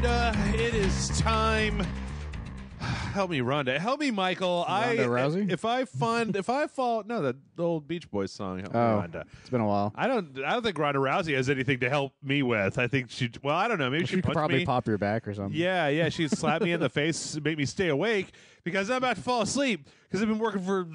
Rhonda. It is time. Help me, Rhonda. Help me, Michael. Ronda Rousey? If I fall. No, the old Beach Boys song. Help me, Rhonda. It's been a while. I don't think Ronda Rousey has anything to help me with. I think she. Well, I don't know. Maybe She could probably pop your back or something. Yeah. She'd slap me in the face, make me stay awake because I'm about to fall asleep because I've been working for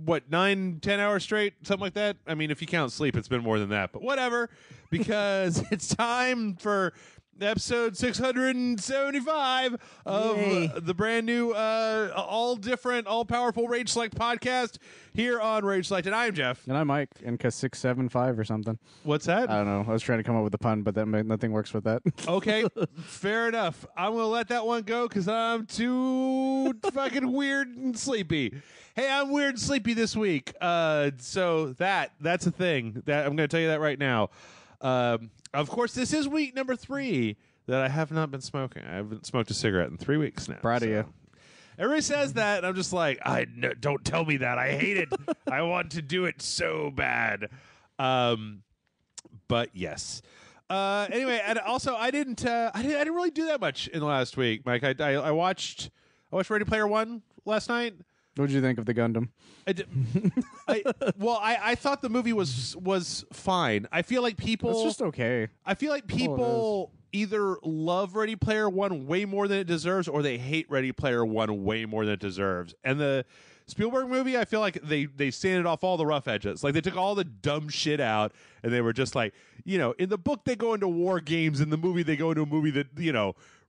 what 9-10 hours straight, something like that. I mean, if you count sleep, it's been more than that, but whatever. Because it's time for episode 675 of the brand new, all different, all powerful Rage Select podcast here on Rage Select. And I'm Jeff. And I'm Mike, and 675 or something. What's that? I don't know. I was trying to come up with a pun, but nothing works with that. Okay, fair enough. I'm going to let that one go because I'm too fucking weird and sleepy. Hey, I'm weird and sleepy this week. So that's a thing. That I'm going to tell you that right now. Of course, this is week number 3 that I have not been smoking. I haven't smoked a cigarette in 3 weeks now. Proud of you. Everybody says that, and I'm just like, don't tell me that. I hate it. I want to do it so bad. But yes. Anyway, and also I didn't really do that much in the last week, Mike. I watched Ready Player One last night. What did you think of the Gundam? I thought the movie was fine. I feel like people. It's just okay. I feel like people either love Ready Player One way more than it deserves, or they hate Ready Player One way more than it deserves. And the Spielberg movie, I feel like they sanded off all the rough edges. Like they took all the dumb shit out, and they were just like, in the book they go into war games, in the movie they go into a movie that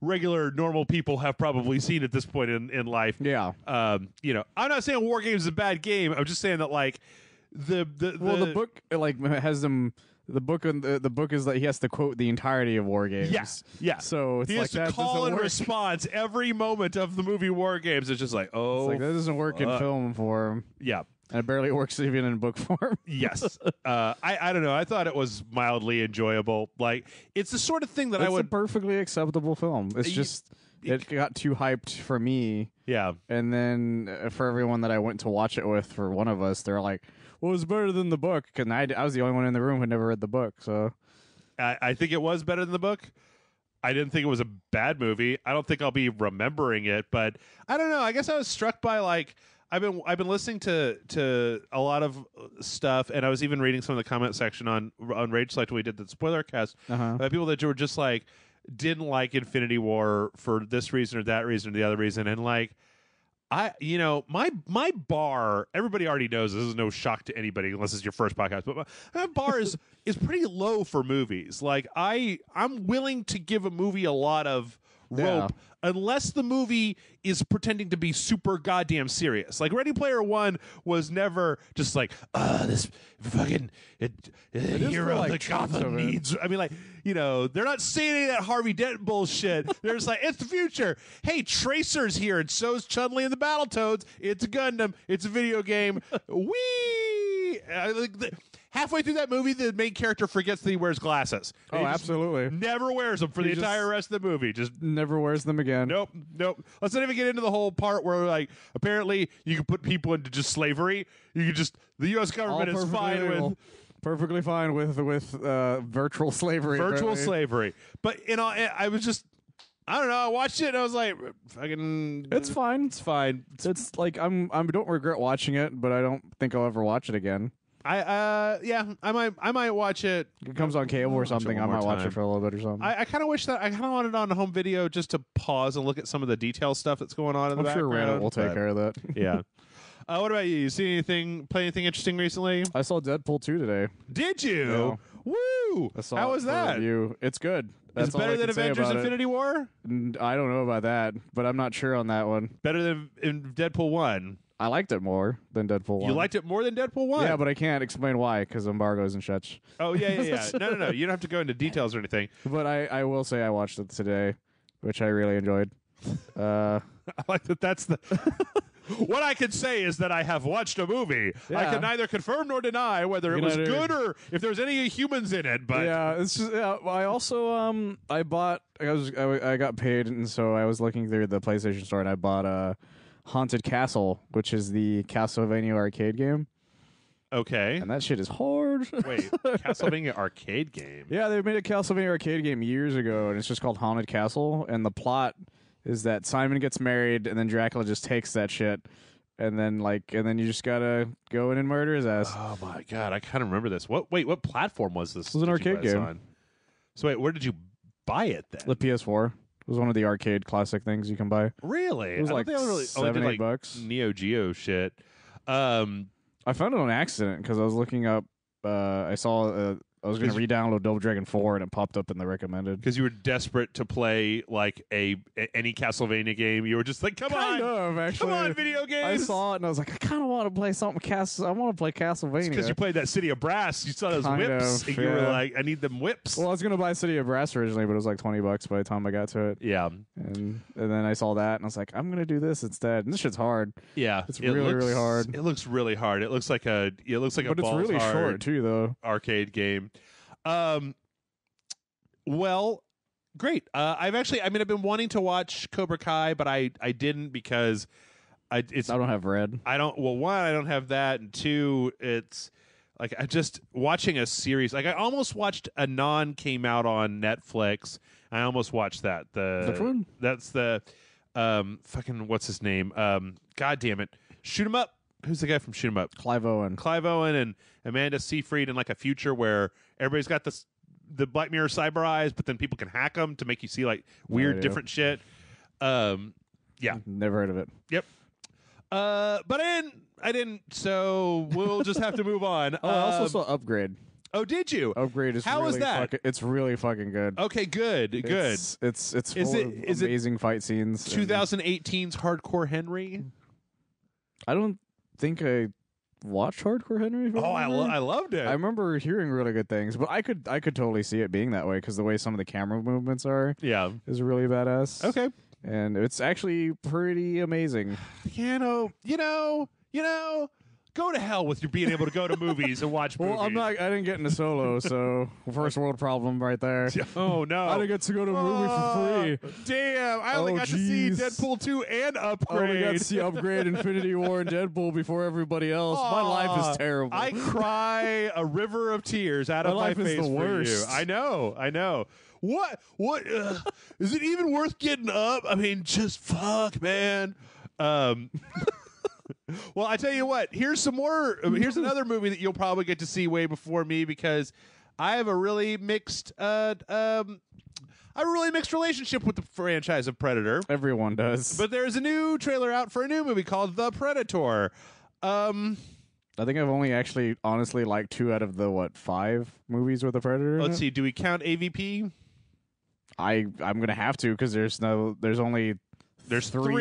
regular normal people have probably seen at this point in life. Yeah. I'm not saying War Games is a bad game. I'm just saying that like the book has them. The book is like he has to quote the entirety of War Games. Yes. Yeah. So it's he has to call and response every moment of the movie War Games. It's just like, oh, it's like that doesn't work in film form. Yeah. And it barely works even in book form. Yes. I don't know. I thought it was mildly enjoyable. Like, it's the sort of thing that it's a perfectly acceptable film. It's just, it got too hyped for me. Yeah. And then for everyone that I went to watch it with, for one of us, they're like, well, it's better than the book. Because I was the only one in the room who had never read the book. So I think it was better than the book. I didn't think it was a bad movie. I don't think I'll be remembering it, but I don't know. I guess I was struck by like, I've been listening to a lot of stuff, and I was even reading some of the comment section on Rage Select when we did the spoiler cast. People that were just like didn't like Infinity War for this reason or that reason or the other reason, and like my bar. Everybody already knows this is no shock to anybody unless it's your first podcast, but my bar is pretty low for movies. Like I'm willing to give a movie a lot of rope unless the movie is pretending to be super goddamn serious. Like Ready Player One was never just like this fucking hero like that Gotham needs. I mean, like, they're not saying any of that Harvey Dent bullshit. They're just like, it's the future. Hey, Tracer's here, and so's Chun-Li and the Battletoads. It's a Gundam. It's a video game. Whee! Halfway through that movie, the main character forgets that he wears glasses. Oh, absolutely. Never wears them for the entire rest of the movie. Just never wears them again. Nope. Let's not even get into the whole part where, like, apparently you can put people into just slavery. You can just, the U.S. government is fine with... Perfectly fine with virtual slavery. Virtual slavery. But, I was just... I don't know. I watched it and I was like, fucking... It's fine. It's fine. It's like, I don't regret watching it, but I don't think I'll ever watch it again. I might watch it. It comes on cable or something. I might watch it for a little bit or something. I kind of wish that I kind of wanted it on home video just to pause and look at some of the detail stuff that's going on in the background. I'm sure Randall will take care of that. Yeah. What about you? You see play anything interesting recently? I saw Deadpool 2 today. Did you? Yeah. Woo! How was that? It's good. That's it's better than Avengers Infinity War? I don't know about that, but I'm not sure on that one. Better than in Deadpool 1? I liked it more than Deadpool 1. You liked it more than Deadpool 1? Yeah, but I can't explain why, because embargoes and such. Oh, yeah. No. You don't have to go into details or anything. But I will say I watched it today, which I really enjoyed. I like that that's the... What I can say is that I have watched a movie. Yeah. I can neither confirm nor deny whether it was good or if there's any humans in it. But it's just, I also I got paid, and so I was looking through the PlayStation Store, and I bought Haunted Castle, which is the Castlevania arcade game. Okay, and that shit is hard. Lord. Wait, Castlevania arcade game? Yeah, they made a Castlevania arcade game years ago, and it's just called Haunted Castle. And the plot is that Simon gets married, and then Dracula just takes that shit, and then you just gotta go in and murder his ass. Oh my god, I kind of remember this. What platform was this? It was an arcade game. On? So wait, where did you buy it then? The PS4. It was one of the arcade classic things you can buy. Really? It was like $7-8. Neo Geo shit. I found it on accident because I was looking up. I saw I was going to re-download Double Dragon 4, and it popped up in the recommended. Because you were desperate to play like any Castlevania game. You were just like, come on, video games. I saw it, and I was like, I kind of want to play something. I want to play Castlevania. Because you played that City of Brass. You saw those whips, and you were like, I need them whips. Well, I was going to buy City of Brass originally, but it was like $20 by the time I got to it. Yeah. And then I saw that, and I was like, I'm going to do this instead. And this shit's hard. Yeah. It's really hard. It looks really hard. It looks like a but it's really short, too, though. Arcade game. Well, great. I've been wanting to watch Cobra Kai, but I didn't because I don't have Red. One, I don't have that, and two, it's like I just watching a series. Like I almost watched Anon came out on Netflix. I almost watched that. Which one? That's the fucking what's his name? God damn it! Shoot 'em up. Who's the guy from Shoot 'em Up? Clive Owen and Amanda Seyfried in like a future where everybody's got the Black Mirror cyber eyes, but then people can hack them to make you see like weird different shit. Yeah, never heard of it. Yep. But I didn't. So we'll just have to move on. I also saw Upgrade. Oh, did you? Upgrade is how really was that? It's really fucking good. Okay, good. It's full of amazing fight scenes. 2018's Hardcore Henry. I don't think I watched Hardcore Henry. I loved it. I remember hearing really good things, but I could totally see it being that way because the way some of the camera movements are, is really badass. Okay, and it's actually pretty amazing. You know. Go to hell with you being able to go to movies and watch movies. Well, I didn't get into Solo, so first world problem right there. Oh, no. I didn't get to go to a movie for free. Damn. I only got to see Deadpool 2 and Upgrade. I only got to see Upgrade, Infinity War, and Deadpool before everybody else. My life is terrible. I cry a river of tears out of my face is the worst. for you. I know. What? Is it even worth getting up? I mean, just fuck, man. Well, I tell you what. Here's another movie that you'll probably get to see way before me because I have a really mixed, relationship with the franchise of Predator. Everyone does. But there's a new trailer out for a new movie called The Predator. I think I've only actually honestly liked 2 out of the 5 movies with the Predator. Let's see. Do we count AVP? I'm gonna have to because there's 3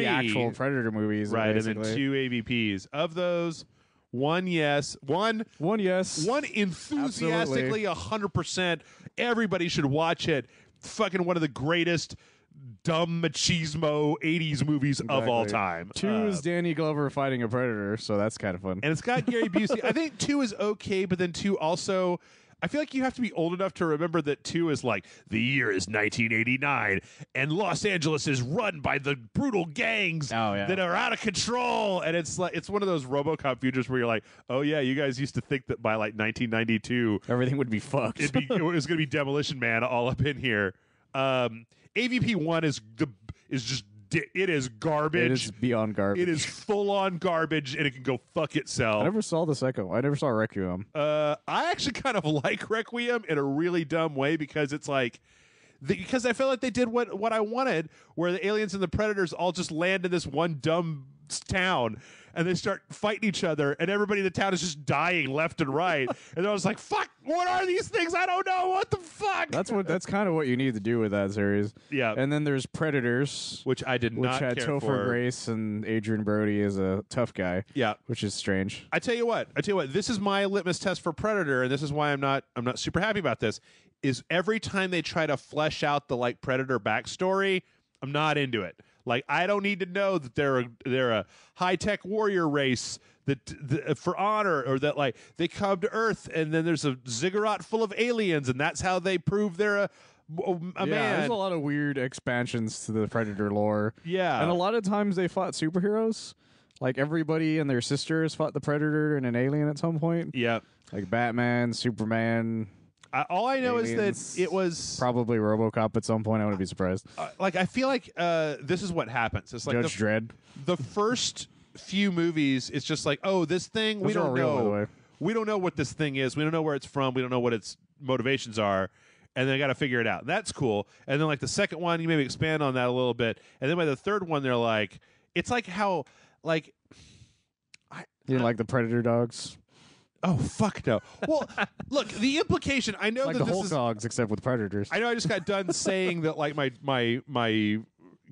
actual Predator movies, right? basically. And then 2 AVPs. Of those, one yes, one enthusiastically 100%. Everybody should watch it. Fucking one of the greatest dumb machismo 80s movies of all time. 2 is Danny Glover fighting a predator, so that's kind of fun. And it's got Gary Busey. I think 2 is okay, but then 2 also. I feel like you have to be old enough to remember that 2 is like, the year is 1989, and Los Angeles is run by the brutal gangs that are out of control. And it's like it's one of those RoboCop futures where you're like, oh yeah, you guys used to think that by like 1992 everything would be fucked. It was going to be Demolition Man all up in here. AVP 1 is just. It is garbage. It is beyond garbage. It is full on garbage, and it can go fuck itself. I never saw the second one. I never saw Requiem. I actually kind of like Requiem in a really dumb way because it's like, because I feel like they did what I wanted, where the aliens and the predators all just land in this one dumb town, and they start fighting each other, and everybody in the town is just dying left and right, and they're just like, "Fuck! What are these things? I don't know. What the fuck?" That's kind of what you need to do with that series. Yeah. And then there's Predators, which I did not care for. Which had Topher Grace and Adrian Brody as a tough guy. Yeah, which is strange. I tell you what. This is my litmus test for Predator, and this is why I'm not super happy about this. Is every time they try to flesh out the like Predator backstory, I'm not into it. Like, I don't need to know that they're a high-tech warrior race that for honor, or that like they come to Earth and then there's a ziggurat full of aliens and that's how they prove they're a man. There's a lot of weird expansions to the Predator lore. Yeah. And a lot of times they fought superheroes. like everybody and their sister has fought the Predator and an alien at some point. Yeah. Like Batman, Superman. All I know aliens, is that it was probably RoboCop at some point. I wouldn't be surprised. like I feel like this is what happens. It's like Judge Dredd. The first few movies, it's just like, oh, this thing Those we don't are real, by the know. way. We don't know what this thing is. We don't know where it's from. We don't know what its motivations are. And they got to figure it out. That's cool. And then like the second one, you maybe expand on that a little bit. And then by the third one, they're like, it's like how like You like the Predator dogs? oh fuck no. Well, look, the implication. I know Like that the this Hulk is. dogs, except with predators. I know I just got done saying that like my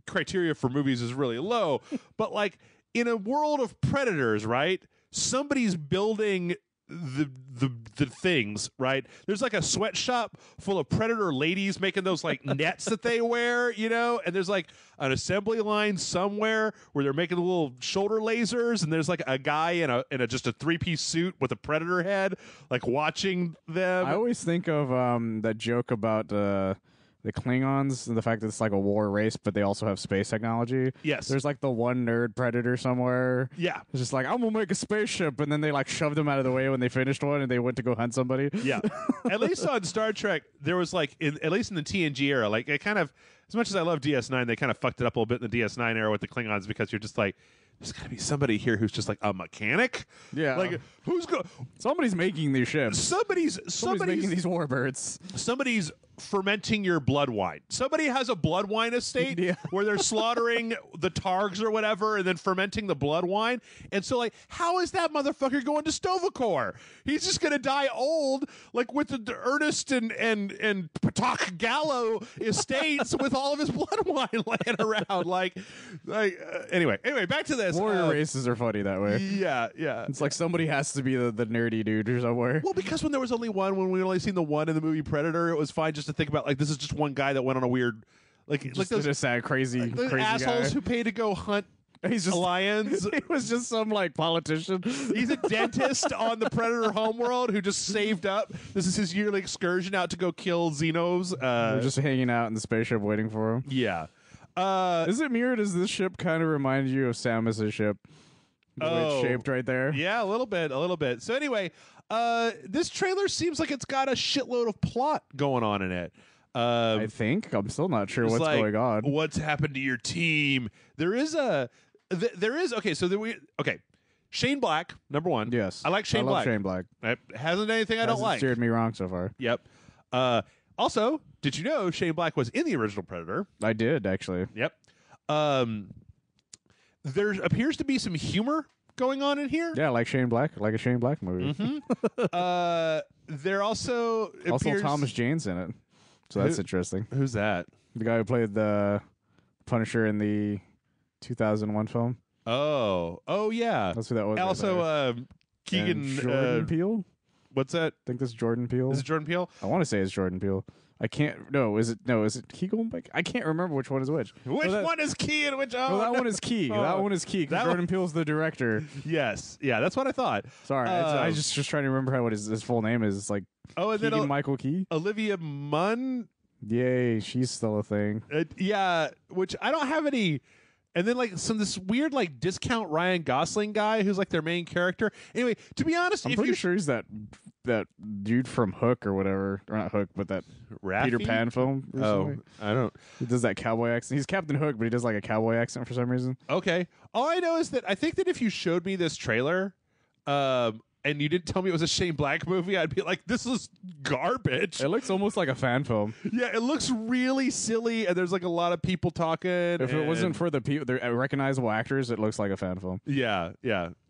criteria for movies is really low, but like in a world of predators, right? Somebody's building the things, right? There's like a sweatshop full of predator ladies making those like nets that they wear, you know, and there's like an assembly line somewhere where they're making little shoulder lasers, and there's like a guy in a just a 3-piece suit with a predator head like watching them. I always think of that joke about the Klingons and the fact that it's like a war race, but they also have space technology. Yes. There's like the one nerd predator somewhere. Yeah. It's just like, I'm going to make a spaceship. And then they like shoved him out of the way when they finished one and they went to go hunt somebody. Yeah. At least on Star Trek, there was like, at least in the TNG era, like it kind of, as much as I love DS9, they kind of fucked it up a little bit in the DS9 era with the Klingons because you're just like, there's got to be somebody here who's just like a mechanic. Yeah. Like who's Somebody's making these ships. Somebody's making these warbirds. Somebody's fermenting your blood wine. Somebody has a blood wine estate Yeah. where they're slaughtering the targs or whatever and then fermenting the blood wine. And so, like, how is that motherfucker going to Stovacor? He's just going to die old, like with the Ernest and Patak Gallo estates with all of his blood wine laying around. Anyway, back to this. Warrior races are funny that way. Yeah. It's like somebody has to be the nerdy dude or somewhere. Well, because when there was only one, when we only seen the one in the movie Predator, it was fine just to think about like this is just one guy that went on a weird, like those just sad, crazy assholes guy. who pay to go hunt He's just lions. He was just some like politician. He's a dentist on the Predator homeworld who just saved up. This is his yearly excursion out to go kill Xenos. They're just hanging out in the spaceship waiting for him. Yeah. Is it mirrored? Does this ship kind of remind you of Samus's ship? The way it's shaped right there. Yeah, a little bit. So anyway, this trailer seems like it's got a shitload of plot going on in it. I think. I'm still not sure what's like, going on. What's happened to your team? Okay. Shane Black, number one. Yes. I like Shane Black. Shane Black. It hasn't done anything I don't like. Steered me wrong so far. Yep. Also, did you know Shane Black was in the original Predator? I did, actually. Yep. There appears to be some humor going on in here. Yeah, like Shane Black, like a Shane Black movie. Mm-hmm. There also appears... Thomas Jane's in it, so that's interesting. Who's that? The guy who played the Punisher in the 2001 film. Oh yeah. That's who that was. Also, Keegan and Jordan Peele. What's that? I think this is Jordan Peele. Is it Jordan Peele? I want to say it's Jordan Peele. I can't. No, is it Keegan? I can't remember which one is which. Which one is Key and which? No, that one is Key. That one is Key. Because Jordan Peele's the director. Yes, yeah, that's what I thought. Sorry, I just trying to remember what his full name is. It's like and Keegan then Michael Key. Olivia Munn. Yay, she's still a thing. Yeah, which I don't have any. And then like this weird like discount Ryan Gosling guy who's like their main character. Anyway, to be honest, I'm pretty sure he's that dude from Hook or whatever, or not Hook, but that Raffi? Peter Pan film. I don't. He does that cowboy accent. He's Captain Hook, but he does like a cowboy accent for some reason. Okay, all I know is that I think that if you showed me this trailer, and you didn't tell me it was a Shane Black movie, I'd be like, this is garbage. It looks almost like a fan film. Yeah, it looks really silly, and there's like a lot of people talking. If it wasn't for the recognizable actors, it looks like a fan film. Yeah.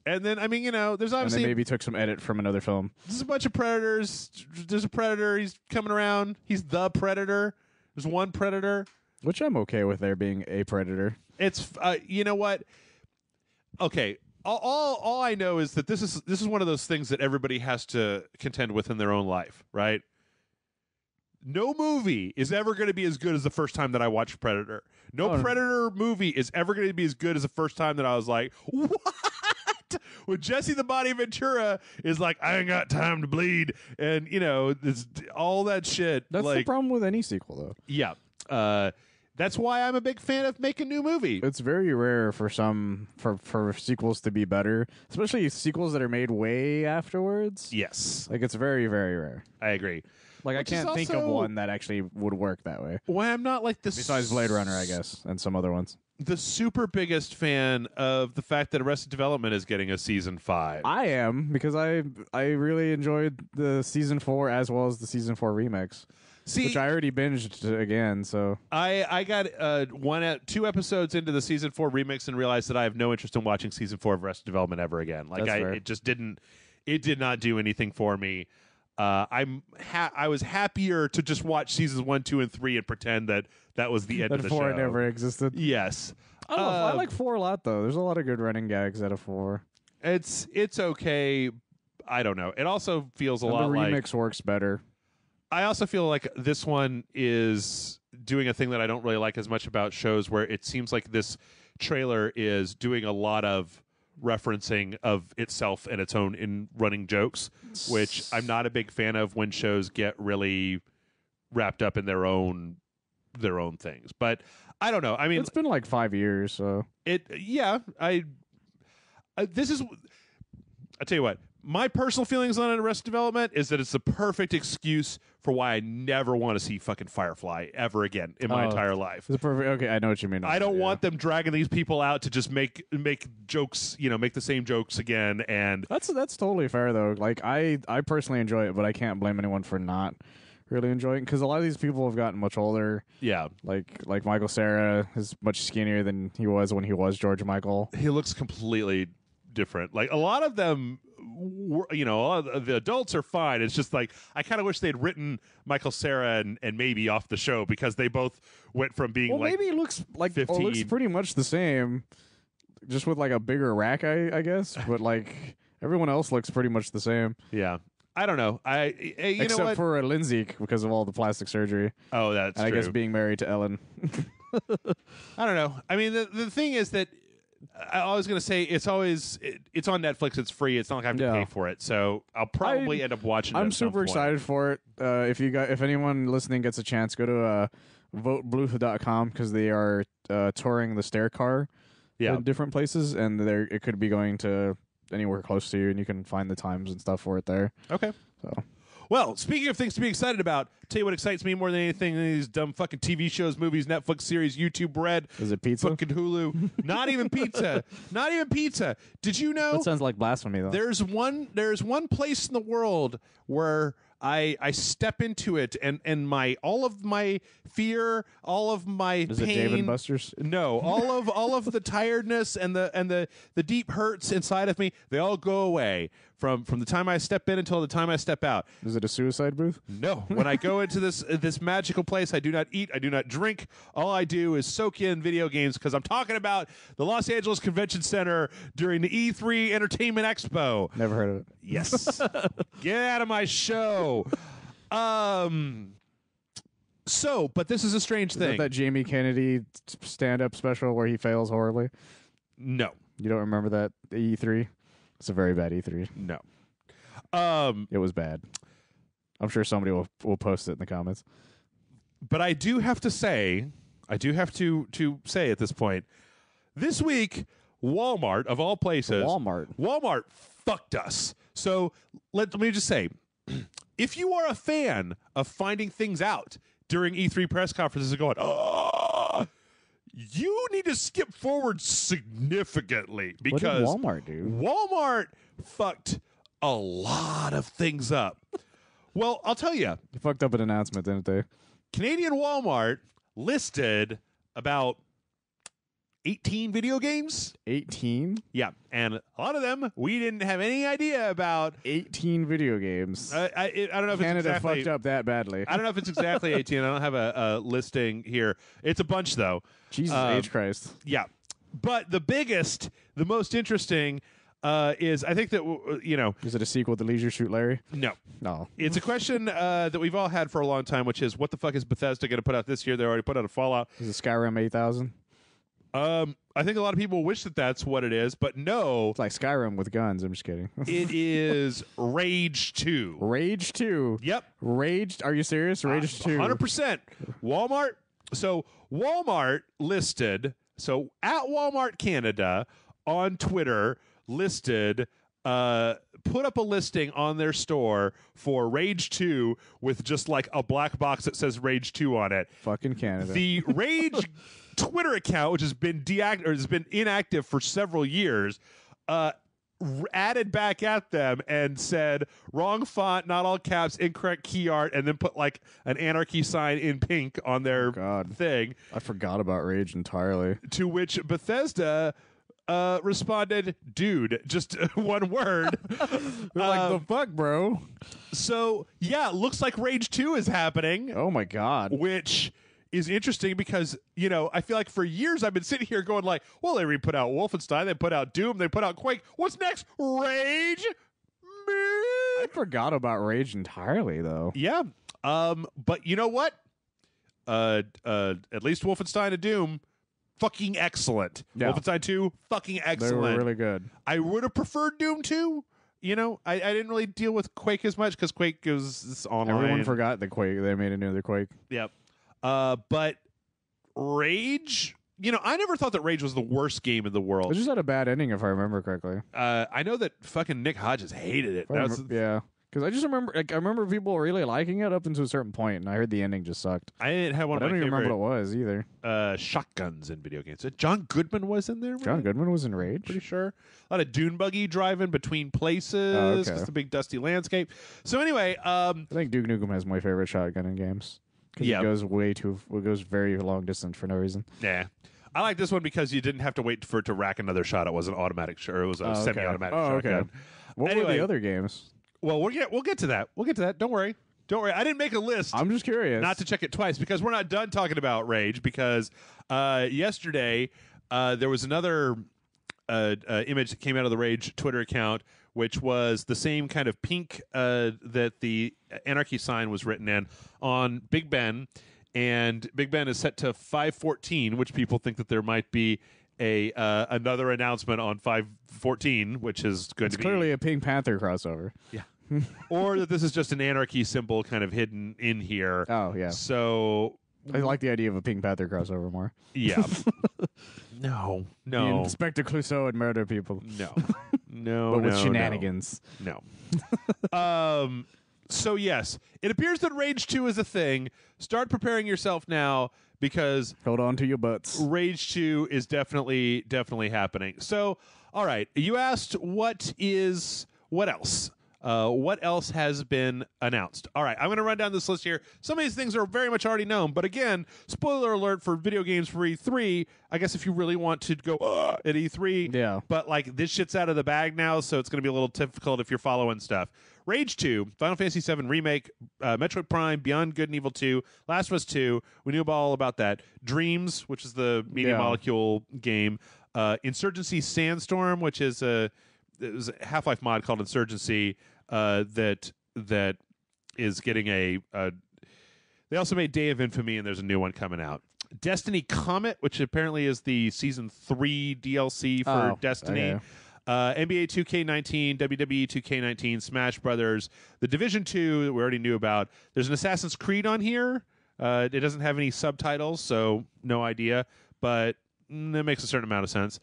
And then, I mean, there's obviously... And they maybe took some edit from another film. There's a bunch of predators. There's a predator. He's coming around. He's the predator. There's one predator. Which I'm okay with there being a predator. It's, you know what? Okay, all I know is that this is one of those things that everybody has to contend with in their own life, right? No movie is ever going to be as good as the first time that I watched Predator. No Predator movie is ever going to be as good as the first time that I was like, what? When Jesse the Body Ventura is like, I ain't got time to bleed, and it's all that shit. That's like, the problem with any sequel, though. Yeah. That's why I'm a big fan of Make a New Movie. It's very rare for sequels to be better, especially sequels that are made way afterwards. Yes. Like, it's very, very rare. I agree. Like, Which I can't think of one that actually would work that way. Why I'm not like this. Besides Blade Runner, I guess, and some other ones. The super biggest fan of the fact that Arrested Development is getting a season 5. I am, because I really enjoyed the season 4 as well as the season 4 remix. See, which I already binged again, so I got 2 episodes into the season 4 remix and realized that I have no interest in watching season 4 of Arrested Development ever again. Like it did not do anything for me. I was happier to just watch seasons 1, 2, and 3 and pretend that was the end of the show. 4 never existed. Yes, I like 4 a lot though. There's a lot of good running gags out of 4. It's okay. I don't know. It also feels a lot the like remix works better. I also feel like this one is doing a thing that I don't really like as much about shows, where it seems like this trailer is doing a lot of referencing of itself and its own in running jokes, which I'm not a big fan of when shows get really wrapped up in their own things. But I don't know. I mean, it's been like 5 years, so this is. I'll tell you what. My personal feelings on Arrested Development is that it's the perfect excuse for why I never want to see fucking Firefly ever again in my entire life. It's perfect. Okay, I know what you mean. I don't want them dragging these people out to just make jokes, make the same jokes again. And that's totally fair though. Like I personally enjoy it, but I can't blame anyone for not really enjoying it, because a lot of these people have gotten much older. Yeah, like Michael Cera is much skinnier than he was when he was George Michael. He looks completely different. Like a lot of them. A lot of the adults are fine. It's just like I kind of wish they'd written Michael Cera and maybe off the show, because they both went from being maybe it looks like 15. It looks pretty much the same, just with like a bigger rack, I guess. But like everyone else looks pretty much the same. Yeah, I don't know. Except for Lindsay, because of all the plastic surgery. Oh, that's and true. I guess being married to Ellen. I don't know. I mean, the thing is that. I was going to say it's on Netflix. It's free. It's not like I have to pay for it. So I'll probably end up watching it. I'm super excited for it. If anyone listening gets a chance, go to votebluth.com, because they are touring the stair car in different places, and it could be going to anywhere close to you, and you can find the times and stuff for it there. Okay. So. Well, speaking of things to be excited about, tell you what excites me more than anything: these dumb fucking TV shows, movies, Netflix series, YouTube Red. Is it pizza? Fucking Hulu. Not even pizza. Not even pizza. Did you know? That sounds like blasphemy, though. There's one place in the world where I step into it, and all of my fear, all of my Is pain. it Dave and Buster's? No, all of the tiredness and the deep hurts inside of me, they all go away from the time I step in until the time I step out. Is it a suicide booth? No. When I go into this magical place, I do not eat, I do not drink. All I do is soak in video games, because I'm talking about the Los Angeles Convention Center during the E3 Entertainment Expo. Never heard of it. Yes. Get out of my show. But this is a strange thing. That Jamie Kennedy stand-up special where he fails horribly? No. You don't remember that E3? It's a very bad E3. No. It was bad. I'm sure somebody will post it in the comments. But I do have to say at this point, this week, Walmart, of all places, Walmart fucked us. So let me just say, if you are a fan of finding things out during E3 press conferences and going, you need to skip forward significantly, because what did Walmart do? Walmart fucked a lot of things up. Well, I'll tell you. They fucked up an announcement, didn't they? Canadian Walmart listed about 18 video games. 18? Yeah, and a lot of them we didn't have any idea about. 18 video games. I don't know if Canada it's exactly fucked up that badly. I don't know if it's exactly 18. I don't have a listing here. It's a bunch, though. Jesus H. Christ. Yeah. But the most interesting is, I think that, Is it a sequel to Leisure Suit Larry? No. No. It's a question that we've all had for a long time, which is, what the fuck is Bethesda going to put out this year? They already put out a Fallout. Is it Skyrim 8000? I think a lot of people wish that that's what it is, but no. It's like Skyrim with guns. I'm just kidding. It is Rage 2. Rage 2? Yep. Rage? Are you serious? Rage 2? 100%. Walmart So Walmart listed, so at Walmart Canada on Twitter listed, put up a listing on their store for Rage 2 with just like a black box that says Rage 2 on it. Fucking Canada. The Rage Twitter account, which has been inactive for several years, added back at them and said wrong font, not all caps, incorrect key art, and then put like an anarchy sign in pink on their thing. I forgot about Rage entirely. To which Bethesda responded, dude, just one word. Like, the fuck, bro? So yeah, it looks like Rage 2 is happening. Oh my god. Which is interesting because, you know, I feel like for years I've been sitting here going like, well, they put out Wolfenstein, they put out Doom, they put out Quake. What's next? Rage? I forgot about Rage entirely, though. Yeah. But you know what? At least Wolfenstein and Doom, fucking excellent. Yeah. Wolfenstein 2, fucking excellent. They were really good. I would have preferred Doom 2. You know, I didn't really deal with Quake as much because Quake was online. Everyone forgot the Quake. They made another Quake. Yep. But Rage, you know, I never thought that Rage was the worst game in the world. It just had a bad ending, if I remember correctly. I know that fucking Nick Hodges hated it. Yeah. Because I just remember, I remember people really liking it up until a certain point, and I heard the ending just sucked. I didn't have one of my I don't even remember what it was either. Shotguns in video games. John Goodman was in there. Right? John Goodman was in Rage? Pretty sure. A lot of dune buggy driving between places. Oh, okay. It's the big dusty landscape. So anyway, I think Duke Nukem has my favorite shotgun in games. Because it goes very long distance for no reason. Yeah. I like this one because you didn't have to wait for it to rack another shot. It was an automatic shot. It was a semi-automatic shotgun. Okay. What were the other games? Well, we'll get to that. We'll get to that. Don't worry. I didn't make a list. I'm just curious. Not to check it twice because we're not done talking about Rage because yesterday there was another image that came out of the Rage Twitter account, which was the same kind of pink that the anarchy sign was written in on Big Ben. And Big Ben is set to 5/14, which people think that there might be another announcement on 5/14, which is going to be clearly a Pink Panther crossover. Yeah. Or that this is just an anarchy symbol kind of hidden in here. Oh, yeah. So I like the idea of a Pink Panther crossover more. Yeah. No. Inspector Clouseau would murder people. No. But with shenanigans. No. So yes, it appears that Rage 2 is a thing. Start preparing yourself now because hold on to your butts. Rage 2 is definitely happening. So, all right, you asked what else? What else has been announced? All right, I'm going to run down this list here. Some of these things are very much already known, but again, spoiler alert for video games for E3. I guess if you really want to go at E3, yeah. But like this shit's out of the bag now, so it's going to be a little difficult if you're following stuff. Rage 2, Final Fantasy VII Remake, Metroid Prime, Beyond Good and Evil 2, Last of Us 2. We knew all about that. Dreams, which is the Media Molecule game. Insurgency Sandstorm, which is it was a Half-Life mod called Insurgency. That is getting they also made Day of Infamy, and there's a new one coming out. Destiny Comet, which apparently is the Season 3 DLC for Destiny. Okay. NBA 2K19, WWE 2K19, Smash Brothers, The Division 2 that we already knew about. There's an Assassin's Creed on here. It doesn't have any subtitles, so no idea, but that makes a certain amount of sense.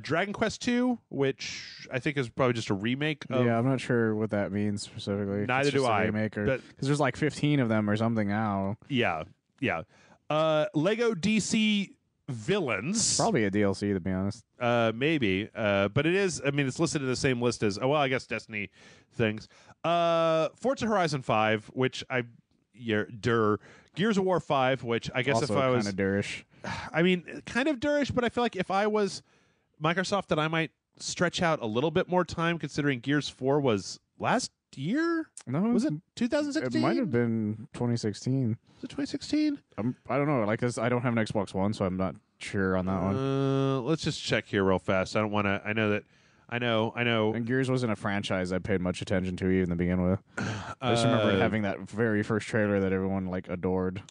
Dragon Quest 2, which I think is probably just a remake of... Yeah, I'm not sure what that means specifically. Neither do I. Because there's like 15 of them or something now. Yeah. Lego DC Villains. Probably a DLC, to be honest. Maybe. But it is, I mean, it's listed in the same list as, I guess Destiny things. Forza Horizon 5, which Gears of War 5, which I guess also if I was... kind of durish. I mean, kind of durish, but I feel like if I was Microsoft, that I might stretch out a little bit more time, considering Gears 4 was last year? No. Was it 2016? It might have been 2016. Was it 2016? I don't know. Like, I don't have an Xbox One, so I'm not sure on that one. Let's just check here real fast. I don't want to... I know. And Gears wasn't a franchise I paid much attention to even to begin with. I just remember having that very first trailer that everyone like adored.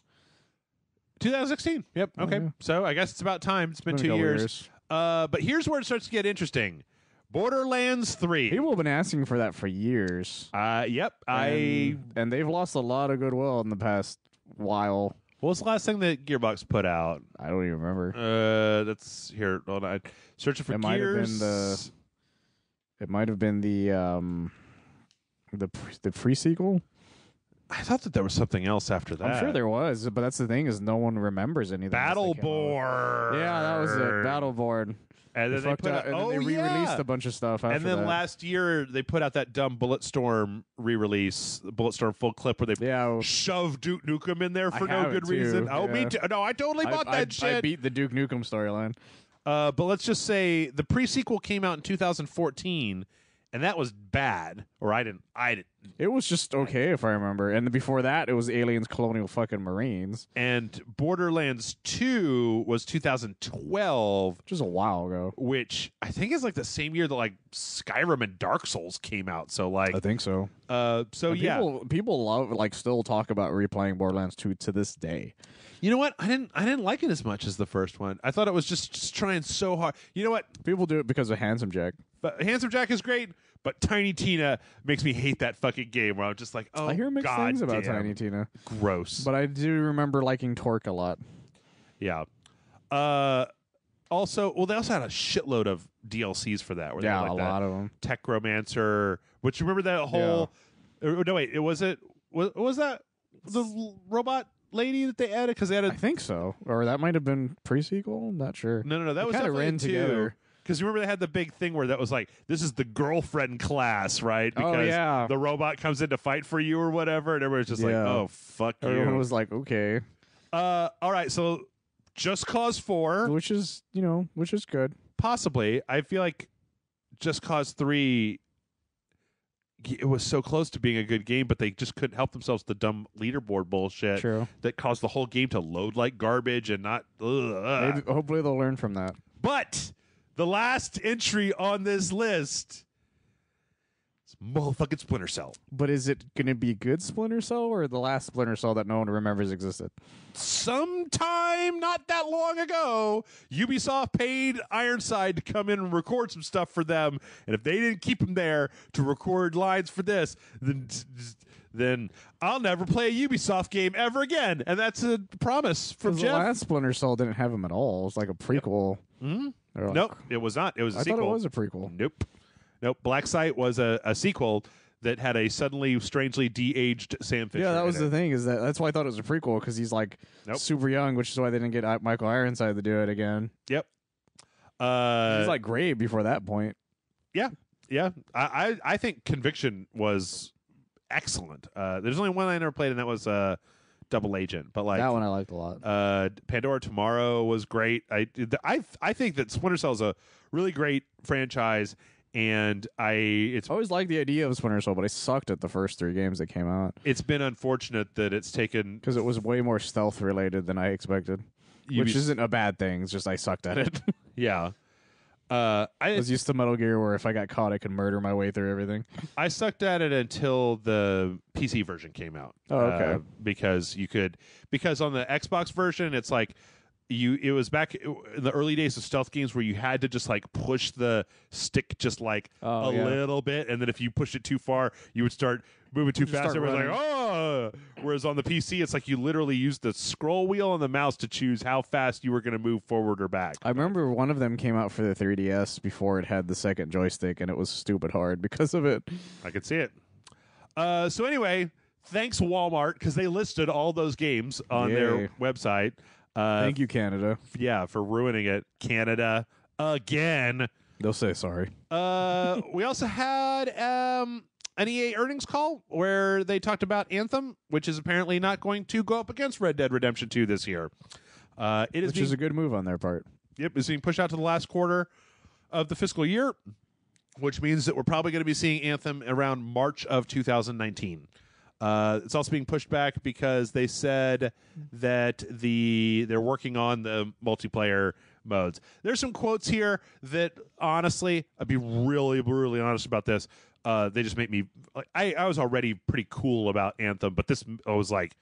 2016. Yep. Okay. Yeah. So I guess it's about time. It's been 2 years. But here's where it starts to get interesting. Borderlands 3. People have been asking for that for years. Yep. And they've lost a lot of goodwill in the past while. What was the last thing that Gearbox put out? I don't even remember. That's here. Hold on. Searching for It Gears. might have been the pre-sequel. I thought that there was something else after that. I'm sure there was, but that's the thing is no one remembers anything. Battleborn. Yeah, that was it. Battleborn. And then they put out, they re-released a bunch of stuff after and then that. last year they put out that dumb Bulletstorm re-release, the Bulletstorm full clip where they shoved Duke Nukem in there for no good reason. Oh, me too. No, I totally bought that shit. I beat the Duke Nukem storyline. But let's just say the pre-sequel came out in 2014, and that was bad. Or I didn't. It was just okay, if I remember. And before that, it was Aliens Colonial fucking Marines. And Borderlands 2 was 2012. Which is a while ago. Which I think is like the same year that like Skyrim and Dark Souls came out. So like I think so. People love still talk about replaying Borderlands 2 to this day. You know what? I didn't like it as much as the first one. I thought it was just trying so hard. You know what? People do it because of Handsome Jack. But Handsome Jack is great, but Tiny Tina makes me hate that fucking game where I'm just like, oh, I hear mixed things about Tiny Tina. Gross. But I do remember liking Torque a lot. Yeah. Also, they also had a shitload of DLCs for that. Where they had, like, a lot of them. Techromancer, which you remember that whole... No, wait, was that the robot lady that they added? Because they added... I think so. Or that might have been pre-sequel? I'm not sure. No, that was definitely ran together. Because remember they had the big thing where that was like, this is the girlfriend class, right? Because the robot comes in to fight for you or whatever, and everyone's just like, oh, fuck you. Everyone was like, okay. All right, so Just Cause 4. Which is good. Possibly. I feel like Just Cause 3, it was so close to being a good game, but they just couldn't help themselves with the dumb leaderboard bullshit that caused the whole game to load like garbage and not... Maybe, hopefully they'll learn from that. But... the last entry on this list is motherfucking Splinter Cell. But is it going to be good Splinter Cell or the last Splinter Cell that no one remembers existed? Sometime not that long ago, Ubisoft paid Ironside to come in and record some stuff for them. And if they didn't keep him there to record lines for this, then I'll never play a Ubisoft game ever again. And that's a promise from Jeff. The last Splinter Cell didn't have him at all. It was like a prequel. Yep. Mm-hmm. Nope, it was not. It was a sequel. I thought it was a prequel. Nope. Black Site was a sequel that had a suddenly strangely de-aged Sam Fisher. Yeah, that was the thing. That's why I thought it was a prequel, because he's like super young, which is why they didn't get Michael Ironside to do it again. Yep. He's like great before that point. Yeah. I think Conviction was excellent. There's only one I never played, and that was Double Agent, but like that one I liked a lot. Pandora Tomorrow was great. I think that Splinter Cell is a really great franchise, and I always liked the idea of Splinter Cell, but I sucked at the first 3 games that came out. It's been unfortunate that it's taken because it was way more stealth related than I expected, which isn't a bad thing. It's just I sucked at it. Yeah. I was used to Metal Gear where if I got caught, I could murder my way through everything. I sucked at it until the PC version came out. Oh, okay. Because on the Xbox version, it's like it was back in the early days of stealth games where you had to just like push the stick just like a little bit, and then if you pushed it too far, you would start moving too fast. Everyone's like, oh! Whereas on the PC, it's like you literally use the scroll wheel on the mouse to choose how fast you were going to move forward or back. I remember one of them came out for the 3DS before it had the second joystick, and it was stupid hard because of it. I could see it. So anyway, thanks Walmart, because they listed all those games on their website. Thank you, Canada. Yeah, for ruining it. Canada again. They'll say sorry. We also had an EA earnings call where they talked about Anthem, which is apparently not going to go up against Red Dead Redemption 2 this year. Which is a good move on their part. Yep, it's being pushed out to the last quarter of the fiscal year, which means that we're probably going to be seeing Anthem around March of 2019. It's also being pushed back because they said that they're working on the multiplayer modes. There's some quotes here that, honestly, I'd be really, really honest about this. They just make me like I was already pretty cool about Anthem, but this was like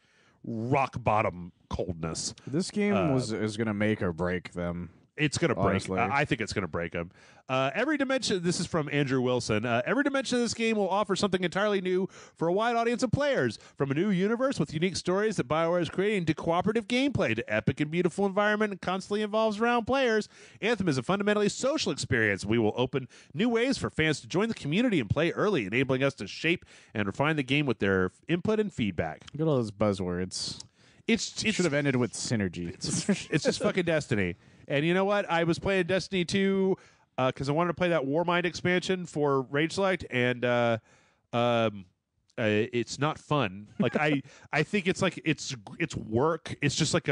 rock bottom coldness. This game is going to make or break them. It's going to break. Honestly. I think it's going to break them. Every dimension, this is from Andrew Wilson, every dimension of this game will offer something entirely new for a wide audience of players. From a new universe with unique stories that BioWare is creating to cooperative gameplay to epic and beautiful environment and constantly involves around players, Anthem is a fundamentally social experience. We will open new ways for fans to join the community and play early, enabling us to shape and refine the game with their input and feedback. Look at all those buzzwords. It should have ended with synergy. It's just fucking Destiny. And you know what? I was playing Destiny 2 because I wanted to play that Warmind expansion for Rage Select, and it's not fun. Like I think it's like it's work. It's just like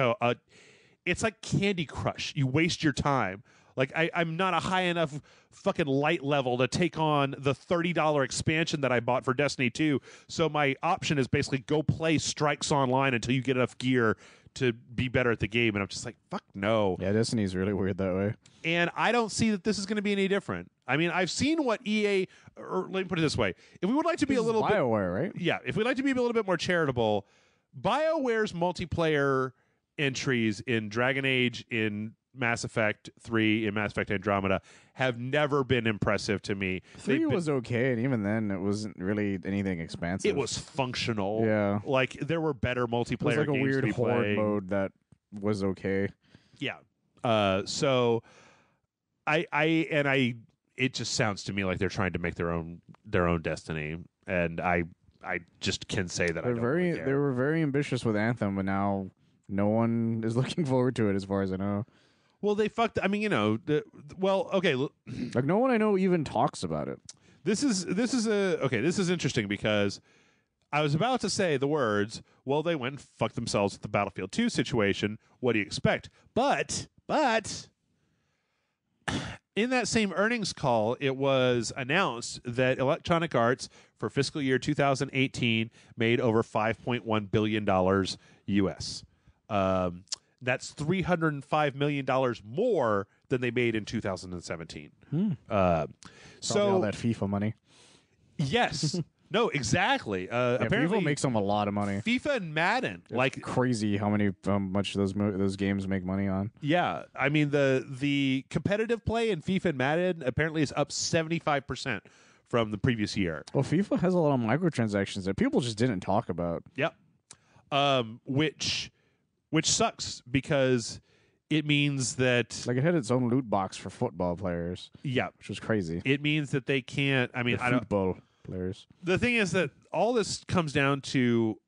it's like Candy Crush. You waste your time. Like I'm not a high enough fucking light level to take on the $30 expansion that I bought for Destiny 2. So my option is basically go play Strikes Online until you get enough gear to be better at the game. And I'm just like, fuck no. Yeah, Destiny's really weird that way. And I don't see that this is going to be any different. I mean, I've seen what EA, or let me put it this way. If we would like to be a little bit... BioWare, right? Yeah, if we'd like to be a little bit more charitable, BioWare's multiplayer entries in Dragon Age, in Mass Effect 3, in Mass Effect Andromeda have never been impressive to me. 3 was okay, and even then it wasn't really anything expansive. It was functional. Yeah. Like, there were better multiplayer it was like a games weird to be horde playing. mode that was okay. Yeah. So it just sounds to me like they're trying to make their own Destiny, and I just can say that They were very ambitious with Anthem, but now no one is looking forward to it, as far as I know. Well, they fucked. I mean, you know. Okay. Like no one I know even talks about it. This is interesting because I was about to say the words. Well, they went and fucked themselves with the Battlefield 2 situation. What do you expect? But in that same earnings call, it was announced that Electronic Arts for fiscal year 2018 made over $5.1 billion US. That's $305 million more than they made in 2017. So all that FIFA money. Yes. No, exactly. Apparently, FIFA makes them a lot of money. FIFA and Madden, It's crazy how much those games make money on. Yeah, I mean the competitive play in FIFA and Madden apparently is up 75% from the previous year. Well, FIFA has a lot of microtransactions that people just didn't talk about. Yep. Which sucks because it means that Like it had its own loot box for football players. Yeah, which was crazy. It means that they can't. I mean, football players. The thing is that all this comes down to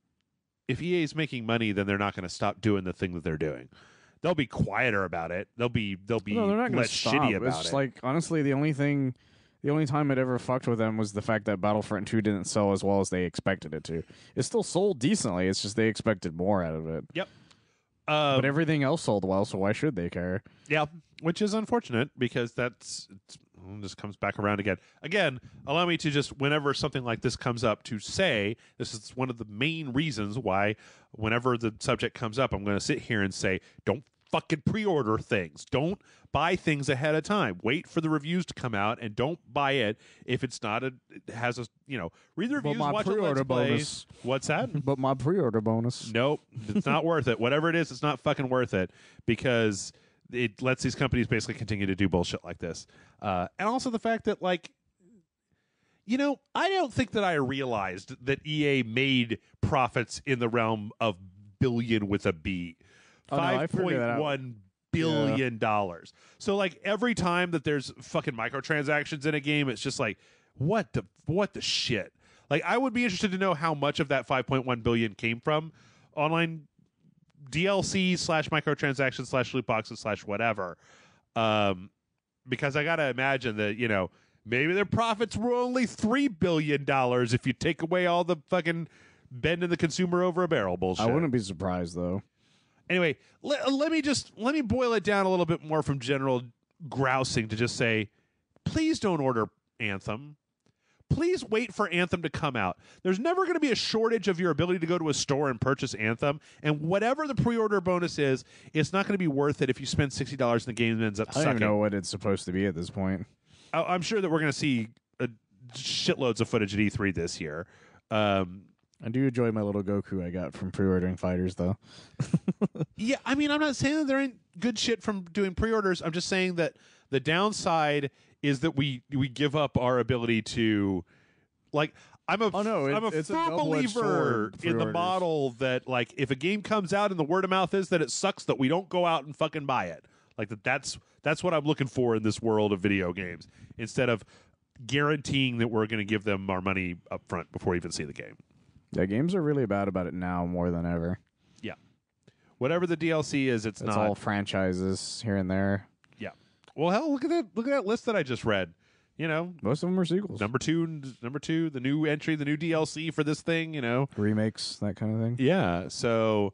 if EA is making money, then they're not going to stop doing the thing that they're doing. They'll be quieter about it. They'll be no, they're not less stop. shitty about it's just it. Like honestly, the only time it ever fucked with them was the fact that Battlefront 2 didn't sell as well as they expected it to. It still sold decently. It's just they expected more out of it. Yep. But everything else sold well, so why should they care? Yeah, which is unfortunate because just comes back around again. Again, allow me to just, whenever something like this comes up, to say this is one of the main reasons why whenever the subject comes up, I'm going to sit here and say, don't fucking pre-order things. Don't buy things ahead of time. Wait for the reviews to come out and don't buy it if it's not it has a, read the reviews, watch a Let's Play. Bonus. What's that? But my pre-order bonus. Nope. It's not worth it. Whatever it is, it's not fucking worth it because it lets these companies basically continue to do bullshit like this. And also the fact that, I don't think that I realized that EA made profits in the realm of billion with a B. $5.1 billion. So every time that there's fucking microtransactions in a game, it's just like, what the shit? I would be interested to know how much of that 5.1 billion came from online DLC / microtransactions / loot boxes / whatever. Because I gotta imagine that, maybe their profits were only $3 billion if you take away all the fucking bending the consumer over a barrel bullshit. I wouldn't be surprised though. Anyway, let me boil it down a little bit more from general grousing to just say, please don't order Anthem. Please wait for Anthem to come out. There's never going to be a shortage of your ability to go to a store and purchase Anthem, and whatever the pre-order bonus is, it's not going to be worth it if you spend $60 and the game ends up sucking. I don't even know what it's supposed to be at this point. I'm sure that we're going to see shitloads of footage at E3 this year. I do enjoy my little Goku I got from pre-ordering fighters, though. Yeah, I mean, I'm not saying that there ain't good shit from doing pre-orders. I'm just saying that the downside is that we give up our ability to, like, I'm a it's a firm double-edged believer sword, in the pre-orders. model that, like, if a game comes out and the word of mouth is that it sucks, that we don't go out and fucking buy it. Like, that's what I'm looking for in this world of video games, instead of guaranteeing that we're going to give them our money up front before we even see the game. Yeah, games are really bad about it now more than ever. Yeah. Whatever the DLC is, it's not. All franchises here and there. Yeah. Well, hell, look at that list that I just read. You know, most of them are sequels. Number two, the new entry, the new DLC for this thing. You know, remakes, that kind of thing. Yeah. So,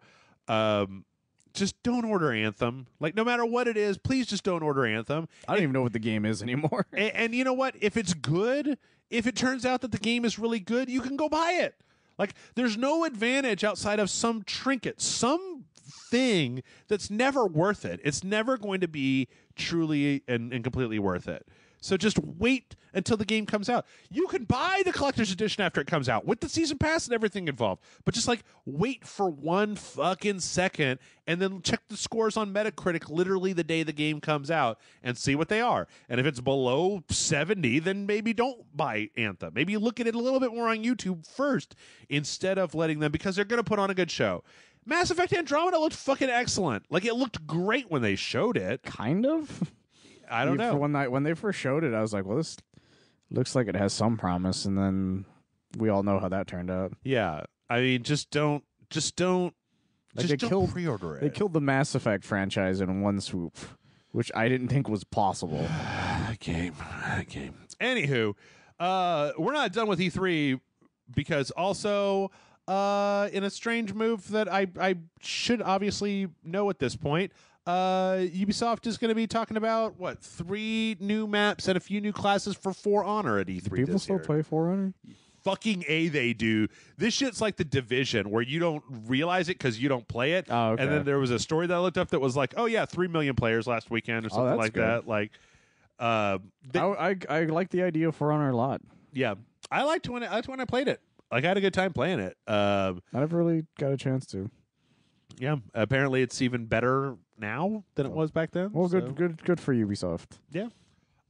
just don't order Anthem. Like, no matter what it is, please just don't order Anthem. I don't even know what the game is anymore. And you know what? If it's good, if it turns out that the game is really good, you can go buy it. Like, there's no advantage outside of some trinket, some thing that's never worth it. It's never going to be truly and completely worth it. So just wait until the game comes out. You can buy the collector's edition after it comes out with the season pass and everything involved. But just, like, wait for 1 fucking second and then check the scores on Metacritic literally the day the game comes out and see what they are. And if it's below 70, then maybe don't buy Anthem. Maybe look at it a little bit more on YouTube first instead of letting them, because they're going to put on a good show. Mass Effect Andromeda looked fucking excellent. Like, it looked great when they showed it. Kind of. I don't know. When they first showed it, I was like, well, this looks like it has some promise, and then we all know how that turned out. Yeah. I mean, just don't pre-order it. They killed the Mass Effect franchise in one swoop, which I didn't think was possible. Game. Anywho, we're not done with E3 because also, in a strange move that I should obviously know at this point, Ubisoft is going to be talking about 3 new maps and a few new classes for For Honor at E3. People still play For Honor? Fucking A, they do. This shit's like The Division, where you don't realize it because you don't play it. Oh, okay. And then there was a story that I looked up that was like, 3 million players last weekend or something like good. that. Like, I like the idea of For Honor a lot. Yeah, I liked when I played it. Like, I had a good time playing it. I never really got a chance to. Yeah, apparently it's even better now than it was back then. Well, so. good for Ubisoft. Yeah.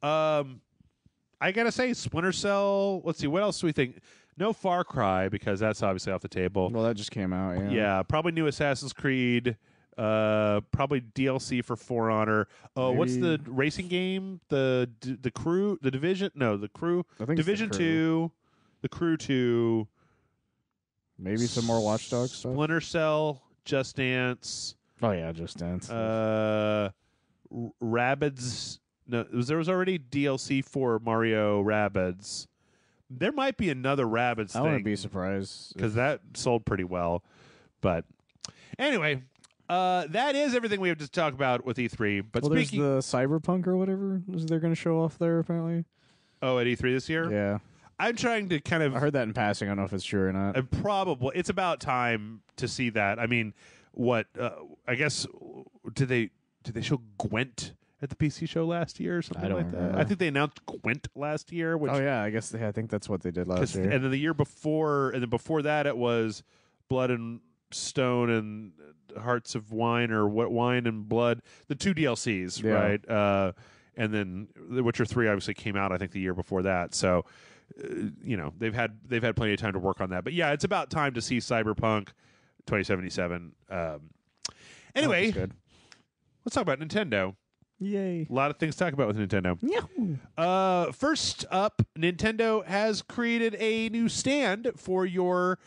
I gotta say, Splinter Cell. Let's see, what else do we think? No Far Cry, because that's obviously off the table. Well, that just came out. Yeah, probably new Assassin's Creed. Probably DLC for For Honor. Oh, what's the racing game? The Crew, the Division? No, the Crew. I think Division it's the Crew. 2, the Crew 2. Maybe some more Watch Dogs stuff. Splinter Cell, Just Dance. Oh yeah, Just Dance. Rabbids. No, there was already DLC for Mario Rabbids. There might be another Rabbids thing. I wouldn't be surprised because that sold pretty well. But anyway, that is everything we have to talk about with E3. But there's the Cyberpunk or whatever they're going to show off there apparently. Oh, at E3 this year? Yeah. I'm trying to kind of... I heard that in passing. I don't know if it's true or not. Probably. It's about time to see that. I mean, I guess, did they show Gwent at the PC show last year or something like that? I think they announced Gwent last year. Which, I think that's what they did last year. And then the year before, and then before that, it was Blood and Stone and Hearts of Wine, or Wine and Blood, the 2 DLCs, right? And then The Witcher 3 obviously came out, I think, the year before that. So, they've had plenty of time to work on that. But yeah, it's about time to see Cyberpunk 2077. Anyway, let's talk about Nintendo. Yay. A lot of things to talk about with Nintendo. Yeah. First up, Nintendo has created a new stand for your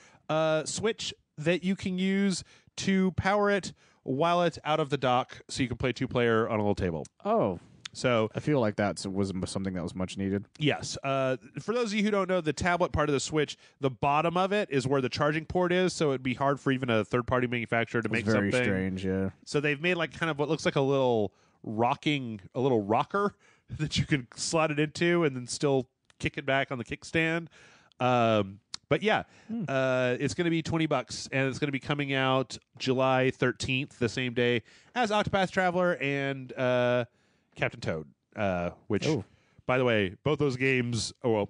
Switch that you can use to power it while it's out of the dock, so you can play 2-player on a little table. Oh. So I feel like that was something that was much needed. Yes. For those of you who don't know, the tablet part of the Switch, the bottom of it is where the charging port is, so it'd be hard for even a third-party manufacturer to make something. Very strange, yeah. So they've made like kind of what looks like a little rocker that you can slot it into and then still kick it back on the kickstand. But yeah, it's going to be $20, and it's going to be coming out July 13th, the same day as Octopath Traveler and Captain Toad. Which, by the way, both those games. Oh well,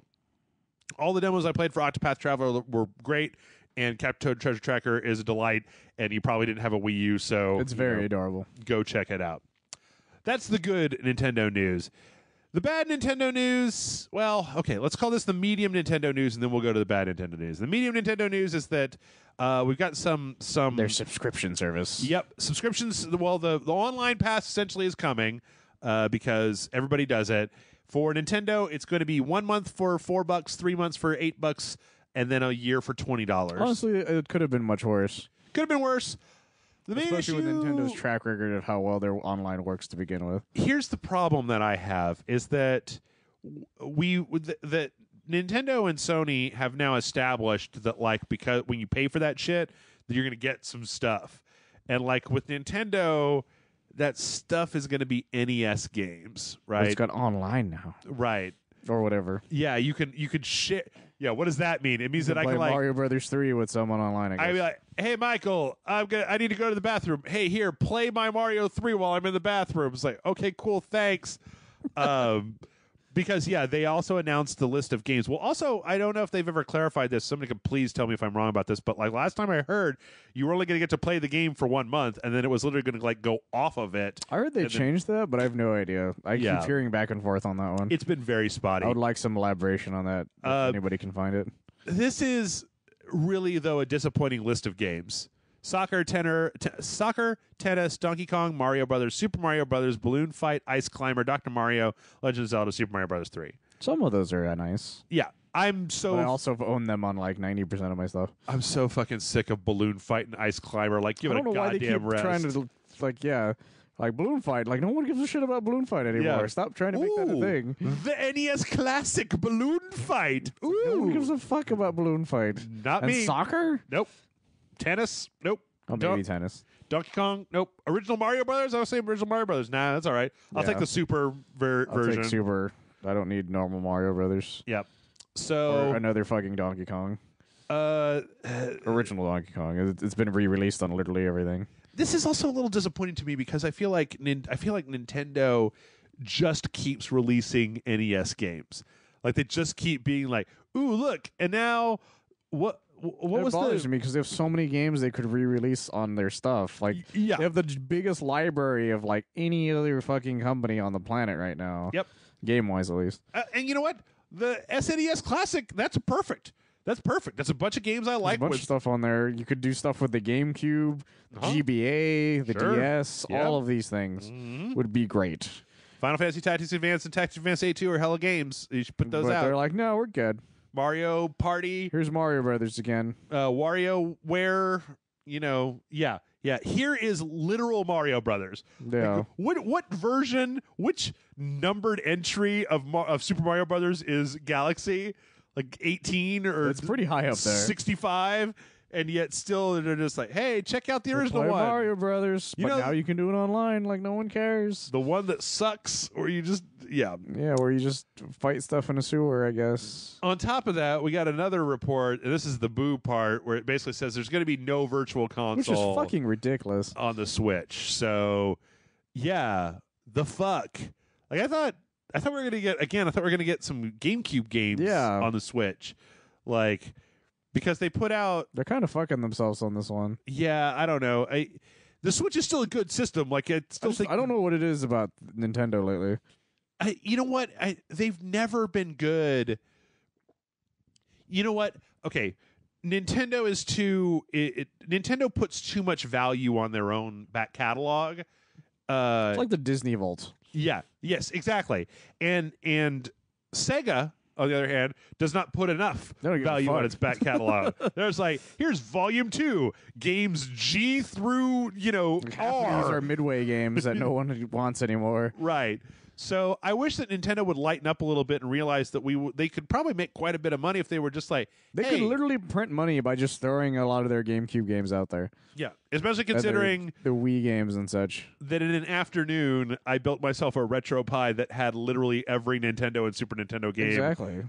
All the demos I played for Octopath Traveler were great, and Captain Toad Treasure Tracker is a delight, and you probably didn't have a Wii U, so It's very adorable. Go check it out. That's the good Nintendo news. The bad Nintendo news, well, okay, let's call this the medium Nintendo news, and then we'll go to the bad Nintendo news. The medium Nintendo news is that we've got some their subscription service. Yep, subscriptions. Well, the online pass essentially is coming because everybody does it. For Nintendo, it's going to be 1 month for $4, 3 months for $8, and then a year for $20. Honestly, it could have been much worse. Could have been worse. The main Especially issue, with Nintendo's track record of how well their online works to begin with. Here's the problem that I have is that that Nintendo and Sony have now established that, like, because when you pay for that shit, that you're going to get some stuff. And like with Nintendo, that stuff is going to be NES games, right? It's got online now. Right. Or whatever. Yeah, you can share. Yeah, what does that mean? It means that I play can, like, Mario Brothers 3 with someone online, I guess. I'd be like, hey, Michael, I need to go to the bathroom. Hey, here, play my Mario 3 while I'm in the bathroom. It's like, okay, cool, thanks. Because, yeah, they also announced the list of games. Well, also, I don't know if they've ever clarified this. Somebody can please tell me if I'm wrong about this. But, like, last time I heard, you were only going to get to play the game for 1 month, and then it was literally going to, like, go off of it. I heard they changed that, but I have no idea. I keep hearing back and forth on that one. It's been very spotty. I would like some elaboration on that, if anybody can find it. This is really, though, a disappointing list of games. Soccer, tennis, Donkey Kong, Mario Brothers, Super Mario Brothers, Balloon Fight, Ice Climber, Dr. Mario, Legend of Zelda, Super Mario Brothers 3. Some of those are nice. Yeah, But I also own them on like 90% of my stuff. I'm so fucking sick of Balloon Fight and Ice Climber. Like, give it a goddamn why they keep rest. trying to, like Balloon Fight. Like, no one gives a shit about Balloon Fight anymore. Yeah. Stop trying to make that a thing. The NES classic Balloon Fight. Ooh. No one gives a fuck about Balloon Fight. Not and me. Soccer? Nope. Tennis? Nope. Oh, maybe tennis. Donkey Kong? Nope. Original Mario Brothers? I was saying original Mario Brothers. Nah, that's all right. I'll take the Super version. I'll take Super. I don't need normal Mario Brothers. Yep. So or another fucking Donkey Kong. Original Donkey Kong. It's been re-released on literally everything. This is also a little disappointing to me because I feel like Nintendo just keeps releasing NES games. Like, they just keep being like, "Ooh, look!" And now, what was bothers me because they have so many games they could re-release on their stuff. Like, yeah, they have the biggest library of like any other fucking company on the planet right now. Yep, game-wise at least. And you know what? The SNES Classic, that's perfect. That's perfect. That's a bunch of games I like. There's a bunch of stuff on there. You could do stuff with the GameCube, GBA, the DS. Yep. All of these things would be great. Final Fantasy Tactics Advance and Tactics Advance 8-2 are hella games. You should put those out. They're like, no, we're good. Mario Party. Here's Mario Brothers again. WarioWare. Yeah. Here is literal Mario Brothers. Yeah. Like, what version? Which numbered entry of Super Mario Brothers is Galaxy? Like 18 or it's pretty high up there. 65, and yet still they're just like, hey, check out the original play one. Mario Brothers, but now you can do it online like no one cares. The one that sucks, or you just where you just fight stuff in a sewer, I guess. On top of that, we got another report, and this is the boo part, where it basically says there's going to be no virtual console, which is fucking ridiculous on the Switch. So, yeah, the fuck. Like, I thought we were gonna get some GameCube games on the Switch, like, because they put out. They're kind of fucking themselves on this one. Yeah, I don't know. The Switch is still a good system. Like, I don't know what it is about Nintendo lately. You know what? They've never been good. You know what? Okay, Nintendo is Nintendo puts too much value on their own back catalog. It's like the Disney Vault. Yeah. Yes. Exactly. And Sega, on the other hand, does not put enough value on its back catalog. There's like, here's Volume 2, games G through half of these are midway games that no one wants anymore. Right. So I wish that Nintendo would lighten up a little bit and realize that they could probably make quite a bit of money if they were just like, they could literally print money by just throwing a lot of their GameCube games out there. Yeah, especially considering the Wii games and such. That in an afternoon, I built myself a RetroPie that had literally every Nintendo and Super Nintendo game exactly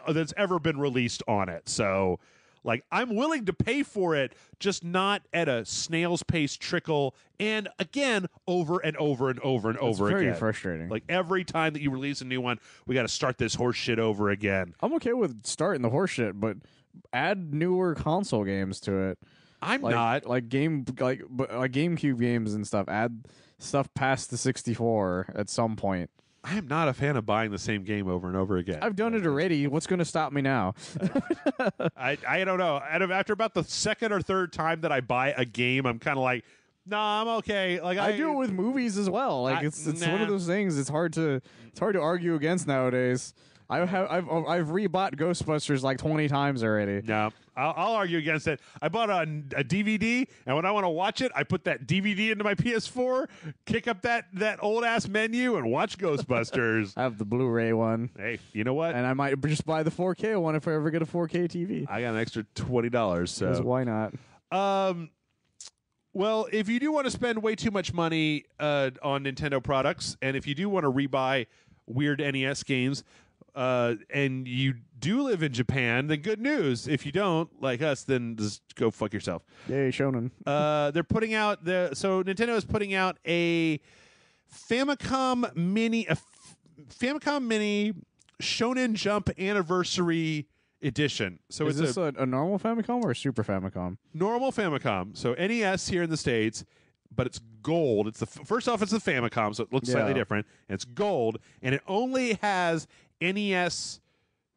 that's ever been released on it. So, Like, I'm willing to pay for it, just not at a snail's pace trickle, and again, over and over and over and over again. It's very frustrating. Like, every time that you release a new one, we got to start this horse shit over again. I'm okay with starting the horse shit, but add newer console games to it. I'm like, not. like GameCube games and stuff. Add stuff past the 64 at some point. I am not a fan of buying the same game over and over again. I've done it already. What's going to stop me now? I don't know. After about the second or third time that I buy a game, I'm kind of like, nah, I'm okay. Like I do it with movies as well. Like it's one of those things. It's hard to argue against nowadays. I've rebought Ghostbusters like 20 times already. No, I'll argue against it. I bought a DVD, and when I want to watch it, I put that DVD into my PS4, kick up that old ass menu, and watch Ghostbusters. I have the Blu-ray one. Hey, you know what? And I might just buy the 4K one if I ever get a 4K TV. I got an extra $20, so why not? Well, if you do want to spend way too much money on Nintendo products, and if you do want to rebuy weird NES games, and you do live in Japan, then good news. If you don't, like us, then just go fuck yourself. Yay, shonen. They're putting out so Nintendo is putting out a Famicom Mini, Famicom Mini Shonen Jump Anniversary Edition. So is this a normal Famicom or a Super Famicom? Normal Famicom. So NES here in the States, but it's gold. It's first off, it's the Famicom, so it looks slightly different. And it's gold, and it only has NES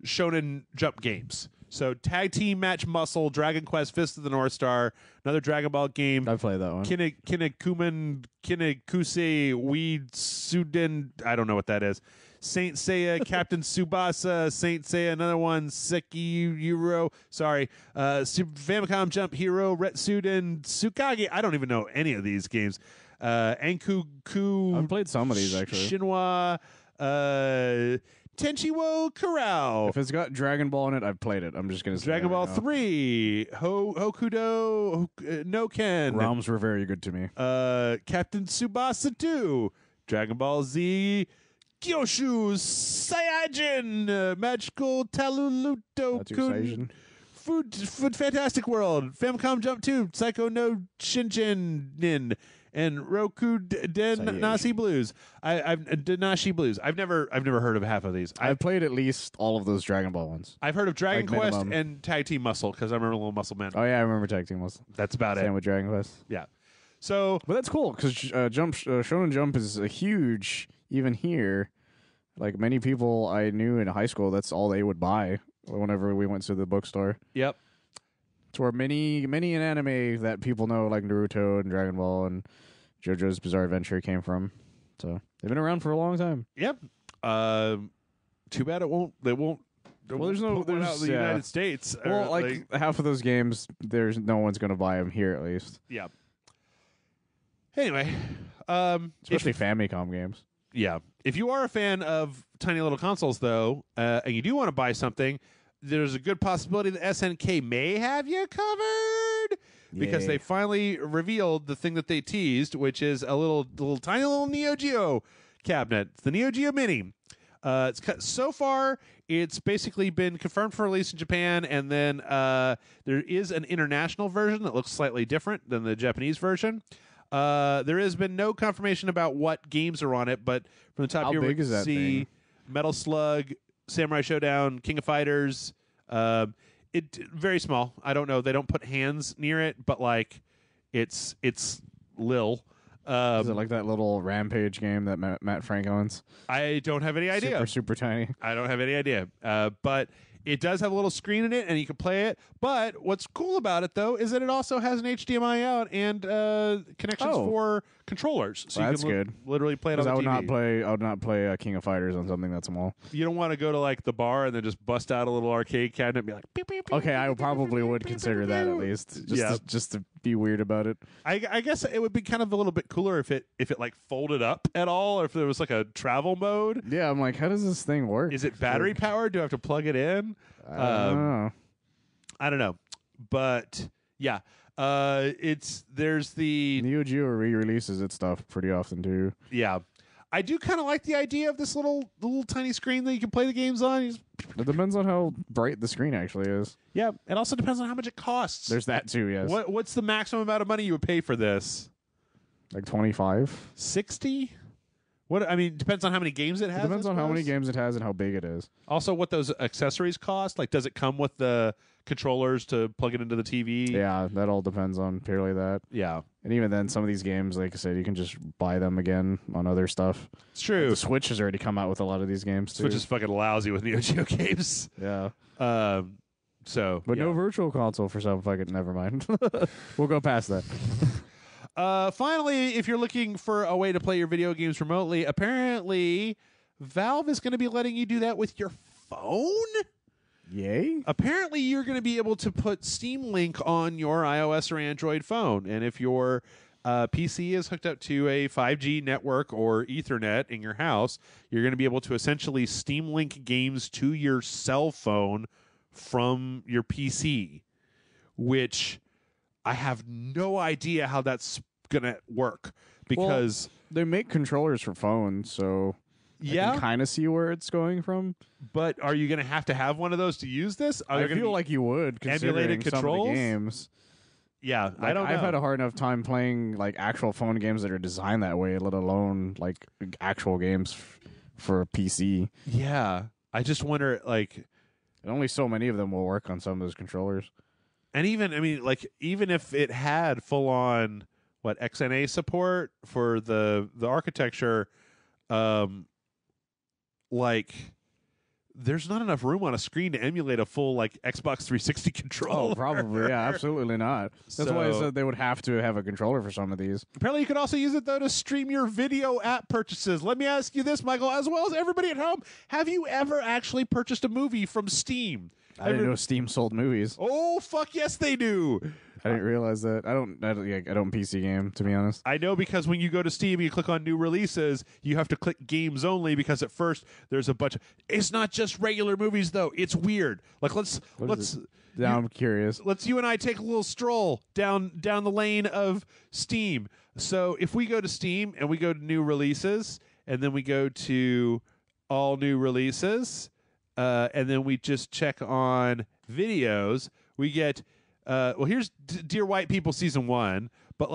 Shonen Jump games. So Tag Team Match Muscle, Dragon Quest, Fist of the North Star, another Dragon Ball game. I played that one. Kinekumen, Kinekusei, Weed Suden, I don't know what that is. Saint Seiya, Captain Tsubasa, Saint Seiya, another one, Sekiyuro, sorry, Famicom Jump Hero, Retsuden, Tsukage. I don't even know any of these games. Ankuku. I've played some of these, actually. Shinwa, Tenchiwo Kurao. If it's got Dragon Ball in it, I've played it. I'm just going to say Dragon Ball 3, Hokudo, no Ken. ROMs were very good to me. Captain Tsubasa 2, Dragon Ball Z, Kyoshu, Saiyajin, Magical Taluluto, Food Fantastic World, Famicom Jump 2, Psycho no Shinchin, and Roku Den Nasi Blues. I've Denashi Blues. I've never heard of half of these. I've played at least all of those Dragon Ball ones. I've heard of Dragon Quest and Tag Team Muscle because I remember Little Muscle Man. Oh yeah, I remember Tag Team Muscle. That's about it. Same with Dragon Quest. Yeah. So, but that's cool because Shonen Jump is a huge even here. Like many people I knew in high school, that's all they would buy whenever we went to the bookstore. Yep. It's where many an anime that people know, like Naruto and Dragon Ball and JoJo's Bizarre Adventure, came from. So they've been around for a long time. Yep. Too bad well, there's out in the United States. Well, like half of those games, there's no one's going to buy them here at least. Yeah. Anyway, especially Famicom games. Yeah. If you are a fan of tiny little consoles, though, and you do want to buy something, there's a good possibility that SNK may have you covered because they finally revealed the thing that they teased, which is a little tiny little Neo Geo cabinet. It's the Neo Geo Mini. So far, it's basically been confirmed for release in Japan, and then there is an international version that looks slightly different than the Japanese version. There has been no confirmation about what games are on it, but from the top How here we big is can that see thing? Metal Slug, Samurai Showdown, King of Fighters. It very small. I don't know. They don't put hands near it, but like it's lil. Is it like that little Rampage game that Matt Frank owns? I don't have any idea. Super tiny. I don't have any idea. But it does have a little screen in it, and you can play it. But what's cool about it, though, is that it also has an HDMI out and connections for controllers. So that's you can good. Literally play it on the TV. I would not play King of Fighters on something that small. You don't want to go to like the bar and then just bust out a little arcade cabinet and be like, beep, beep, beep, okay, I probably would consider that at least, just to be weird about it. I guess it would be kind of a little bit cooler if it like folded up at all, or if there was like a travel mode. Yeah, I'm like, how does this thing work? Is it battery powered? Do I have to plug it in? I don't know, but yeah, there's the Neo Geo re-releases its stuff pretty often too. Yeah, I do kind of like the idea of this little tiny screen that you can play the games on. It depends on how bright the screen actually is. Yeah, it also depends on how much it costs. There's that too, yes. What's the maximum amount of money you would pay for this? Like 25? 60? What I mean, depends on how many games it has. It depends on how many games it has and how big it is. Also, what those accessories cost. Like, does it come with the controllers to plug it into the TV? Yeah, that all depends on purely that. Yeah. And even then, some of these games, like I said, you can just buy them again on other stuff. It's true. The Switch has already come out with a lot of these games, too. Switch is fucking lousy with Neo Geo games. Yeah. So, But yeah. no virtual console for some fucking... Never mind. We'll go past that. Finally, if you're looking for a way to play your video games remotely, apparently Valve is going to be letting you do that with your phone. Yay? Apparently, you're going to be able to put Steam Link on your iOS or Android phone. And if your PC is hooked up to a 5G network or Ethernet in your house, you're going to be able to essentially Steam Link games to your cell phone from your PC, which I have no idea how that's going to work because... Well, they make controllers for phones, so... Yeah, I can kind of see where it's going from. But are you going to have one of those to use this? I feel like you would, emulated considering some of controls? the games. Yeah, Like, I don't know. I've had a hard enough time playing like actual phone games that are designed that way, let alone like actual games for a PC. Yeah, I just wonder, like, And only so many of them will work on some of those controllers. and even, I mean, like, even if it had full on XNA support for the architecture, like, there's not enough room on a screen to emulate a full Xbox 360 controller. Oh, probably. Yeah, absolutely not. That's why I said they would have to have a controller for some of these. Apparently, you could also use it, though, to stream your video app purchases. Let me ask you this, Michael, as well as everybody at home. Have you ever actually purchased a movie from Steam? I didn't know Steam sold movies. Oh, fuck yes, they do. I didn't realize that. I don't PC game, to be honest. I know, because when you go to Steam, you click on new releases, you have to click games only, because at first there's a bunch of... It's not just regular movies, though. It's weird. Like, Now I'm curious. Let's you and I take a little stroll down the lane of Steam. So if we go to Steam and we go to new releases, and then we go to all new releases, and then we just check on videos, we get... here's Dear White People Season 1, but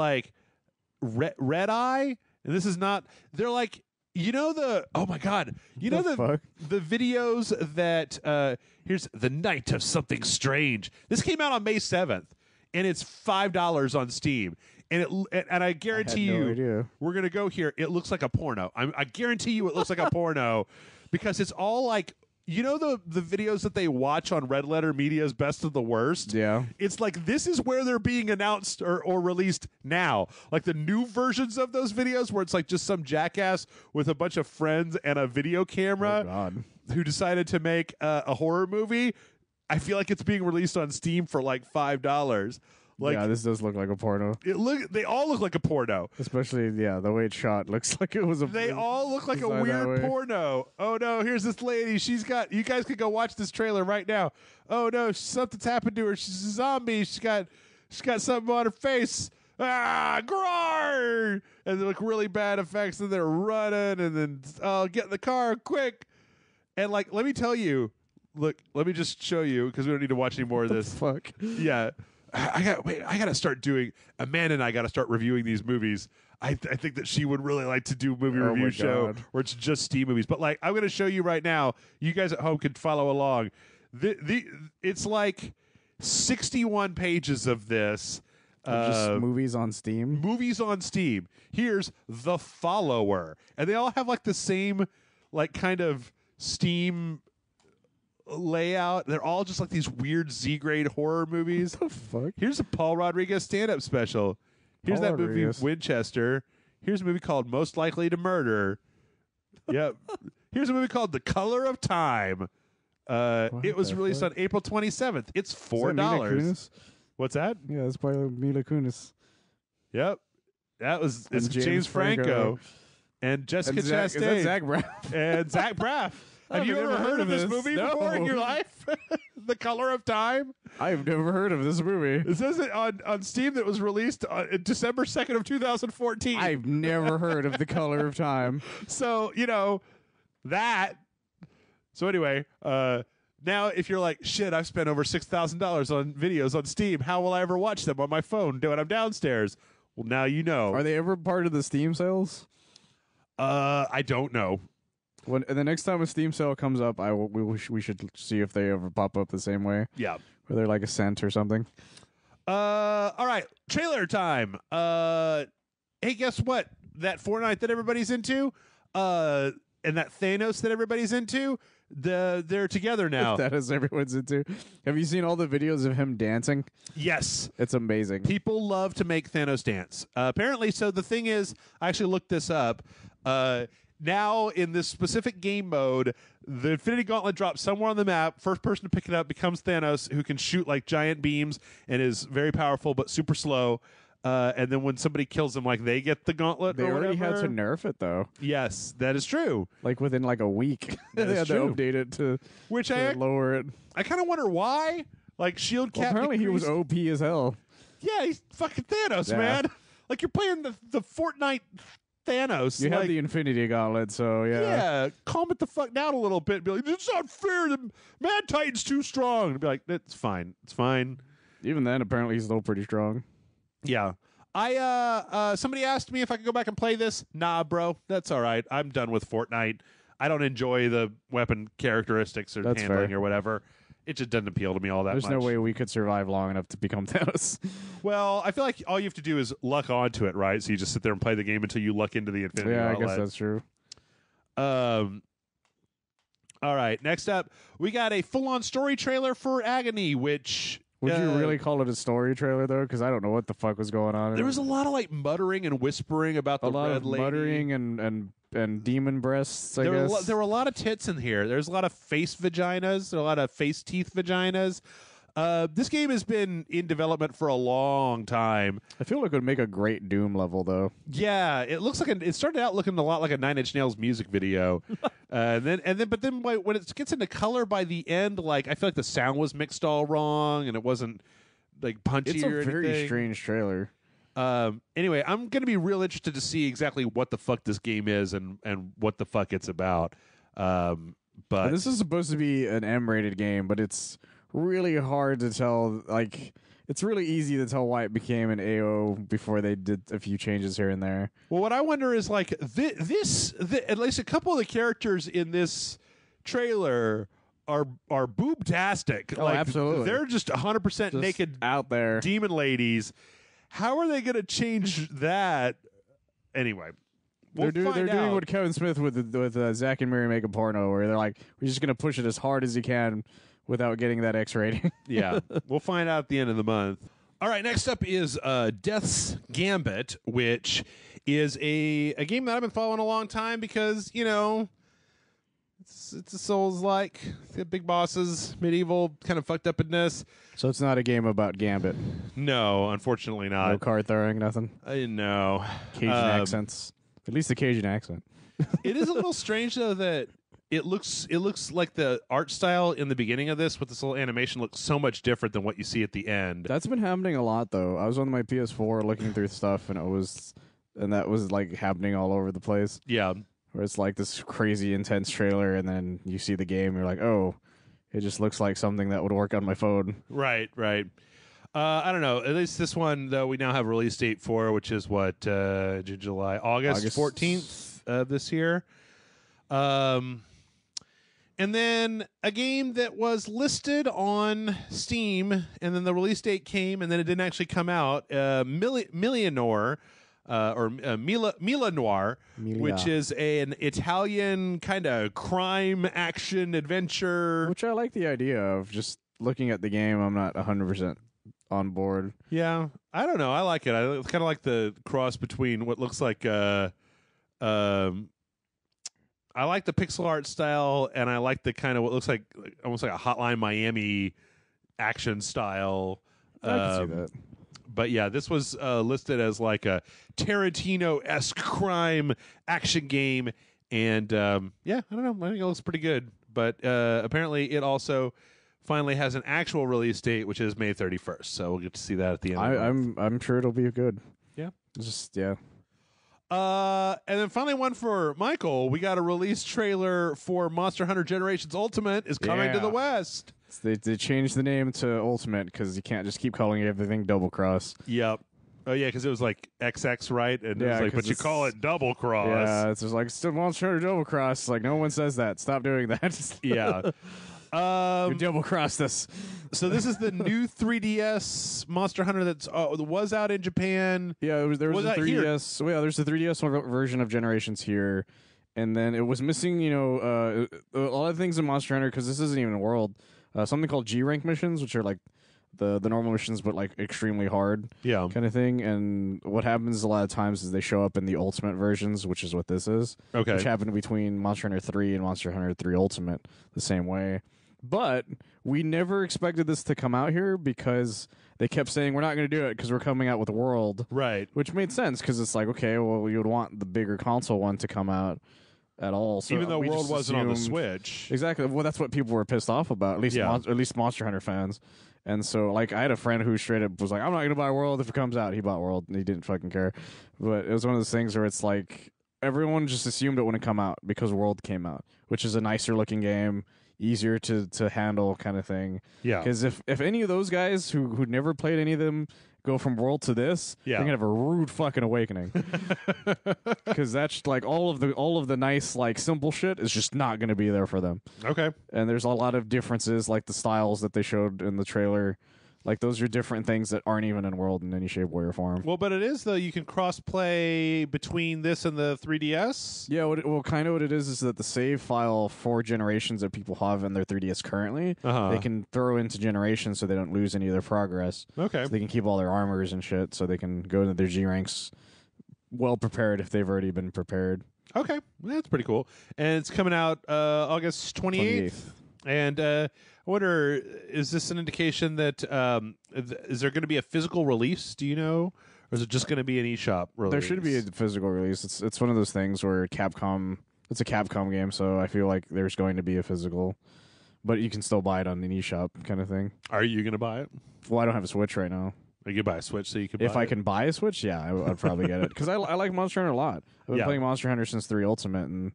Red Eye, and this is not... They're like... oh my God. Fuck? The videos that here's The Night of Something Strange. This came out on May 7th, and it's $5 on Steam. And I guarantee no idea. we're gonna go here. It looks like a porno. I guarantee you it looks like a porno, because it's all like, the videos that they watch on Red Letter Media's Best of the Worst? Yeah. It's like, this is where they're being announced or released now. Like the new versions of those videos where it's like just some jackass with a bunch of friends and a video camera Oh, God. who decided to make a horror movie. I feel like it's being released on Steam for $5. Yeah, this does look like a porno. They all look like a porno. Especially, the way it's shot looks like it was a... They all look like a designed that weird way. porno. Oh no, here's this lady. You guys could go watch this trailer right now. Oh no, something's happened to her. She's a zombie. She's got something on her face. Grar! And they look really bad effects, and they're running, and then get in the car quick. And let me tell you, look, let me just show you, because we don't need to watch any more of this. Fuck. Yeah. I gotta start doing. Amanda and I gotta start reviewing these movies. I think that she would really like to do a movie Oh review my show God. where it's just Steam movies. But I'm gonna show you right now. You guys at home can follow along. It's 61 pages of this. Just movies on Steam. Movies on Steam. Here's The Follower, and they all have the same kind of Steam layout. They're all just these weird Z-grade horror movies. What the fuck? Here's a Paul Rodriguez stand-up special. Here's Paul that movie Rodriguez. Winchester. Here's a movie called Most Likely to Murder. Yep. Here's a movie called The Color of Time. It was the released fuck? on April 27th. It's Is that Mila $4. Kunis? What's that? Yeah, that's probably Mila Kunis. Yep. It's And James Franco and Jessica Is that Chastain Zach Braff? and Zach Braff. Have you ever heard of this movie before in your life? The Color of Time? I've never heard of this movie. It says it on Steam that was released on December 2nd of 2014. I've never heard of The Color of Time. So, that. So anyway, now if you're like, shit, I've spent over $6,000 on videos on Steam. How will I ever watch them on my phone when I'm downstairs? Well, now you know. Are they ever part of the Steam sales? I don't know. When the next time a Steam sale comes up, we should see if they ever pop up the same way. Yeah. Where they're like a cent or something. All right, trailer time. Hey, guess what? That Fortnite that everybody's into, and that Thanos that everybody's into, they're together now. That is everyone's into. Have you seen all the videos of him dancing? Yes. It's amazing. People love to make Thanos dance. Apparently, so the thing is, I actually looked this up. Now, in this specific game mode, the Infinity Gauntlet drops somewhere on the map. First person to pick it up becomes Thanos, who can shoot like giant beams and is very powerful but super slow. And then when somebody kills him, like they get the gauntlet. They or already whatever. had to nerf it though. Yes, that is true. Like within like a week, they had true. to update it to lower it. I kind of wonder why. Like Shield Cap. Apparently, he was OP as hell. Yeah, he's fucking Thanos, Yeah. man. Like you're playing the Fortnite Thanos. You like, have the Infinity Gauntlet, so yeah. Yeah, calm it the fuck down a little bit. Be like, it's not fair. The Mad Titan's too strong. And be like, it's fine. It's fine. Even then, apparently, he's still pretty strong. Yeah. Somebody asked me if I could go back and play this. Nah, bro. That's all right. I'm done with Fortnite. I don't enjoy the weapon characteristics or That's handling fair. or whatever. It just doesn't appeal to me all that There's much. no way we could survive long enough to become Thanos. Well, I feel like all you have to do is luck onto it, right? So you just sit there and play the game until you luck into the Infinity Yeah, I Gauntlet. guess that's true. All right, next up, we got a full-on story trailer for Agony, which... Would you really call it a story trailer, though? Because I don't know what the fuck was going on. There was a lot of, like, muttering and whispering about the a lot red of lady. muttering and demon breasts, I guess. There were a lot of tits in here. There's a lot of face vaginas. There are a lot of face teeth vaginas. This game has been in development for a long time. I feel like it would make a great Doom level, though. Yeah, it looks like it started out looking a lot like a Nine Inch Nails music video, but then when it gets into color by the end, like I feel like the sound was mixed all wrong and it wasn't like punchy It's or a very anything. strange trailer. Anyway, I'm gonna be real interested to see exactly what the fuck this game is and what the fuck it's about. But This is supposed to be an M-rated game, but it's really hard to tell. Like, it's really easy to tell why it became an AO before they did a few changes here and there. Well, what I wonder is like at least a couple of the characters in this trailer are boobtastic. Oh, like, absolutely. They're just 100% naked out there. demon ladies. How are they going to change that? Anyway, They're doing out. what Kevin Smith with Zach and Mary make a porno, where they're like, we're just going to push it as hard as you can without getting that X rating. Yeah, we'll find out at the end of the month. All right, next up is Death's Gambit, which is a game that I've been following a long time because, it's a Souls-like, big bosses, medieval kind of fucked upness. So it's not a game about Gambit. No, unfortunately not. No card throwing, nothing. I didn't know. Cajun accents. At least the Cajun accent. It is a little strange though that it looks like the art style in the beginning of this with this little animation looks so much different than what you see at the end. That's been happening a lot, though. I was on my PS4 looking through stuff, and that was like happening all over the place. Yeah. Where it's like this crazy intense trailer, and then you see the game, and you're like, oh, it just looks like something that would work on my phone. Right. I don't know. At least this one, though, we now have a release date for, which is what, July, August 14th this year. And then a game that was listed on Steam, and then the release date came, and then it didn't actually come out. Milianor, or Mila Noir, which is an Italian kind of crime, action, adventure. Which I like the idea of. Just looking at the game, I'm not 100% on board. Yeah, I don't know. I like it. I kind of like the cross between what looks like I like the pixel art style, and I like the kind of what looks like almost like a Hotline Miami action style. I can see that. But yeah, this was listed as like a Tarantino-esque crime action game, and yeah, I don't know. I think it looks pretty good. but apparently it also finally has an actual release date, which is May 31st. So we'll get to see that at the end. I'm sure it'll be good. Yeah. Just yeah. And then finally, one for Michael. We got a release trailer for Monster Hunter Generations Ultimate is coming to the West. They changed the name to Ultimate because you can't just keep calling everything Double Cross. Yep. Oh yeah, because it was like XX, right? And Yeah, it's like, but you call it Double Cross. Yeah, it's just like still Monster Hunter Double Cross. Like no one says that. Stop doing that. Yeah. You double crossed us. So this is the new 3DS Monster Hunter that was out in Japan. Yeah, there was a 3DS. Here? Yeah, there's the 3DS version of Generations here, and then it was missing. A lot of things in Monster Hunter because this isn't even a world. Something called G rank missions, which are like the normal missions, but like extremely hard. Yeah. Kind of thing. And what happens a lot of times is they show up in the Ultimate versions, which is what this is. Okay. Which happened between Monster Hunter 3 and Monster Hunter 3 Ultimate the same way. But we never expected this to come out here because they kept saying we're not going to do it because we're coming out with World. Right. Which made sense because it's like, okay, well, you would want the bigger console one to come out at all. So even though we World just wasn't on the assumed- Switch. Exactly. Well, that's what people were pissed off about, at least at least Monster Hunter fans. And so, like, I had a friend who straight up was like, I'm not going to buy World if it comes out. He bought World, and he didn't fucking care. But it was one of those things where it's like, everyone just assumed it wouldn't come out because World came out, which is a nicer-looking game, easier to handle kind of thing. Yeah. Because if any of those guys who never played any of them go from World to this, yeah, they're gonna have a rude fucking awakening. Because that's like all of the nice like simple shit is just not gonna be there for them. Okay. And there's a lot of differences, like the styles that they showed in the trailer. Like those are different things that aren't even in World in any shape, way, or form. Well, but it is though. You can cross play between this and the 3DS. Yeah, kind of what it is that the save file for Generations that people have in their 3DS currently, they can throw into Generations so they don't lose any of their progress. Okay. So they can keep all their armors and shit, so they can go into their G ranks well prepared if they've already been prepared. Okay, well, that's pretty cool. And it's coming out August 28th. And I wonder, is this an indication that is there going to be a physical release? Do you know, or is it just going to be an eShop release? There should be a physical release. It's one of those things where Capcom. It's a Capcom game, so I feel like there's going to be a physical, but you can still buy it on an eShop kind of thing. Are you going to buy it? Well, I don't have a Switch right now. You could buy a Switch, so you could. If I can buy a Switch, yeah, I'd probably get it because I like Monster Hunter a lot. I've been playing Monster Hunter since 3 Ultimate, and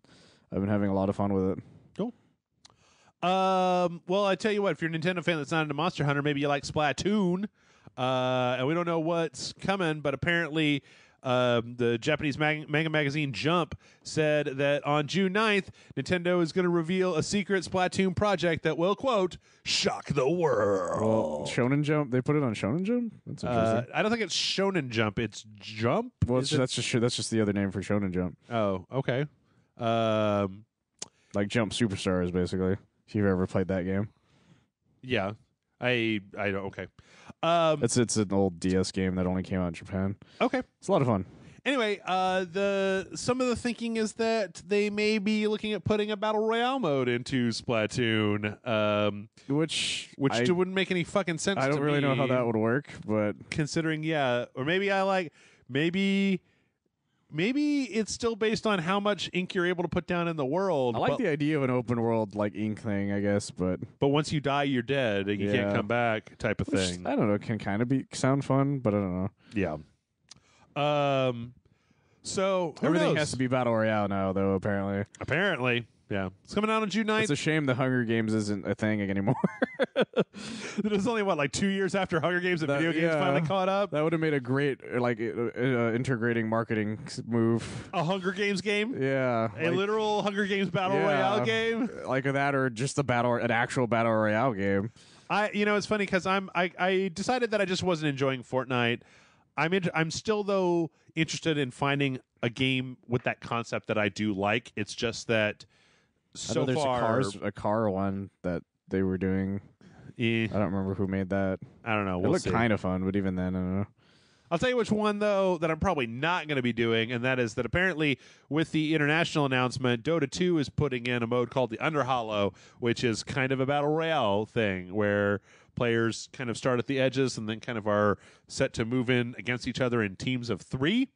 I've been having a lot of fun with it. Cool. Well, I tell you what, if you're a Nintendo fan that's not into Monster Hunter, maybe you like Splatoon. And we don't know what's coming, but apparently the Japanese manga magazine Jump said that on June 9th, Nintendo is going to reveal a secret Splatoon project that will, quote, shock the world. Well, Shonen Jump, they put it on Shonen Jump? That's interesting. I don't think it's Shonen Jump. It's Jump? Well, that's just the other name for Shonen Jump. Oh, okay. Like Jump Superstars, basically. If you've ever played that game. Yeah. I don't, okay. It's an old DS game that only came out in Japan. Okay. It's a lot of fun. Anyway, some of the thinking is that they may be looking at putting a battle royale mode into Splatoon, which wouldn't make any fucking sense. I don't really know how that would work, but considering, or maybe it's still based on how much ink you're able to put down in the world. I like the idea of an open world like ink thing, I guess, but once you die, you're dead and you can't come back, type of thing. I don't know. It can kind of sound fun, but I don't know. Yeah. So everything has to be battle royale now, though. Apparently, yeah. It's coming out on June 9th. It's a shame the Hunger Games isn't a thing anymore. It was only 2 years after Hunger Games and video games finally caught up. That would have made a great integrating marketing move. A Hunger Games game, yeah, a literal Hunger Games battle royale game, like that, or just an actual battle royale game. It's funny because I decided that I just wasn't enjoying Fortnite. I'm still though interested in finding a game with that concept that I do like. It's just that so there's far a car one that they were doing. I don't remember who made that. I don't know. It looked kind of fun, but even then, I don't know. I'll tell you which one, though, that I'm probably not going to be doing, and that is that apparently with the international announcement, Dota 2 is putting in a mode called the Underhollow, which is kind of a battle royale thing where players kind of start at the edges and then kind of are set to move in against each other in teams of 3,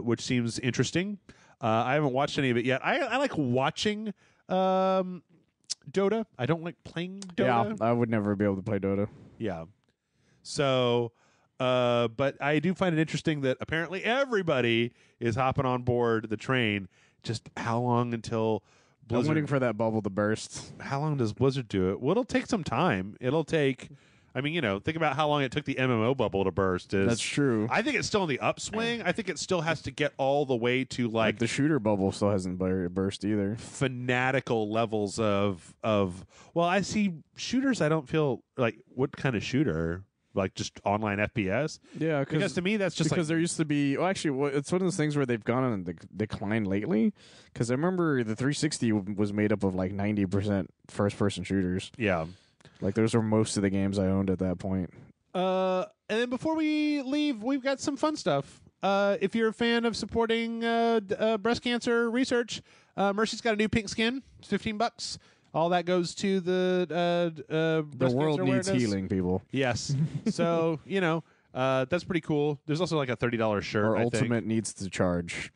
which seems interesting. I haven't watched any of it yet. I like watching Dota. I don't like playing Dota. Yeah, I would never be able to play Dota. Yeah. So, but I do find it interesting that apparently everybody is hopping on board the train. Just how long until Blizzard? I'm waiting for that bubble to burst. How long does Blizzard do it? Well, it'll take some time. It'll take. I mean, think about how long it took the MMO bubble to burst. That's true. I think it's still in the upswing. I think it still has to get all the way to like the shooter bubble still hasn't burst either. Fanatical levels of. Well, I see shooters. I don't feel like what kind of shooter. Like just online FPS? Yeah, because to me that's just because there used to be. Well, actually, it's one of those things where they've gone on the decline lately. Because I remember the 360 was made up of like 90% first-person shooters. Yeah, like those were most of the games I owned at that point. And then before we leave, we've got some fun stuff. If you're a fan of supporting breast cancer research, Mercy's got a new pink skin. It's $15. All that goes to the world needs awareness. healing, people. Yes. So, that's pretty cool. There's also like a $30 shirt. Our Ultimate needs to charge.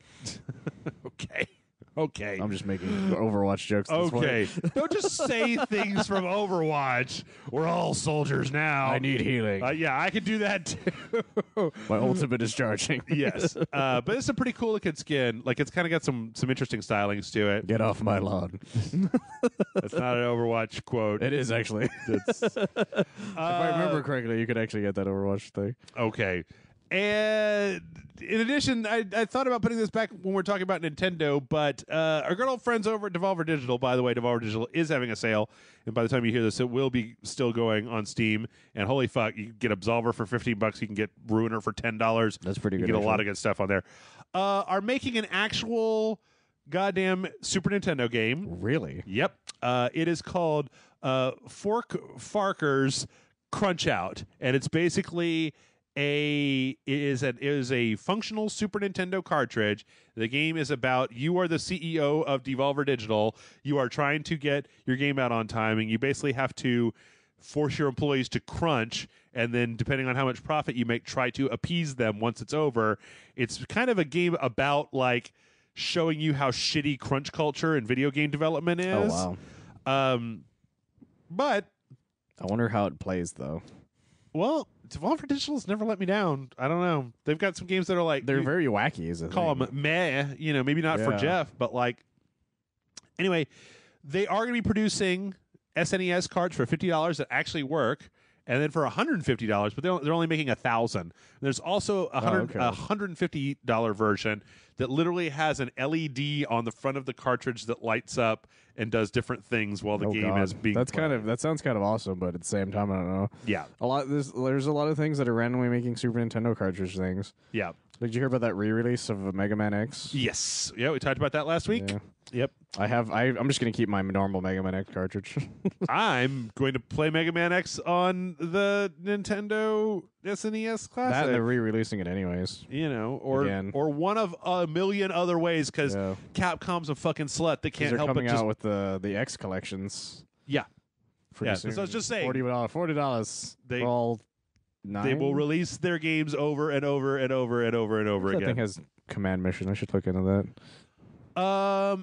Okay. I'm just making Overwatch jokes. Okay. Don't just say things from Overwatch. We're all soldiers now. I need healing. Yeah, I can do that too. My ultimate is charging. Yes. But it's a pretty cool looking skin. Like it's kind of got some interesting stylings to it. Get off my lawn. That's not an Overwatch quote. It is actually. If I remember correctly, you could actually get that Overwatch thing. Okay. And in addition, I thought about putting this back when we're talking about Nintendo, but our good old friends over at Devolver Digital, by the way, Devolver Digital is having a sale, and by the time you hear this, it will be still going on Steam. And holy fuck, you can get Absolver for $15, you can get Ruiner for $10. That's pretty good. You get a lot of good stuff on there. Are making an actual goddamn Super Nintendo game. Really? Yep. It is called Farker's Crunch Out, and it's basically it is a functional Super Nintendo cartridge. The game is about you are the CEO of Devolver Digital. You are trying to get your game out on time, and you basically have to force your employees to crunch, and then depending on how much profit you make, try to appease them once it's over. It's kind of a game about like showing you how shitty crunch culture and video game development is. Oh wow. But I wonder how it plays though. Well, Devolver Digital's never let me down. I don't know. They've got some games that are like they're very wacky. Is call them meh. Maybe not for Jeff, but like anyway, they are going to be producing SNES cards for $50 that actually work, and then for $150, but they're only making 1,000. There's also a $150 version that literally has an LED on the front of the cartridge that lights up and does different things while the game is being played. That sounds kind of awesome, but at the same time, I don't know. Yeah, there's a lot of things that are randomly making Super Nintendo cartridge things. Yeah. Did you hear about that re-release of Mega Man X? Yes. Yeah, we talked about that last week. Yeah. Yep. I'm just going to keep my normal Mega Man X cartridge. I'm going to play Mega Man X on the Nintendo SNES Classic. That and they're re-releasing it anyways. Or one of a million other ways because Capcom's a fucking slut that can't help but just... They're coming out with the X collections. Yeah. Pretty soon. So I was just saying. $40. They all 9? They will release their games over and over and over and over and over again. That thing has Command Mission. I should look into that.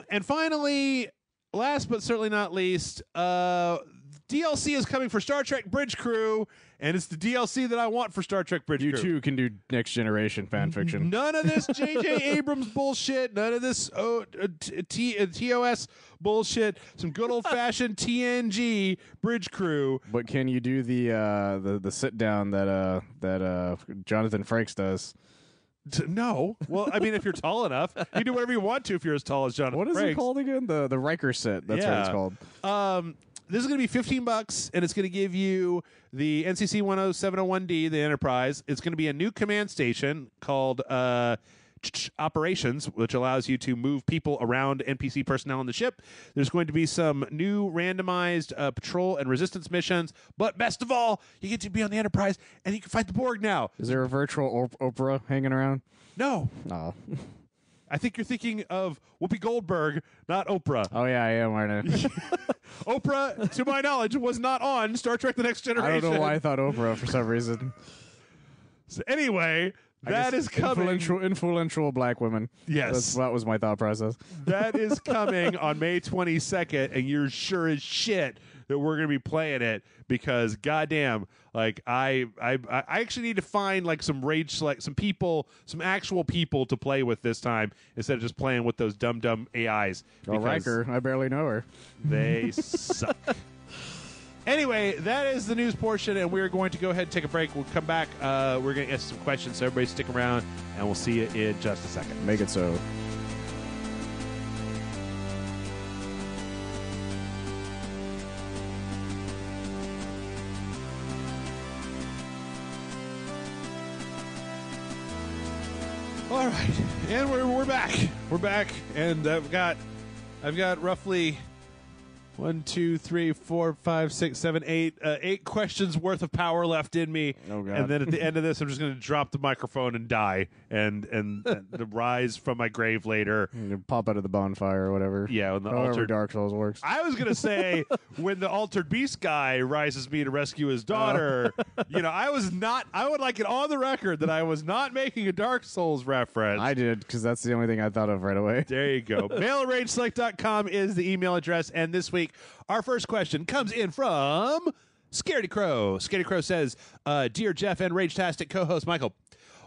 And finally, last but certainly not least, DLC is coming for Star Trek Bridge Crew, and it's the DLC that I want for Star Trek Bridge Crew. You too can do Next Generation fan fiction. None of this J.J. Abrams bullshit. None of this TOS bullshit. Some good old fashioned TNG Bridge Crew. But can you do the sit down that Jonathan Frakes does? No. Well, I mean, if you're tall enough, you do whatever you want to if you're as tall as Jonathan Frakes. What is it called again? The Riker sit. That's what it's called. This is going to be $15, and it's going to give you the NCC 10701D, the Enterprise. It's going to be a new command station called Operations, which allows you to move people around NPC personnel on the ship. There's going to be some new randomized patrol and resistance missions, but best of all, you get to be on the Enterprise, and you can fight the Borg now. Is there a virtual Oprah hanging around? No. Oh. I think you're thinking of Whoopi Goldberg, not Oprah. Oh, yeah, I am, aren't I? Oprah, to my knowledge, was not on Star Trek The Next Generation. I don't know why I thought Oprah for some reason. So anyway, That is coming. Influential black women. Yes. That was my thought process. That is coming on May 22nd, and you're sure as shit that we're going to be playing it because, goddamn, like I actually need to find like some people, some actual people to play with this time instead of just playing with those dumb AIs. Oh, Riker, I barely know her. They suck. Anyway, that is the news portion, and we're going to go ahead and take a break. We'll come back. We're going to answer some questions, so everybody stick around, and we'll see you in just a second. Make it so. All right, and we're back. We're back, and I've got roughly 1, 2, 3, 4, 5, 6, 7, 8 questions worth of power left in me. Oh, God. And then at the end of this, I'm just going to drop the microphone and die and rise from my grave later. You pop out of the bonfire or whatever. Yeah, when the However altered Dark Souls works. I was going to say when the altered beast guy rises me to rescue his daughter, I would like it on the record that I was not making a Dark Souls reference. I did, because that's the only thing I thought of right away. There you go. mail@rageselect.com is the email address, and this week our first question comes in from Scaredy Crow. Scaredy Crow says, Dear Jeff and Ragetastic co-host Michael,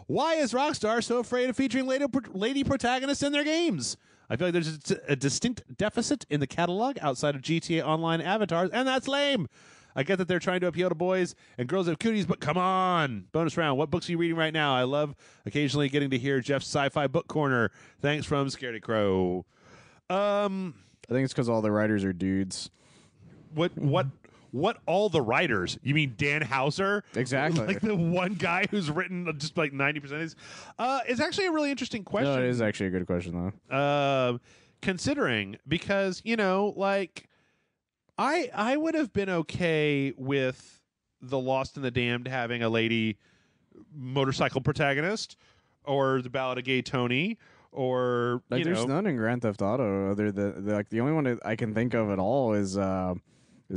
why is Rockstar so afraid of featuring lady protagonists in their games? I feel like there's a distinct deficit in the catalog outside of GTA Online avatars, and that's lame. I get that they're trying to appeal to boys and girls have cooties, but come on. Bonus round. What books are you reading right now? I love occasionally getting to hear Jeff's sci-fi book corner. Thanks from Scaredy Crow. I think it's because all the writers are dudes. What all the writers? You mean Dan Houser? Exactly. Like the one guy who's written just like 90% of these? It's actually a really interesting question. No, it is actually a good question, though. Considering, because, like, I would have been okay with The Lost and the Damned having a lady motorcycle protagonist, or The Ballad of Gay Tony, or there's none in Grand Theft Auto other than the only one that I can think of at all is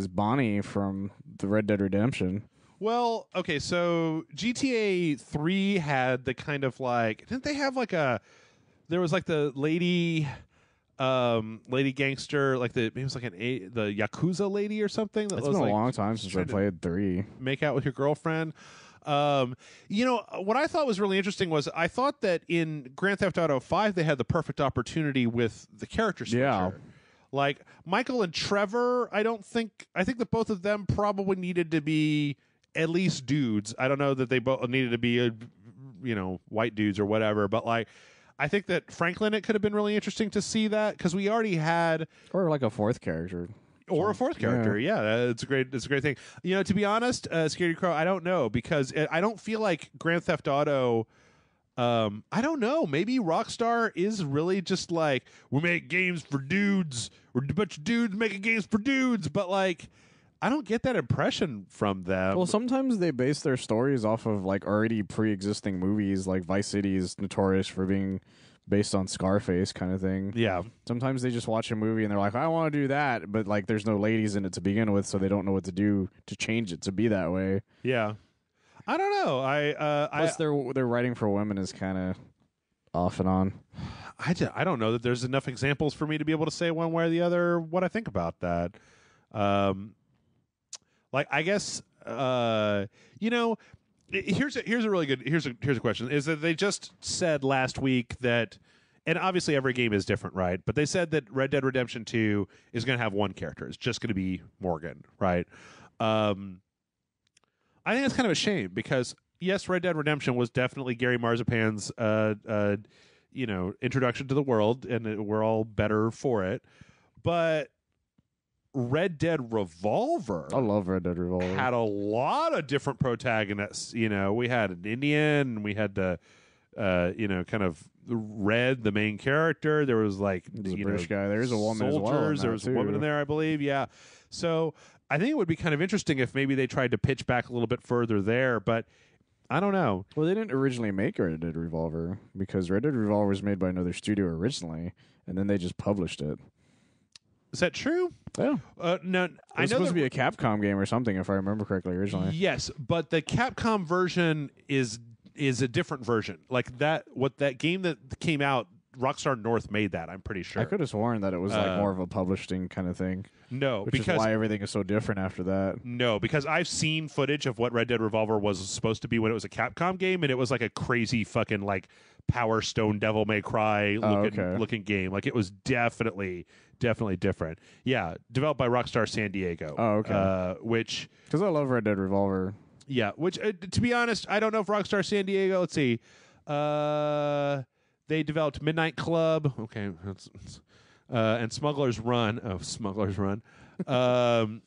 Bonnie from the Red Dead Redemption. Well, okay, so GTA 3 had the kind of like, didn't they have like there was like the lady gangster, like it was like the Yakuza lady or something. It's been a long time since I played 3. Make out with your girlfriend. What I thought was really interesting was I thought that in Grand Theft Auto 5 they had the perfect opportunity with the character switcher. Yeah. Like Michael and Trevor, I think that both of them probably needed to be at least dudes. I don't know that they both needed to be white dudes or whatever, but like I think that Franklin, it could have been really interesting to see that because we already had like a fourth character. Or a fourth character, yeah, it's a great thing. To be honest, Scaredy Crow, I don't know because I don't feel like Grand Theft Auto. I don't know. Maybe Rockstar is really just like we make games for dudes. We're a bunch of dudes making games for dudes, but like I don't get that impression from them. Well, sometimes they base their stories off of like already pre-existing movies. Like Vice City is notorious for being based on Scarface kind of thing. Yeah. Sometimes they just watch a movie and they're like, I want to do that, but like there's no ladies in it to begin with, so they don't know what to do to change it to be that way. Yeah. I don't know. Plus their writing for women is kind of off and on. I don't know that there's enough examples for me to be able to say one way or the other what I think about that. Like I guess here's a really good here's a question is that they just said last week that, and obviously every game is different, right? But they said that Red Dead Redemption 2 is going to have one character. It's just going to be Morgan, right? I think that's kind of a shame because yes, Red Dead Redemption was definitely Gary Marzipan's introduction to the world, and we're all better for it. But Red Dead Revolver, I love Red Dead Revolver, had a lot of different protagonists. We had an Indian, we had the kind of Red, the main character. There was like a British guy. There's a woman soldiers. as well. There was a woman in there, I believe. Yeah. So I think it would be kind of interesting if maybe they tried to pitch back a little bit further there, but I don't know. Well, they didn't originally make Red Dead Revolver because Red Dead Revolver was made by another studio originally, and then they just published it. Is that true? Yeah. No, it was supposed to be a Capcom game or something, if I remember correctly, originally. Yes, but the Capcom version is a different version. Like that game that came out, Rockstar North made that, I'm pretty sure. I could have sworn that it was like more of a publishing kind of thing. No, which is why everything is so different after that. No, because I've seen footage of what Red Dead Revolver was supposed to be when it was a Capcom game, and it was like a crazy fucking like Power Stone Devil May Cry looking game. Like it was definitely different. Yeah, developed by Rockstar San Diego. Oh, okay. Which because I love Red Dead Revolver. Yeah, which to be honest, I don't know if Rockstar San Diego. Let's see. They developed Midnight Club. Okay, and Smuggler's Run. Oh, Smuggler's Run. It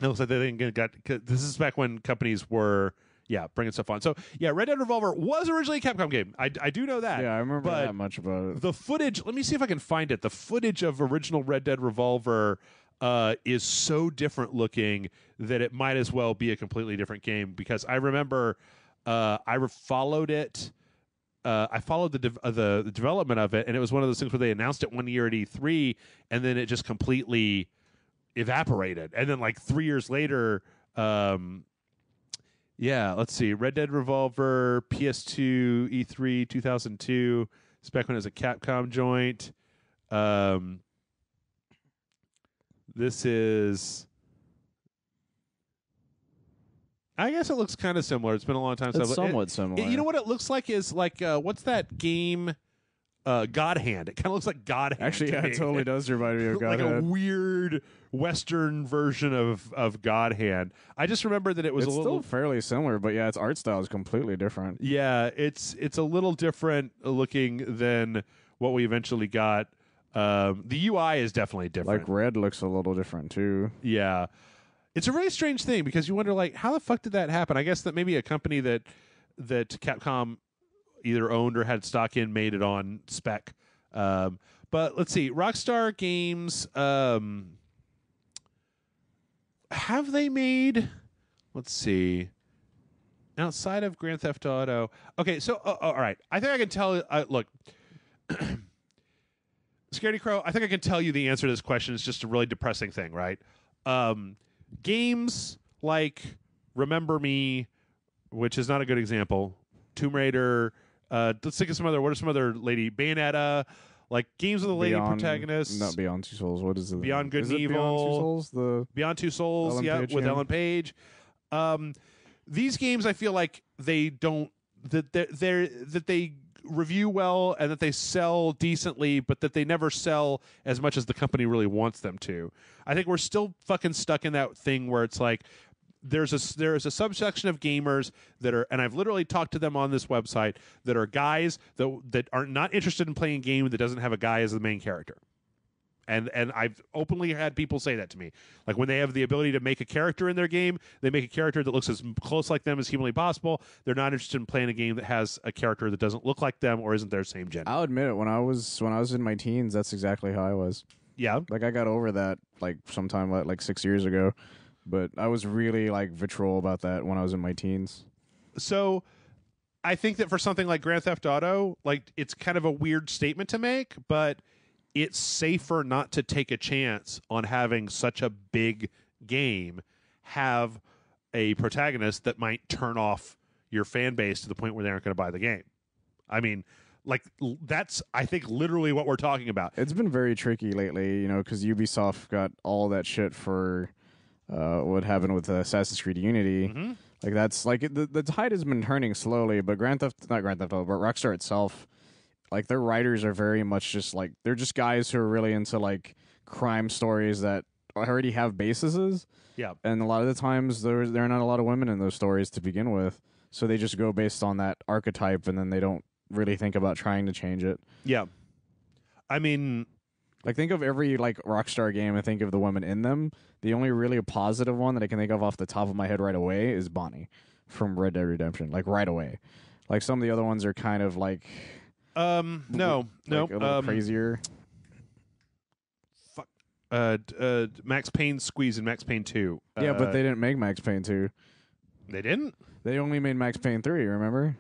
looks like they didn't got. This is back when companies were bringing stuff on. So yeah, Red Dead Revolver was originally a Capcom game. I do know that. Yeah, I remember that much about it. The footage. Let me see if I can find it. The footage of original Red Dead Revolver is so different looking that it might as well be a completely different game. Because I remember followed it. I followed the development of it, and it was one of those things where they announced it one year at E3, and then it just completely evaporated. And then like 3 years later, let's see, Red Dead Revolver, PS2, E3, 2002. It's back when it was a Capcom joint. This is... I guess it looks kind of similar. It's been a long time. It's somewhat similar. You know what it looks like is like what's that game? God Hand. It kind of looks like God Hand. Actually, yeah, it totally does remind me of God Hand. Like a weird Western version of God Hand. I just remember that it was still fairly similar, but yeah, its art style is completely different. Yeah, it's a little different looking than what we eventually got. The UI is definitely different. Like Red looks a little different too. Yeah. It's a really strange thing because you wonder, like, how the fuck did that happen? I guess that maybe a company that Capcom either owned or had stock in made it on spec. But let's see. Rockstar Games, have they made... Let's see. Outside of Grand Theft Auto... Okay, so, all right. I think I can tell... look... Scaredy Crow, I think I can tell you the answer to this question. It's just a really depressing thing, right? Games like Remember Me, which is not a good example, Tomb Raider, let's think of some other, what are some other lady, Bayonetta, like games with a lady protagonist. Not Beyond Two Souls, what is it? Beyond Good and Evil. Beyond Two Souls? Beyond Two Souls, with Ellen Page. These games I feel like they don't, that they review well and that they sell decently, but that they never sell as much as the company really wants them to. I think we're still fucking stuck in that thing where it's like there is a subsection of gamers that are, and I've literally talked to them on this website, that are guys that are not interested in playing a game that doesn't have a guy as the main character. And I've openly had people say that to me. Like when they have the ability to make a character in their game, they make a character that looks as close like them as humanly possible. They're not interested in playing a game that has a character that doesn't look like them or isn't their same gender. I'll admit it. When I was in my teens, that's exactly how I was. Yeah. Like I got over that like sometime like 6 years ago, but I was really like vitriol about that when I was in my teens. So I think that for something like Grand Theft Auto, like it's kind of a weird statement to make, but it's safer not to take a chance on having such a big game have a protagonist that might turn off your fan base to the point where they aren't going to buy the game. I mean, like that's, I think, literally what we're talking about. It's been very tricky lately, you know, because Ubisoft got all that shit for what happened with Assassin's Creed Unity. Mm-hmm. Like that's like the tide has been turning slowly, but not Grand Theft Auto, but Rockstar itself. Like their writers are very much just like they're just guys who are really into like crime stories that already have bases. Yeah, and a lot of the times there are not a lot of women in those stories to begin with, so they just go based on that archetype, and then they don't really think about trying to change it. Yeah, I mean, like think of every like Rockstar game and think of the women in them. The only really positive one that I can think of off the top of my head right away is Bonnie from Red Dead Redemption. Like right away, like some of the other ones are kind of like. No, a little crazier. Fuck. Max Payne Squeeze and Max Payne 2. Yeah, but they didn't make Max Payne 2. They didn't? They only made Max Payne 3, remember?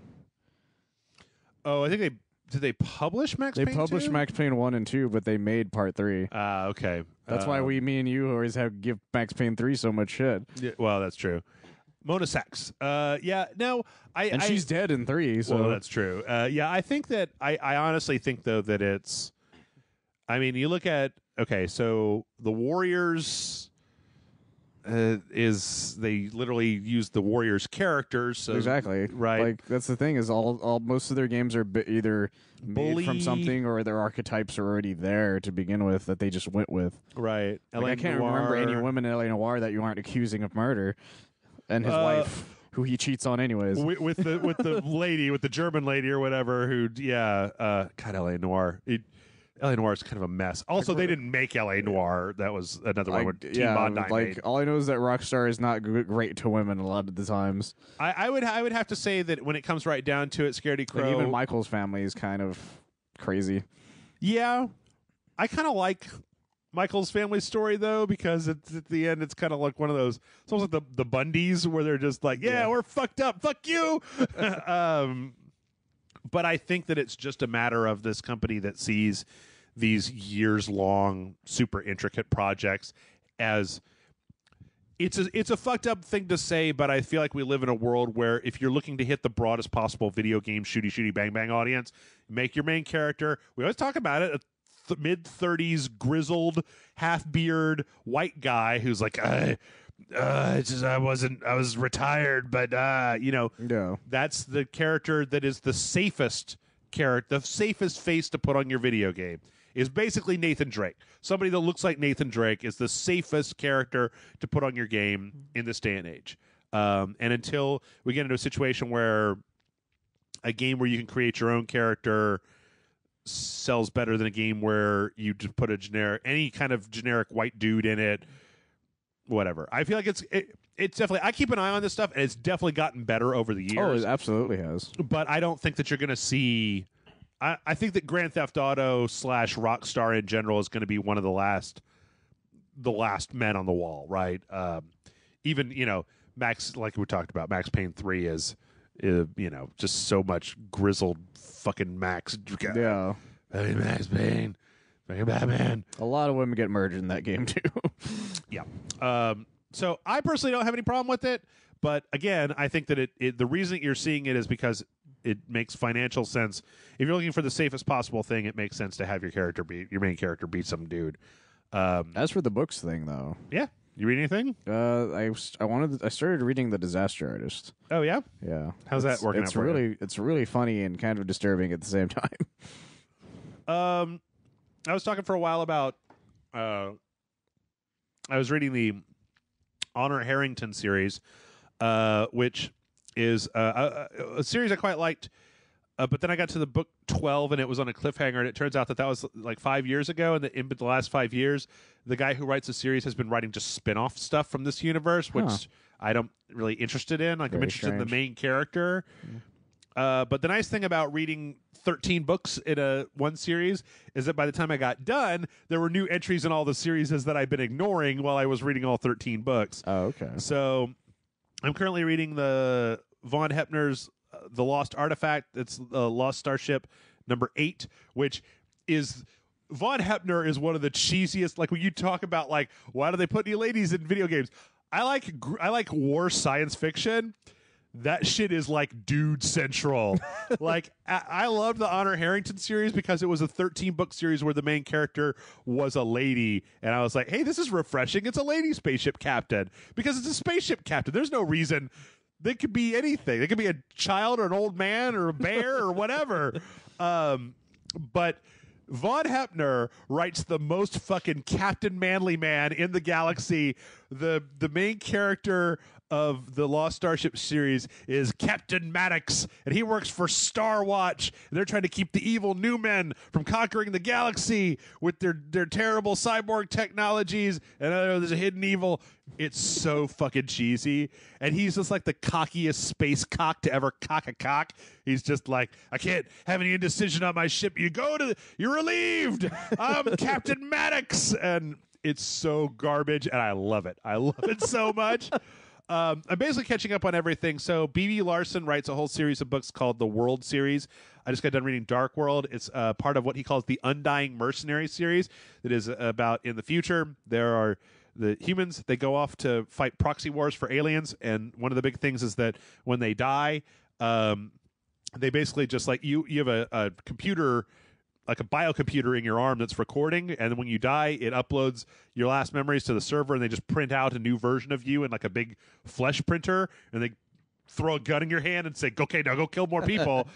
Oh, I think did they publish Max Payne 2? They published Max Payne 1 and 2, but they made part 3. Okay. That's why me and you always give Max Payne 3 so much shit. Yeah, well, that's true. Mona Sachs. Yeah, no, And she's dead in 3. So well, that's true. Yeah, I think that I honestly think though that it's. I mean, you look at so the Warriors is they literally use the Warriors characters. So, exactly right. Like that's the thing is all most of their games are either made from something or their archetypes are already there to begin with that they just went with. Right. Like, I can't remember any women in L.A. Noire that you aren't accusing of murder, and his wife, who he cheats on anyways. With the lady, with the German lady or whatever, who God, L.A. Noire. L.A. Noire is kind of a mess. Also, they didn't make L.A. Noire. That was another one where Team Bondi made. All I know is that Rockstar is not great to women a lot of the times. I would have to say that when it comes right down to it, Scaredy Crow. And even Michael's family is kind of crazy. Yeah, I kind of like Michael's family story though, because at the end it's kind of like one of those. It's almost like the Bundys where they're just like, yeah, we're fucked up, fuck you. But I think that it's just a matter of this company that sees these years-long, super intricate projects as it's a fucked up thing to say, but I feel like we live in a world where if you're looking to hit the broadest possible video game shooty bang bang audience, make your main character. We always talk about it. Mid-30s, grizzled, half-beard, white guy who's like, I was retired, but that's the character that is the safest face to put on your video game. Is basically Nathan Drake. Somebody that looks like Nathan Drake is the safest character to put on your game in this day and age. And until we get into a situation where a game where you can create your own character sells better than a game where you just put any kind of generic white dude in it, whatever. I feel like it's definitely. I keep an eye on this stuff, and it's definitely gotten better over the years. Oh, it absolutely has. But I don't think that you're going to see. I think that Grand Theft Auto / Rockstar in general is going to be one of the last men on the wall, right? Even Max, like we talked about, Max Payne 3 is just so much grizzled fucking Max. Yeah, hey, Max Payne, fucking Batman. A lot of women get murdered in that game too. Yeah. So I personally don't have any problem with it, but again, I think that the reason you're seeing it is because it makes financial sense. If you're looking for the safest possible thing, it makes sense to have your main character beat some dude. As for the books thing, though, yeah, you read anything? I started reading The Disaster Artist. Oh yeah, yeah. How's that working? It's really it's really funny and kind of disturbing at the same time. I was talking for a while about. I was reading the Honor Harrington series, which is a series I quite liked, but then I got to the book 12 and it was on a cliffhanger, and it turns out that was like 5 years ago, and in the last 5 years the guy who writes the series has been writing just spin-off stuff from this universe, which I don't really interested in. Like, I'm interested in the main character. But the nice thing about reading 13 books in one series is that by the time I got done, there were new entries in all the series that I'd been ignoring while I was reading all 13 books. Oh, okay. So I'm currently reading the Von Heppner's The Lost Artifact. It's Lost Starship number 8, which is... Von Heppner is one of the cheesiest, like when you talk about like, why do they put any ladies in video games? I like war science fiction. That shit is like dude central. Like, I loved the Honor Harrington series because it was a 13-book series where the main character was a lady. And I was like, hey, this is refreshing. It's a lady spaceship captain. Because it's a spaceship captain. There's no reason. They could be anything. They could be a child or an old man or a bear or whatever. But Von Heppner writes the most fucking Captain Manly Man in the galaxy. The main character of the Lost Starship series is Captain Maddox, and he works for Star Watch. And they're trying to keep the evil new men from conquering the galaxy with their terrible cyborg technologies. And there's a hidden evil. It's so fucking cheesy. And he's just like the cockiest space cock to ever cock a cock. He's just like, I can't have any indecision on my ship. You're relieved. I'm Captain Maddox. And it's so garbage, and I love it. I love it so much. I'm basically catching up on everything. So B.B. Larson writes a whole series of books called the World series. I just got done reading Dark World. It's part of what he calls the Undying Mercenary series that is about in the future. There are the humans, they go off to fight proxy wars for aliens, and one of the big things is that when they die, they basically just like you have a computer, like a biocomputer in your arm that's recording, and when you die, it uploads your last memories to the server, and they just print out a new version of you in like a big flesh printer, and they throw a gun in your hand and say, okay, now go kill more people.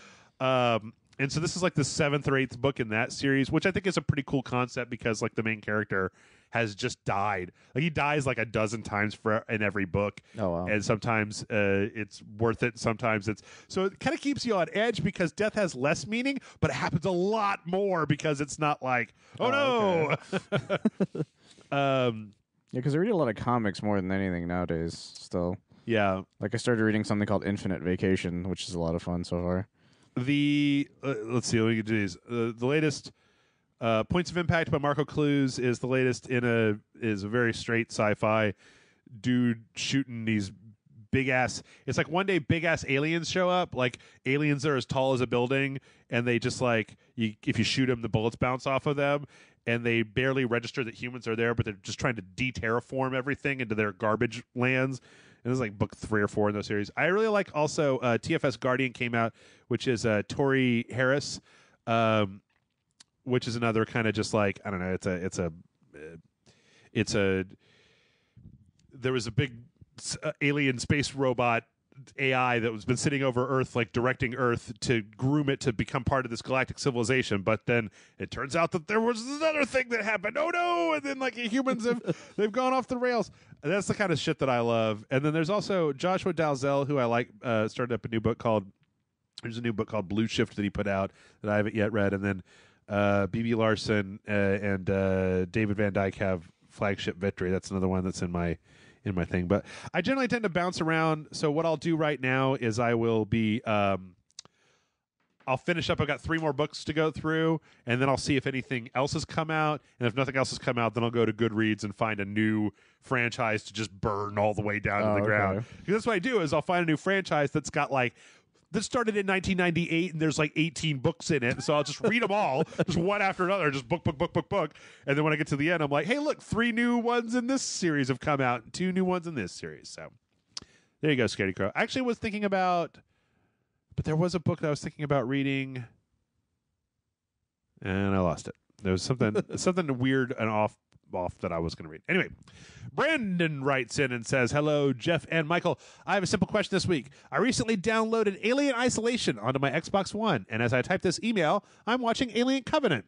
And so this is like the 7th or 8th book in that series, which I think is a pretty cool concept because like the main character has just died. Like he dies like a dozen times in every book. Oh, wow. And sometimes it's worth it. Sometimes it's so it kind of keeps you on edge because death has less meaning, but it happens a lot more because it's not like, no. Okay. Yeah, because I read a lot of comics more than anything nowadays still. Yeah. Like I started reading something called Infinite Vacation, which is a lot of fun so far. Let's see what we can do. The latest Points of Impact by Marco Clues is the latest is a very straight sci-fi dude shooting these big ass. It's like one day big ass aliens show up, like aliens that are as tall as a building, and they just like if you shoot them, the bullets bounce off of them, and they barely register that humans are there, but they're just trying to de-terraform everything into their garbage lands. And this is like book 3 or 4 in those series. I really like also TFS Guardian came out, which is Tori Harris, which is another kind of just like, I don't know, there was a big alien space robot AI that was been sitting over Earth, like directing Earth to groom it to become part of this galactic civilization. But then it turns out that there was another thing that happened. Oh no! And then like humans they've gone off the rails. And that's the kind of shit that I love. And then there's also Joshua Dalzell, who I like, started up a new book called. There's a new book called Blue Shift that he put out that I haven't yet read. And then B.B. Larson and David Van Dyke have Flagship Victory. That's another one that's in my thing. But I generally tend to bounce around. So what I'll do right now is I will be I'll finish up. I've got 3 more books to go through, and then I'll see if anything else has come out. And if nothing else has come out, then I'll go to Goodreads and find a new franchise to just burn all the way down to the ground. Because that's what I do is I'll find a new franchise that's got like that started in 1998 and there's like 18 books in it. So I'll just read them all, just one after another, just book. And then when I get to the end, I'm like, hey, look, 3 new ones in this series have come out, and 2 new ones in this series. So there you go, Scaredy Crow. I actually was thinking about, but there was a book that I was thinking about reading, and I lost it. There was something weird and off that I was going to read. Anyway, Brandon writes in and says, hello, Jeff and Michael. I have a simple question this week. I recently downloaded Alien Isolation onto my Xbox One, and as I type this email, I'm watching Alien Covenant.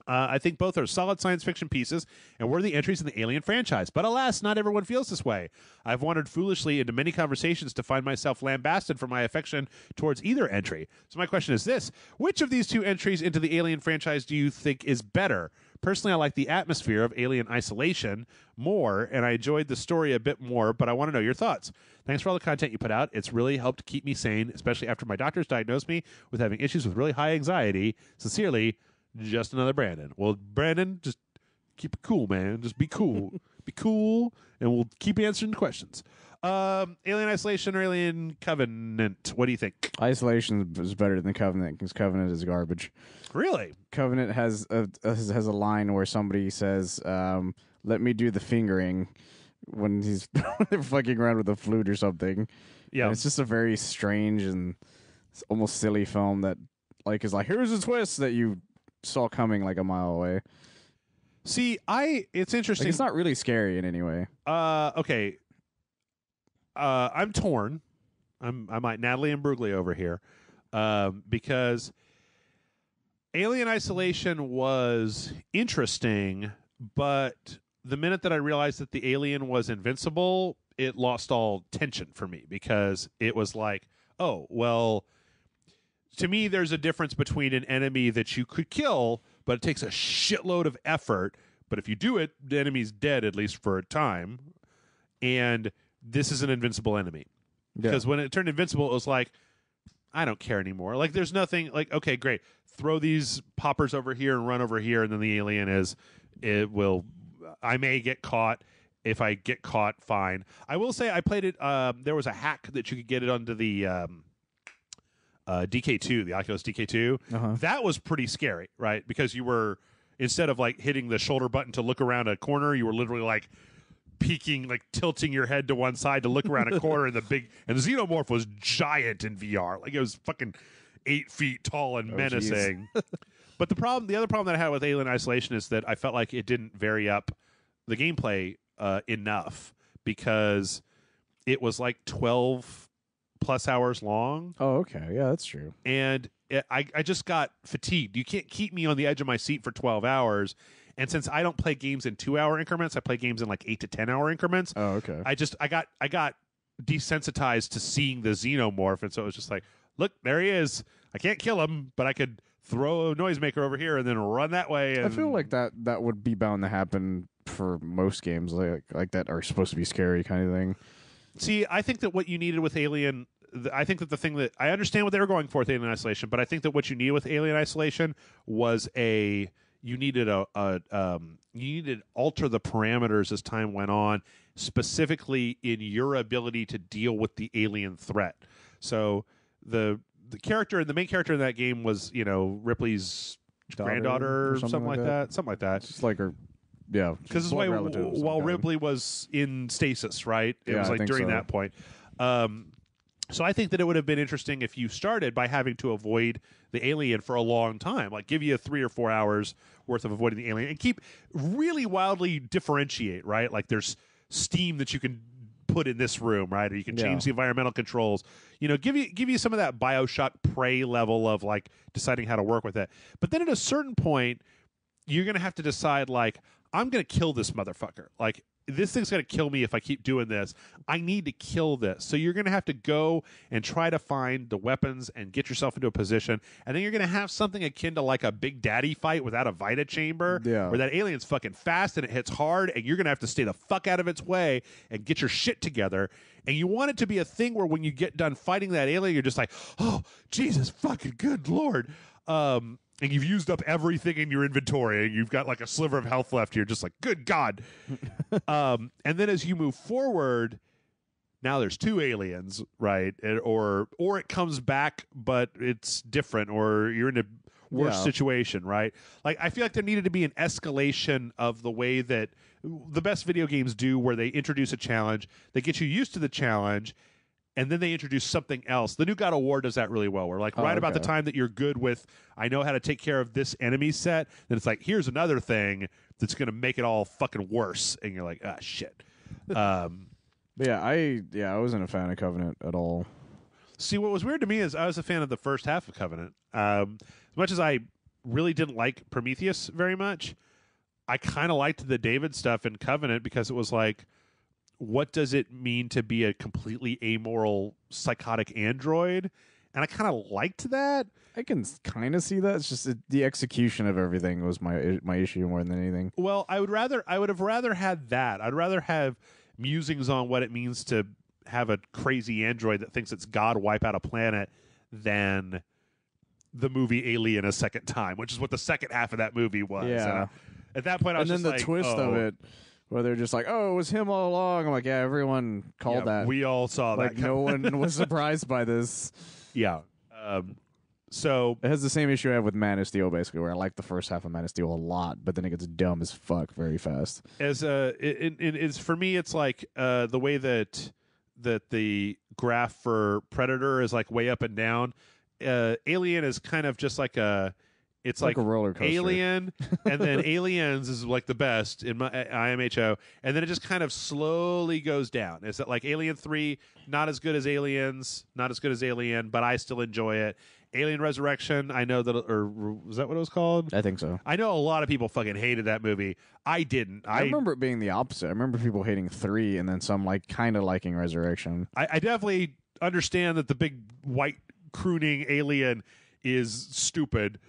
I think both are solid science fiction pieces and worthy entries in the Alien franchise. But alas, not everyone feels this way. I've wandered foolishly into many conversations to find myself lambasted for my affection towards either entry. So my question is this. Which of these 2 entries into the Alien franchise do you think is better? Personally, I like the atmosphere of Alien Isolation more, and I enjoyed the story a bit more, but I want to know your thoughts. Thanks for all the content you put out. It's really helped keep me sane, especially after my doctors diagnosed me with having issues with really high anxiety. Sincerely, just another Brandon. Well, Brandon, just keep it cool, man. Just be cool. Be cool, and we'll keep answering the questions. Alien Isolation or Alien Covenant? What do you think? Isolation is better than Covenant because Covenant is garbage. Really? Covenant has a line where somebody says, "Let me do the fingering," when they're fucking around with a flute or something. Yeah, and it's just a very strange and almost silly film that like is like, here's a twist that you saw coming like a mile away. See, it's interesting. Like, it's not really scary in any way. Okay. I'm torn. I'm like Natalie and Bruglia over here, because Alien Isolation was interesting, but the minute that I realized that the alien was invincible, it lost all tension for me because it was like, oh, well, to me, there's a difference between an enemy that you could kill, but it takes a shitload of effort. But if you do it, the enemy's dead, at least for a time. And this is an invincible enemy. Because when it turned invincible, it was like, I don't care anymore. Like, there's nothing, like, okay, great. Throw these poppers over here and run over here, and then the alien I may get caught. If I get caught, fine. I will say I played it, there was a hack that you could get it onto the DK2, the Oculus DK2. Uh-huh. That was pretty scary, right? Because you were, instead of like hitting the shoulder button to look around a corner, you were literally like peeking, like tilting your head to one side to look around a corner, and the xenomorph was giant in VR. Like it was fucking 8 feet tall and menacing. But the other problem that I had with Alien Isolation is that I felt like it didn't vary up the gameplay enough, because it was like 12 plus hours long. Oh, okay. Yeah, that's true. And I just got fatigued. You can't keep me on the edge of my seat for 12 hours. And since I don't play games in 2-hour increments, I play games in like 8 to 10 hour increments. Oh, okay. I got desensitized to seeing the xenomorph, and so it was just like, look, there he is. I can't kill him, but I could throw a noisemaker over here and then run that way. And I feel like that would be bound to happen for most games like that are supposed to be scary kind of thing. See, I think that what you needed with Alien, I think that the thing that I understand what they were going for with Alien Isolation, but I think that what you needed with Alien Isolation was you needed alter the parameters as time went on, specifically in your ability to deal with the alien threat. So the main character in that game was, Ripley's granddaughter or something like that. Something like that. Just like her. Yeah, because this way, while Ripley was in stasis, right? It was like during that point. So I think that it would have been interesting if you started by having to avoid the alien for a long time, like give you 3 or 4 hours worth of avoiding the alien, and keep really wildly differentiate, right? Like there's steam that you can put in this room, right? Or you can change the environmental controls. Give you some of that BioShock Prey level of like deciding how to work with it. But then at a certain point, you're going to have to decide, like, I'm going to kill this motherfucker. Like, this thing's going to kill me if I keep doing this. I need to kill this. So you're going to have to go and try to find the weapons and get yourself into a position. And then you're going to have something akin to like a Big Daddy fight without a Vita chamber, where that alien's fucking fast and it hits hard, and you're going to have to stay the fuck out of its way and get your shit together. And you want it to be a thing where when you get done fighting that alien, you're just like, oh, Jesus fucking good Lord. And you've used up everything in your inventory, and you've got like a sliver of health left. You're just like, good God. And then as you move forward, now there's 2 aliens, right? Or it comes back, but it's different, or you're in a worse situation, right? Like, I feel like there needed to be an escalation of the way that the best video games do, where they introduce a challenge, they get you used to the challenge, and then they introduce something else. The new God of War does that really well. Where about the time that you're good with, I know how to take care of this enemy set, then it's like, here's another thing that's going to make it all fucking worse. And you're like, ah, shit. I wasn't a fan of Covenant at all. See, what was weird to me is I was a fan of the first half of Covenant. As much as I really didn't like Prometheus very much, I kind of liked the David stuff in Covenant, because it was like, what does it mean to be a completely amoral, psychotic android? And I kind of liked that. I can kind of see that. It's just the execution of everything was my issue more than anything. Well, I would have rather had that. I'd rather have musings on what it means to have a crazy android that thinks it's God wipe out a planet than the movie Alien a second time, which is what the second half of that movie was. Yeah. At that point, I was and then the twist of it, where they're just like, oh, it was him all along. I'm like, yeah, everyone called that. We all saw that. Like, no one was surprised by this. Yeah. So it has the same issue I have with Man of Steel, basically, where I like the first half of Man of Steel a lot, but then it gets dumb as fuck very fast. It's for me, it's like the way that the graph for Predator is like way up and down. Alien is kind of just like it's like a roller coaster. Alien, and then Aliens is like the best in my IMHO, and then it just kind of slowly goes down. Is that like Alien 3, not as good as Aliens, not as good as Alien, but I still enjoy it. Alien Resurrection, I know that, or was that what it was called? I think so. I know a lot of people fucking hated that movie. I didn't. I remember it being the opposite. I remember people hating 3, and then some like kind of liking Resurrection. I definitely understand that the big white crooning alien is stupid.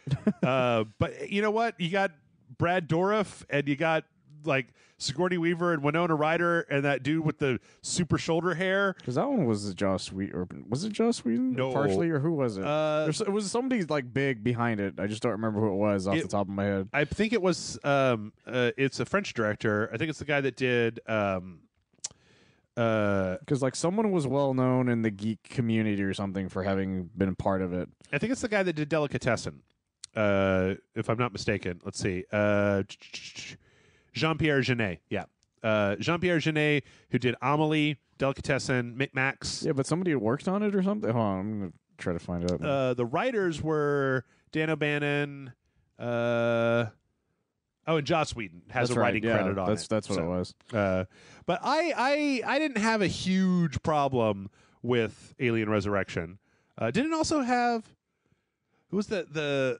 But you know what? You got Brad Dourif, and you got like Sigourney Weaver and Winona Ryder and that dude with the super shoulder hair. Because that one was Joss Whedon. Or was it Joss Whedon? No. Partially, or who was it? It was somebody like big behind it. I just don't remember who it was off the top of my head. I think it was it's a French director. I think it's the guy that did because like someone was well known in the geek community or something for having been part of it. I think it's the guy that did Delicatessen, if I'm not mistaken. Let's see, Jean-Pierre Jeunet. Yeah, Jean-Pierre Jeunet, who did Amelie, Delicatessen, Micmacs. Yeah, but somebody worked on it or something. Hold on, I'm gonna try to find out. The writers were Dan O'Bannon. And Joss Whedon has a writing credit on it. That's what it was. But I didn't have a huge problem with Alien Resurrection. Didn't also have who was the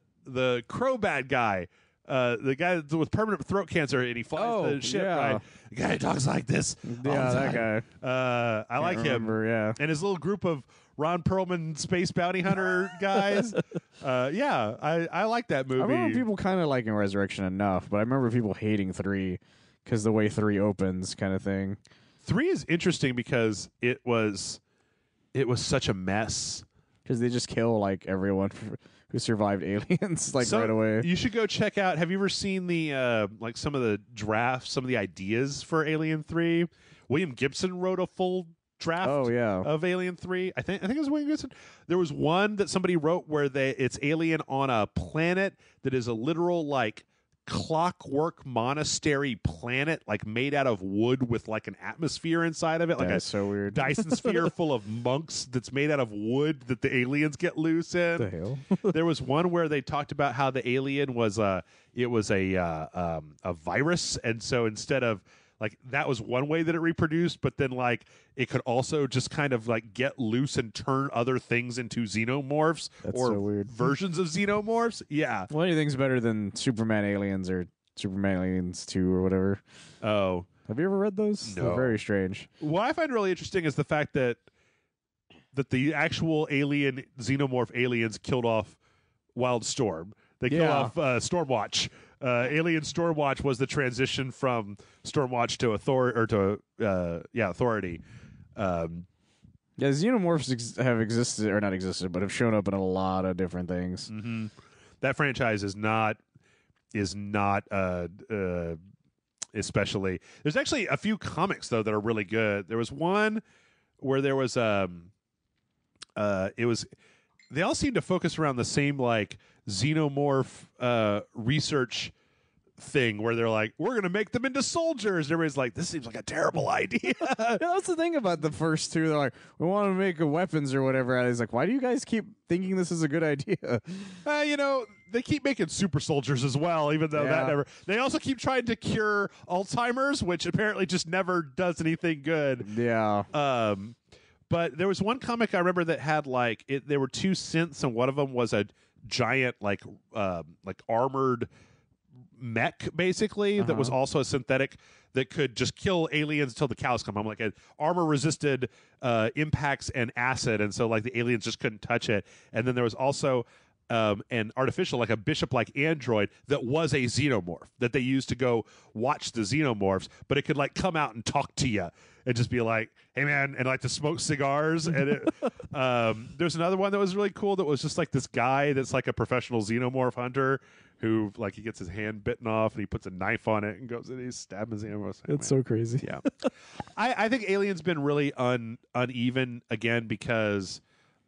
crow bad guy? The guy with permanent throat cancer and he flies the ship. Yeah. Right? The guy who talks like this. Yeah, that guy. I like him. Yeah, And his little group of Ron Perlman space bounty hunter guys. I like that movie. I remember people kind of liking Resurrection enough, but I remember people hating 3 because the way 3 opens, kind of thing. 3 is interesting because it was such a mess. Because they just kill like everyone who survived aliens right away. You should go check out. Have you ever seen the some of the drafts, some of the ideas for Alien 3? William Gibson wrote a full draft of Alien 3. I think it was William Gibson. There was one that somebody wrote where it's Alien on a planet that is a literal like clockwork monastery planet, like made out of wood with like an atmosphere inside of it, like that's so weird. Dyson sphere full of monks that's made out of wood that the aliens get loose in. The hell? There was one where they talked about how the alien was a virus, and so instead of like that was one way that it reproduced, but then like it could also just kind of like get loose and turn other things into xenomorphs or so weird. versions of xenomorphs. Yeah. Well, anything's better than Superman Aliens or Superman Aliens 2 or whatever. Oh. Have you ever read those? No. They're very strange. What I find really interesting is the fact that the actual alien xenomorph aliens killed off Wildstorm. They killed off Stormwatch. Alien Stormwatch was the transition from Stormwatch to Authority. Xenomorphs have existed, or not existed, but have shown up in a lot of different things. Mm-hmm. That franchise is not especially. There's actually a few comics though that are really good. There was one where there was they all seem to focus around the same like xenomorph research thing where they're like, we're gonna make them into soldiers, and everybody's like, this seems like a terrible idea. That's the thing about the first two. They're like, we want to make weapons or whatever. And he's like, why do you guys keep thinking this is a good idea? They keep making super soldiers as well, even though that never. They also keep trying to cure Alzheimer's, which apparently just never does anything good. Yeah. But there was one comic I remember that had there were 2 synths, and one of them was a giant like armored mech basically that was also a synthetic that could just kill aliens until the cows come home, like an armor resisted impacts and acid, and so like the aliens just couldn't touch it. And then there was also an artificial, like a bishop-like android that was a xenomorph that they used to go watch the xenomorphs, but it could like come out and talk to you and just be like, hey man, and like to smoke cigars. And there's another one that was really cool that was just like this guy that's like a professional xenomorph hunter who like he gets his hand bitten off and he puts a knife on it and goes and he's stabbing his xenomorph. It's so crazy. Yeah. I think Alien's been really uneven again because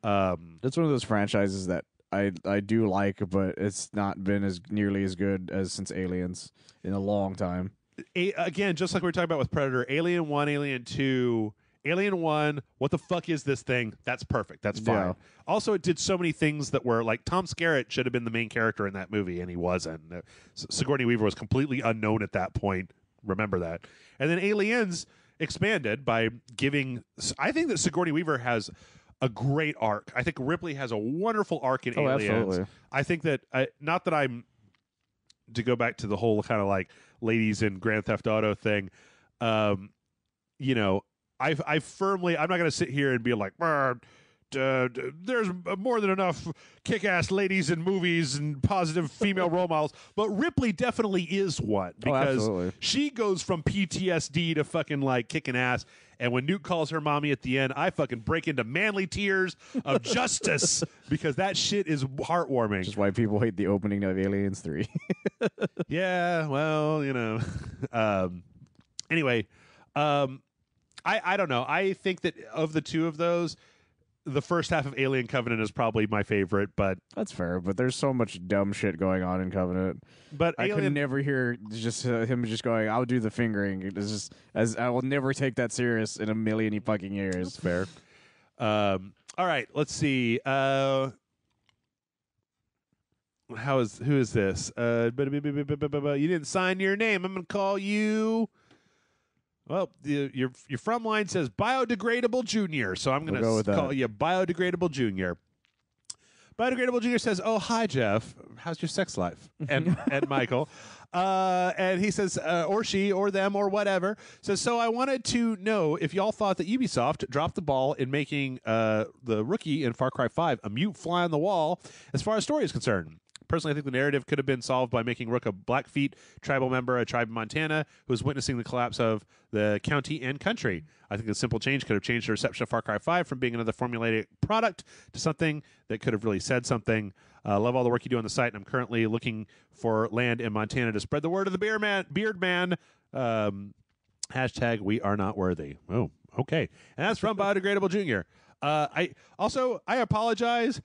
it's one of those franchises that I do like, but it's not been as nearly as good as since Aliens in a long time. Again, just like we were talking about with Predator, Alien 1, Alien 2, Alien 1, what the fuck is this thing? That's perfect. That's fine. Yeah. Also, it did so many things that were like Tom Skerritt should have been the main character in that movie, and he wasn't. Sigourney Weaver was completely unknown at that point. Remember that. And then Aliens expanded by giving. I think that Sigourney Weaver has a great arc. I think Ripley has a wonderful arc in Aliens. Absolutely. I think that not that I'm to go back to the whole kind of like ladies in Grand Theft Auto thing. I firmly, I'm not going to sit here and be like, there's more than enough kick-ass ladies in movies and positive female role models, but Ripley definitely is one because she goes from PTSD to fucking like kicking ass. And when Newt calls her mommy at the end, I fucking break into manly tears of justice because that shit is heartwarming. Which is why people hate the opening of Aliens 3. Yeah, well, anyway, I don't know. I think that of the two of those, the first half of Alien Covenant is probably my favorite, but That's fair, but there's so much dumb shit going on in Covenant. I could never hear just him just going, "I'll do the fingering." It's just as I will never take that serious in a million fucking years. Fair. All right, let's see. Who is this? You didn't sign your name. I'm gonna call you. Well, your from line says Biodegradable Junior, so I'm going to call you Biodegradable Junior. Biodegradable Junior says, "Oh, hi, Jeff. How's your sex life?" And Michael. And he says, or she, or them, or whatever. Says, "So I wanted to know if y'all thought that Ubisoft dropped the ball in making the rookie in Far Cry 5 a mute fly on the wall as far as story is concerned. Personally, I think the narrative could have been solved by making Rook a Blackfeet tribal member, a tribe in Montana, who was witnessing the collapse of the county and country. I think a simple change could have changed the reception of Far Cry 5 from being another formulaic product to something that could have really said something. Love all the work you do on the site, and I'm currently looking for land in Montana to spread the word of the Beard Man. Hashtag we are not worthy." Oh, okay. And that's from Biodegradable Junior. I apologize.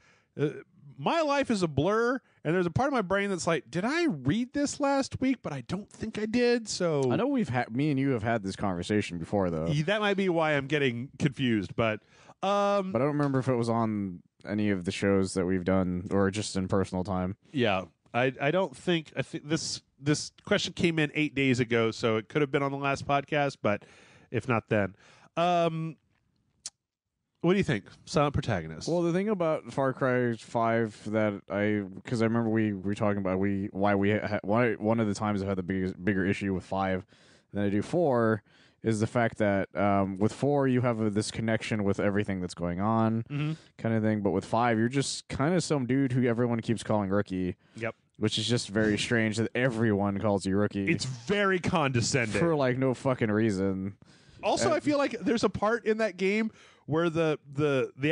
My life is a blur, and there's a part of my brain that's like, did I read this last week? But I don't think I did. So I know me and you have had this conversation before, though. That might be why I'm getting confused. But I don't remember if it was on any of the shows that we've done or just in personal time. Yeah, I don't think. I think this question came in 8 days ago, so it could have been on the last podcast, but if not, then. What do you think? Silent protagonist. Well, the thing about Far Cry 5 because I remember we were talking about why one of the times I had the bigger issue with 5 than I do 4 is the fact that with 4 you have this connection with everything that's going on, kind of thing. But with 5, you're just kind of some dude who everyone keeps calling Rookie. Yep. Which is just very strange that everyone calls you Rookie. It's very condescending for like no fucking reason. Also, I feel like there's a part in that game where the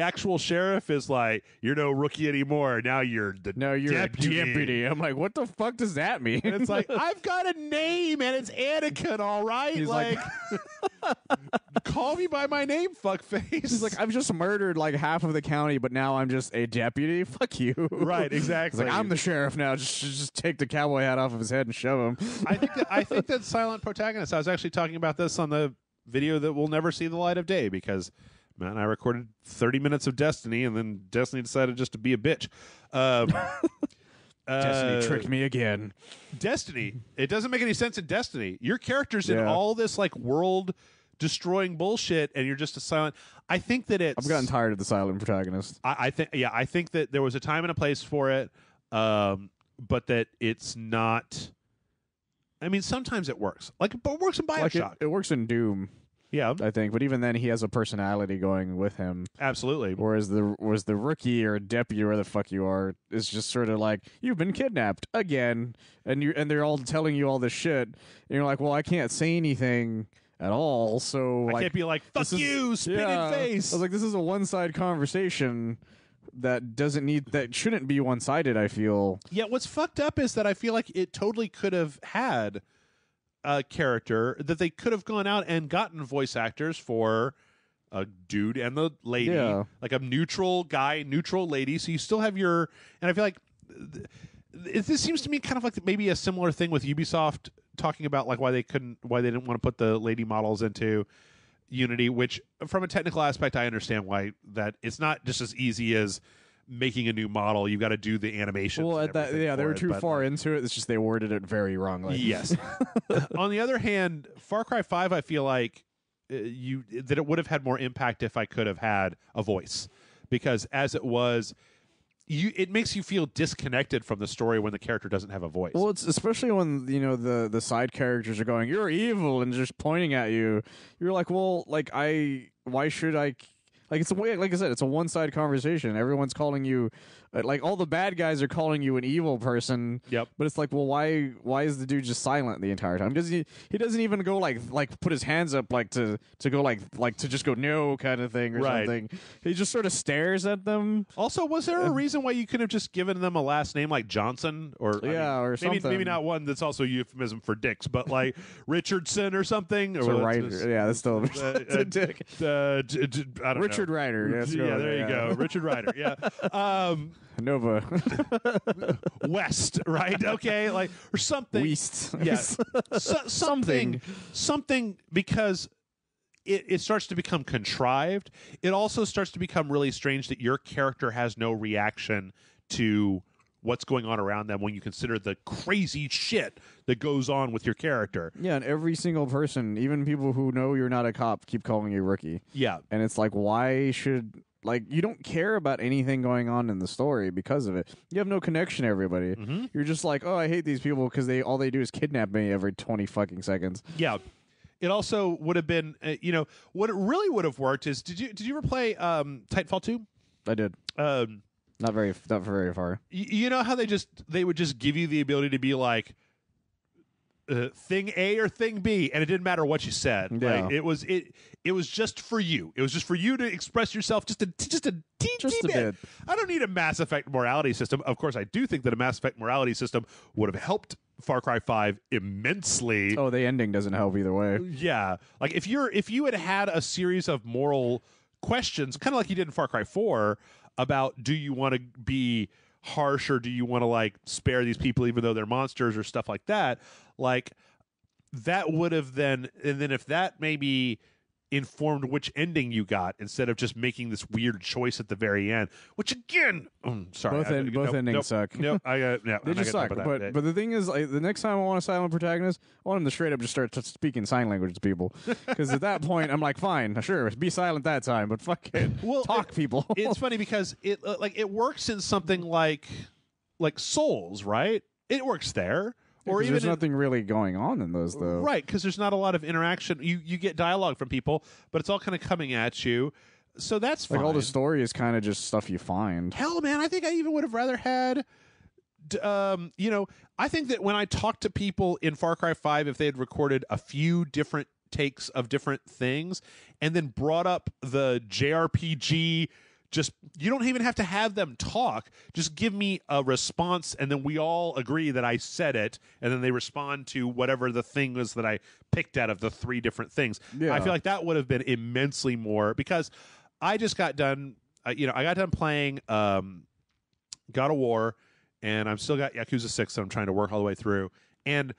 actual sheriff is like, "You're no rookie anymore. Now you're deputy." I'm like, what the fuck does that mean? And it's like, I've got a name and it's Anakin, all right? He's like call me by my name, fuckface. He's like, I've just murdered like half of the county, but now I'm just a deputy. Fuck you. Right, exactly. He's like, I'm the sheriff now. Just take the cowboy hat off of his head and shove him. I think that silent protagonist. I was actually talking about this on the video that will never see the light of day because Matt and I recorded 30 minutes of Destiny, and then Destiny decided just to be a bitch. Destiny tricked me again. Destiny. It doesn't make any sense in Destiny. Your character's in all this like world-destroying bullshit, and you're just a silent. I think that I've gotten tired of the silent protagonist. I think that there was a time and a place for it, but that it's not. I mean, sometimes it works. But it works in BioShock. It works in Doom. Yeah, I think, but even then, he has a personality going with him. Absolutely. Whereas the rookie or deputy, or where the fuck you are, is just sort of like, you've been kidnapped again, and they're all telling you all this shit, and you're like, well, I can't say anything at all, so I can't be like, fuck you, spit in face. I was like, this is a one-side conversation that shouldn't be one-sided. I feel. Yeah, what's fucked up is that I feel like it totally could have had a character that they could have gone out and gotten voice actors for a dude and the lady, like a neutral guy, neutral lady. So you still have and I feel like this seems to me kind of like maybe a similar thing with Ubisoft talking about like why they didn't want to put the lady models into Unity, which from a technical aspect, I understand why that it's not just as easy as making a new model. You've got to do the animation. Well, they were too far into it. It's just they worded it very wrongly. Yes. On the other hand, Far Cry 5, I feel like that it would have had more impact if I could have had a voice, because as it was, it makes you feel disconnected from the story when the character doesn't have a voice. Well, it's especially when the side characters are going, "You're evil," and just pointing at you. You're like, well, like why should I? Like it's like I said, it's a one-side conversation. Everyone's calling you, like all the bad guys are calling you an evil person. Yep. But it's like, well, why is the dude just silent the entire time? He doesn't even go like put his hands up to go like to just go no kind of thing or something. He just sort of stares at them. Also, was there a reason why you could have just given them a last name like Johnson or or something? Maybe not one that's also a euphemism for dicks, but like Richardson or something. Or right? Yeah, that's still a dick. I don't know. Richard Ryder. Yeah, there you go. Richard Ryder. Yeah. Nova. West, right? Okay, like or something. West. Yes. Something because it starts to become contrived. It also starts to become really strange that your character has no reaction to what's going on around them when you consider the crazy shit that goes on with your character. Yeah, and every single person, even people who know you're not a cop, keep calling you Rookie. Yeah. And it's like, why should... Like, you don't care about anything going on in the story because of it. You have no connection to everybody. Mm-hmm. You're just like, oh, I hate these people because all they do is kidnap me every 20 fucking seconds. Yeah. It also would have been, what it really would have worked is, did you ever play Titanfall 2? I did. Not very far. You know how they would just give you the ability to be like thing A or thing B, and it didn't matter what you said. Yeah. Like it was just for you. It was just for you to express yourself just a teeny bit. I don't need a Mass Effect morality system. Of course, I do think that a Mass Effect morality system would have helped Far Cry 5 immensely. Oh, the ending doesn't help either way. Yeah, like if you had a series of moral questions, kind of like you did in Far Cry 4, about do you want to be harsh or do you want to like spare these people even though they're monsters or stuff like that, like that would have then, and then if that maybe informed which ending you got instead of just making this weird choice at the very end, which again, sorry, both endings suck. Nope, They just suck. But the thing is, like, the next time I want a silent protagonist, I want him to straight up just start speaking sign language to people. Because at that point, I'm like, fine, sure, be silent that time, but fuck it, talk people. It's funny because it works in something like Souls, right? It works there. Or even there's nothing really going on in those, though. Right, because there's not a lot of interaction. You get dialogue from people, but it's all kind of coming at you. So that's fine. Like, all the story is kind of just stuff you find. Hell, man, I think I even would have rather had... I think that when I talked to people in Far Cry 5, if they had recorded a few different takes of different things and then brought up the JRPG... Just, you don't even have to have them talk. Just give me a response, and then we all agree that I said it, and then they respond to whatever the thing was that I picked out of the three different things. Yeah. I feel like that would have been immensely more, because I just got done, I got done playing God of War, and I've still got Yakuza 6 that I'm trying to work all the way through, and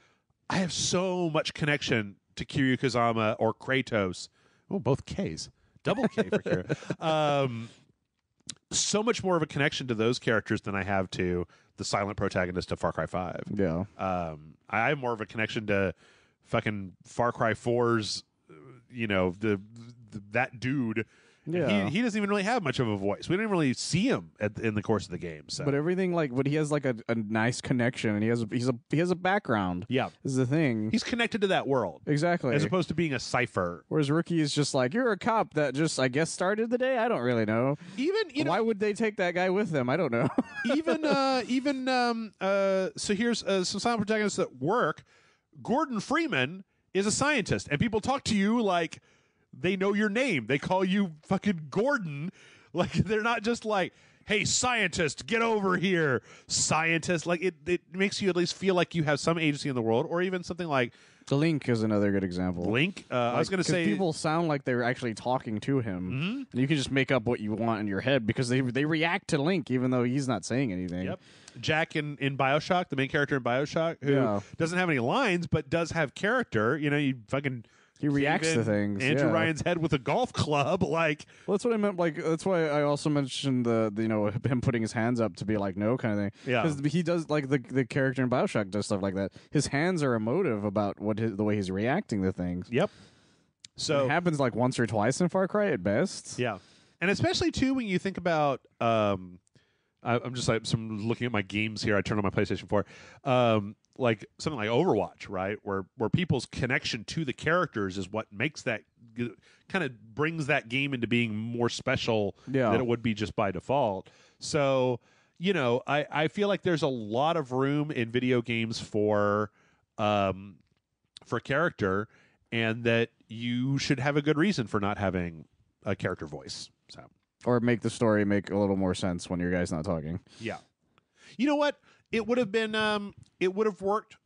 I have so much connection to Kiryu Kazama or Kratos. Oh, both Ks. Double K for Kiryu. So much more of a connection to those characters than I have to the silent protagonist of Far Cry 5. Yeah. I have more of a connection to fucking Far Cry 4's, that dude. Yeah. He doesn't even really have much of a voice. We don't even really see him in the course of the game. So. But everything, but he has like a nice connection, and he has a background. Yeah. Is the thing. He's connected to that world. Exactly. As opposed to being a cipher. Whereas Rookie is just like, you're a cop that just, I guess, started the day? I don't really know. Even, why would they take that guy with them? I don't know. So here's some silent protagonists that work. Gordon Freeman is a scientist, and people talk to you like they know your name. They call you fucking Gordon. Like, they're not just like, hey, scientist, get over here. Scientist. Like, it makes you at least feel like you have some agency in the world, or even something like... Link is another good example. Link? I was going to say... people sound like they're actually talking to him. Mm-hmm. And you can just make up what you want in your head because they react to Link even though he's not saying anything. Yep. Jack in BioShock, the main character in BioShock, who doesn't have any lines but does have character. You fucking... He reacts to things. Andrew Ryan's head with a golf club, like. Well, that's what I meant. Like, that's why I also mentioned the him putting his hands up to be like no kind of thing. Yeah, because he does like the character in BioShock does stuff like that. His hands are emotive about the way he's reacting to things. Yep. So it happens like once or twice in Far Cry at best. Yeah, and especially too when you think about. I'm just like looking at my games here. I turned on my PlayStation 4. Like something like Overwatch, right? Where people's connection to the characters is what makes that kind of brings that game into being more special than it would be just by default. So, I feel like there's a lot of room in video games for character, and that you should have a good reason for not having a character voice. So, or make the story make a little more sense when your guy's not talking. Yeah. You know what? It would have been it would have worked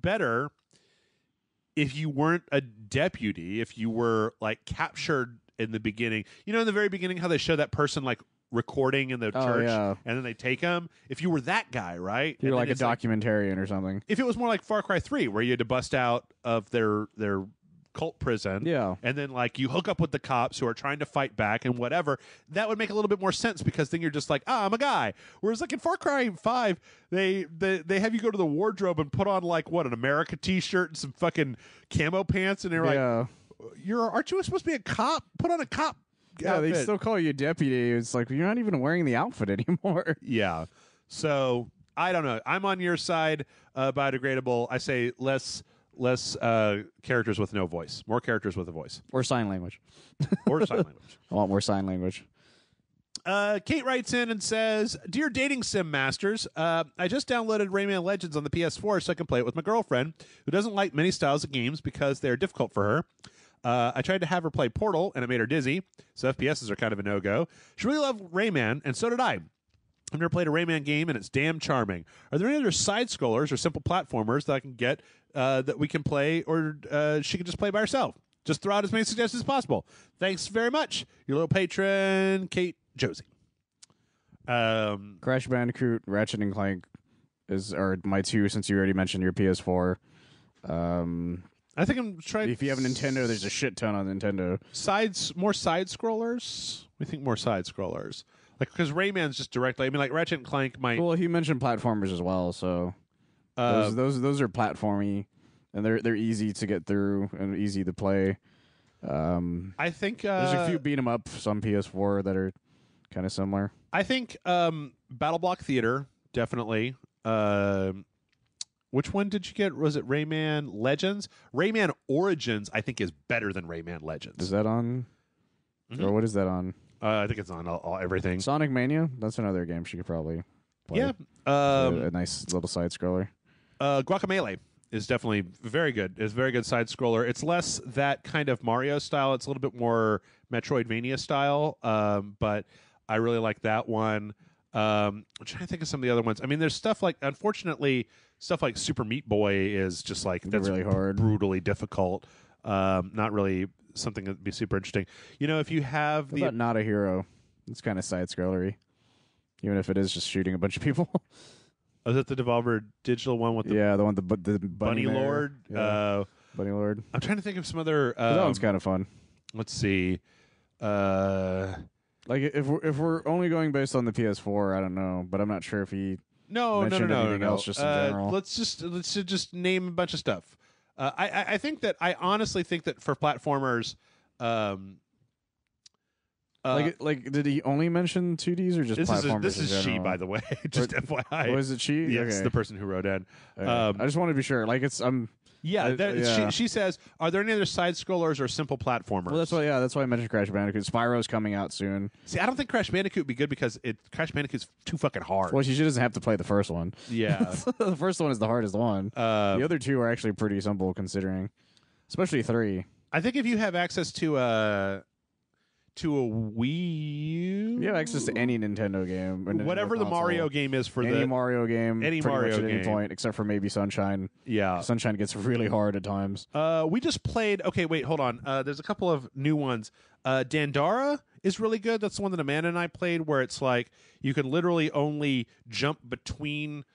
better if you weren't a deputy, if you were like captured in the beginning. You know, in the very beginning, how they show that person like recording in the church, yeah. and then they take him. If you were that guy, right? You're And like then a it's documentarian or something. if it was more like Far Cry 3, where you had to bust out of their cult prison, Yeah. and then like you hook up with the cops who are trying to fight back and whatever, that would make a little bit more sense, because then you're just like, I'm a guy. Whereas like in Far Cry 5, they have you go to the wardrobe and put on like an America t-shirt and some fucking camo pants, and they're like, aren't you supposed to be a cop? Put on a cop outfit. They still call you deputy. It's like you're not even wearing the outfit anymore. Yeah. So I don't know. I'm on your side. Biodegradable. I say less characters with no voice. More characters with a voice. Or sign language. Or sign language. I want more sign language. Kate writes in and says, Dear Dating Sim Masters, I just downloaded Rayman Legends on the PS4 so I can play it with my girlfriend, who doesn't like many styles of games because they're difficult for her. I tried to have her play Portal, and it made her dizzy, so FPSs are kind of a no-go. She really loved Rayman, and so did I. I've never played a Rayman game, and it's damn charming. Are there any other side-scrollers or simple platformers that I can get that we can play, or she can just play by herself? Just throw out as many suggestions as possible. Thanks very much. Your little patron, Kate Josie. Crash Bandicoot, Ratchet and Clank are my two, since you already mentioned your PS4. I think I'm trying. If you have a Nintendo, there's a shit ton on Nintendo. More side scrollers. We think more side scrollers, like because Rayman's just directly. I mean, like Ratchet and Clank might. Well, he mentioned platformers as well, so those are platformy, and they're easy to get through and easy to play. I think there's a few beat 'em ups on PS4 that are kind of similar. I think Battle Block Theater definitely. Which one did you get? Was it Rayman Legends? Rayman Origins, I think, is better than Rayman Legends. Is that on? Mm-hmm. Or what is that on? I think it's on everything. Sonic Mania? That's another game she could probably play. Yeah. A nice little side scroller. Guacamelee is definitely very good. It's a very good side scroller. It's less that kind of Mario style. It's a little bit more Metroidvania style. But I really like that one. I'm trying to think of some of the other ones. I mean, there's stuff like, unfortunately, stuff like Super Meat Boy is just like, that's really hard, brutally difficult. Not really something that'd be super interesting. You know, if you have about Not a Hero, it's kind of side scrollery, even if it is just shooting a bunch of people. Oh, is that the Devolver Digital one with the the one the Bunny Lord? Yeah. Bunny Lord. I'm trying to think of some other. That one's kind of fun. Let's see. Like if we're only going based on the PS4, I don't know, but I'm not sure if he mentioned anything else just in general. Let's just name a bunch of stuff. I think that I honestly think that for platformers, like did he only mention 2Ds or just platformers? This is she, by the way. Just FYI. Was it she? Yes, Okay. the person who wrote in. Okay. I just want to be sure. Like She says, "Are there any other side scrollers or simple platformers?" Well, that's why I mentioned Crash Bandicoot. Spyro's coming out soon. See, I don't think Crash Bandicoot would be good because Crash Bandicoot's too fucking hard. Well, she doesn't have to play the first one. Yeah, the first one is the hardest one. The other two are actually pretty simple considering, especially 3. I think if you have access to a Wii U, you have access to any Nintendo game, or whatever the Mario game is for any Mario game, any pretty Mario much at game. any point, except for maybe Sunshine. Yeah, Sunshine gets really hard at times. We just played. Okay, wait, hold on. There's a couple of new ones. Dandara is really good. That's the one that Amanda and I played, where it's like you can literally only jump between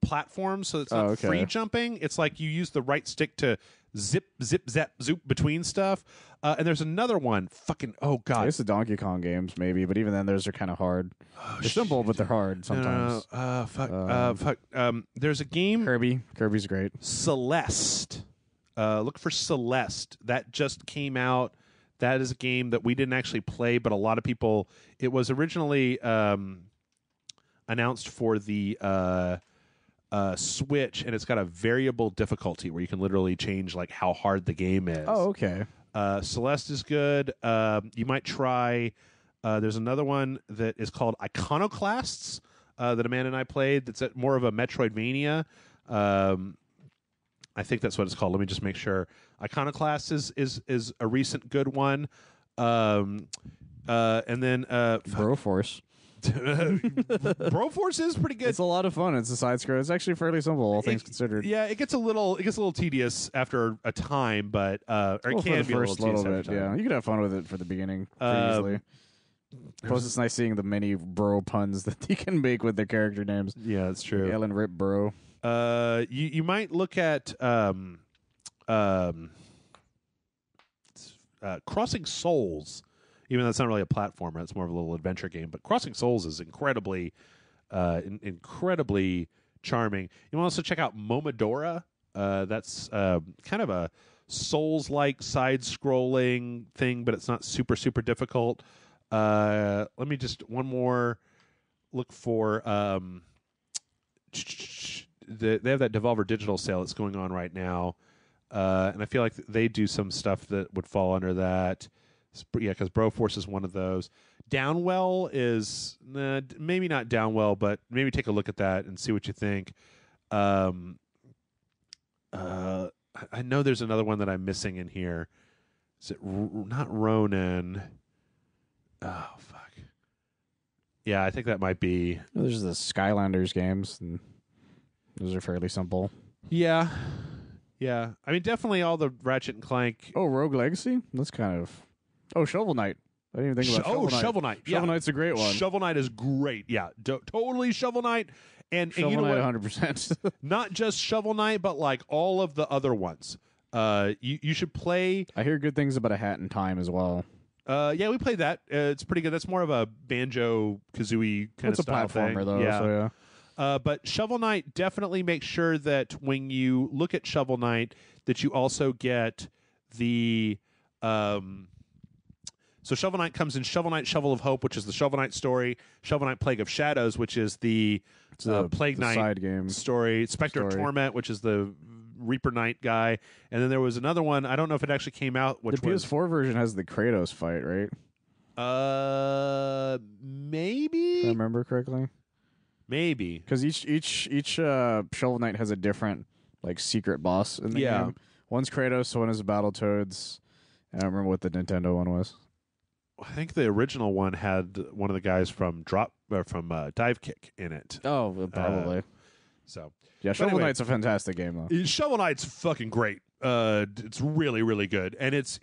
platforms, so it's not free jumping. It's like you use the right stick to zip, zap, zoop between stuff. And there's another one. Fucking god! It's the Donkey Kong games, maybe, but even then, those are kind of hard. They're simple, but they're hard sometimes. Fuck. There's a game. Kirby's great. Celeste. Look for Celeste. That just came out. That is a game that we didn't actually play, but a lot of people. It was originally announced for the Switch, and it's got a variable difficulty where you can literally change like how hard the game is. Oh, okay. Celeste is good. You might try. There's another one that is called Iconoclasts that Amanda and I played. That's more of a Metroidvania. I think that's what it's called. Let me just make sure. Iconoclasts is a recent good one. And then Broforce. Broforce is pretty good. It's a lot of fun. It's a side scroll. It's actually fairly simple, all things considered. Yeah, it gets a little tedious after a time, but or it can be a first little bit. after time. Yeah, you could have fun with it for the beginning pretty easily. Plus, it's nice seeing the many bro puns that you can make with their character names. Yeah, that's true. Ellen Rip Bro. You might look at Crossing Souls, even though it's not really a platformer, it's more of a little adventure game. But Crossing Souls is incredibly charming. You want also check out Momodora. That's kind of a Souls-like side-scrolling thing, but it's not super difficult. Let me just one more look for. They have that Devolver Digital sale that's going on right now, and I feel like they do some stuff that would fall under that. Yeah, because Broforce is one of those. Downwell is maybe not Downwell, but maybe take a look at that and see what you think. I know there's another one that I'm missing in here. Is it not Ronin? Oh fuck. Yeah, I think that might be. There's the Skylanders games, and those are fairly simple. Yeah. I mean, definitely all the Ratchet and Clank. Oh, Rogue Legacy? That's kind of. Oh, Shovel Knight. I didn't even think about Shovel Knight. Shovel Knight. Shovel Knight's a great one. Shovel Knight is great. Yeah, totally Shovel Knight. And Shovel you know Knight, what? 100%. Not just Shovel Knight, but like all of the other ones. You should play. I hear good things about A Hat in Time as well. Yeah, we played that. It's pretty good. That's more of a Banjo Kazooie kind of style thing. It's a platformer, though. Yeah. So yeah. But Shovel Knight, definitely make sure that when you look at Shovel Knight, that you also get the. So Shovel Knight comes in Shovel Knight Shovel of Hope, which is the Shovel Knight story. Shovel Knight Plague of Shadows, which is the Plague Knight side game story. Spectre of Torment, which is the Reaper Knight guy. And then there was another one. I don't know if it actually came out. Which the PS4 version has the Kratos fight, right? Maybe. If I remember correctly. Maybe. Because each Shovel Knight has a different like secret boss in the game. One's Kratos, one is Battletoads. I don't remember what the Nintendo one was. I think the original one had one of the guys from Dive Kick in it. Oh, probably. So yeah, Shovel Knight's a fantastic game though. Shovel Knight's fucking great. It's really good, and it's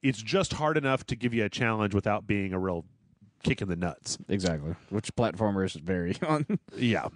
just hard enough to give you a challenge without being a real kick in the nuts. Exactly, which platformers vary on. Yeah.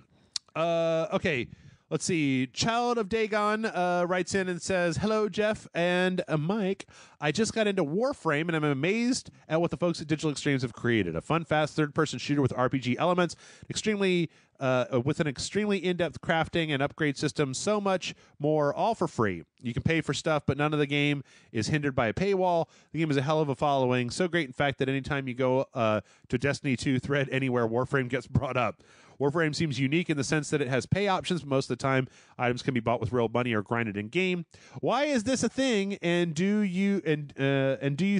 Okay. Let's see. Child of Dagon writes in and says, "Hello, Jeff and Mike. I just got into Warframe, and I'm amazed at what the folks at Digital Extremes have created. A fun, fast third-person shooter with RPG elements, with an extremely in-depth crafting and upgrade system, so much more, all for free. You can pay for stuff, but none of the game is hindered by a paywall. The game is a hell of a following. So great, in fact, that anytime you go to Destiny 2 thread anywhere, Warframe gets brought up. Warframe seems unique in the sense that it has pay options, but most of the time items can be bought with real money or grinded in game. Why is this a thing? And do you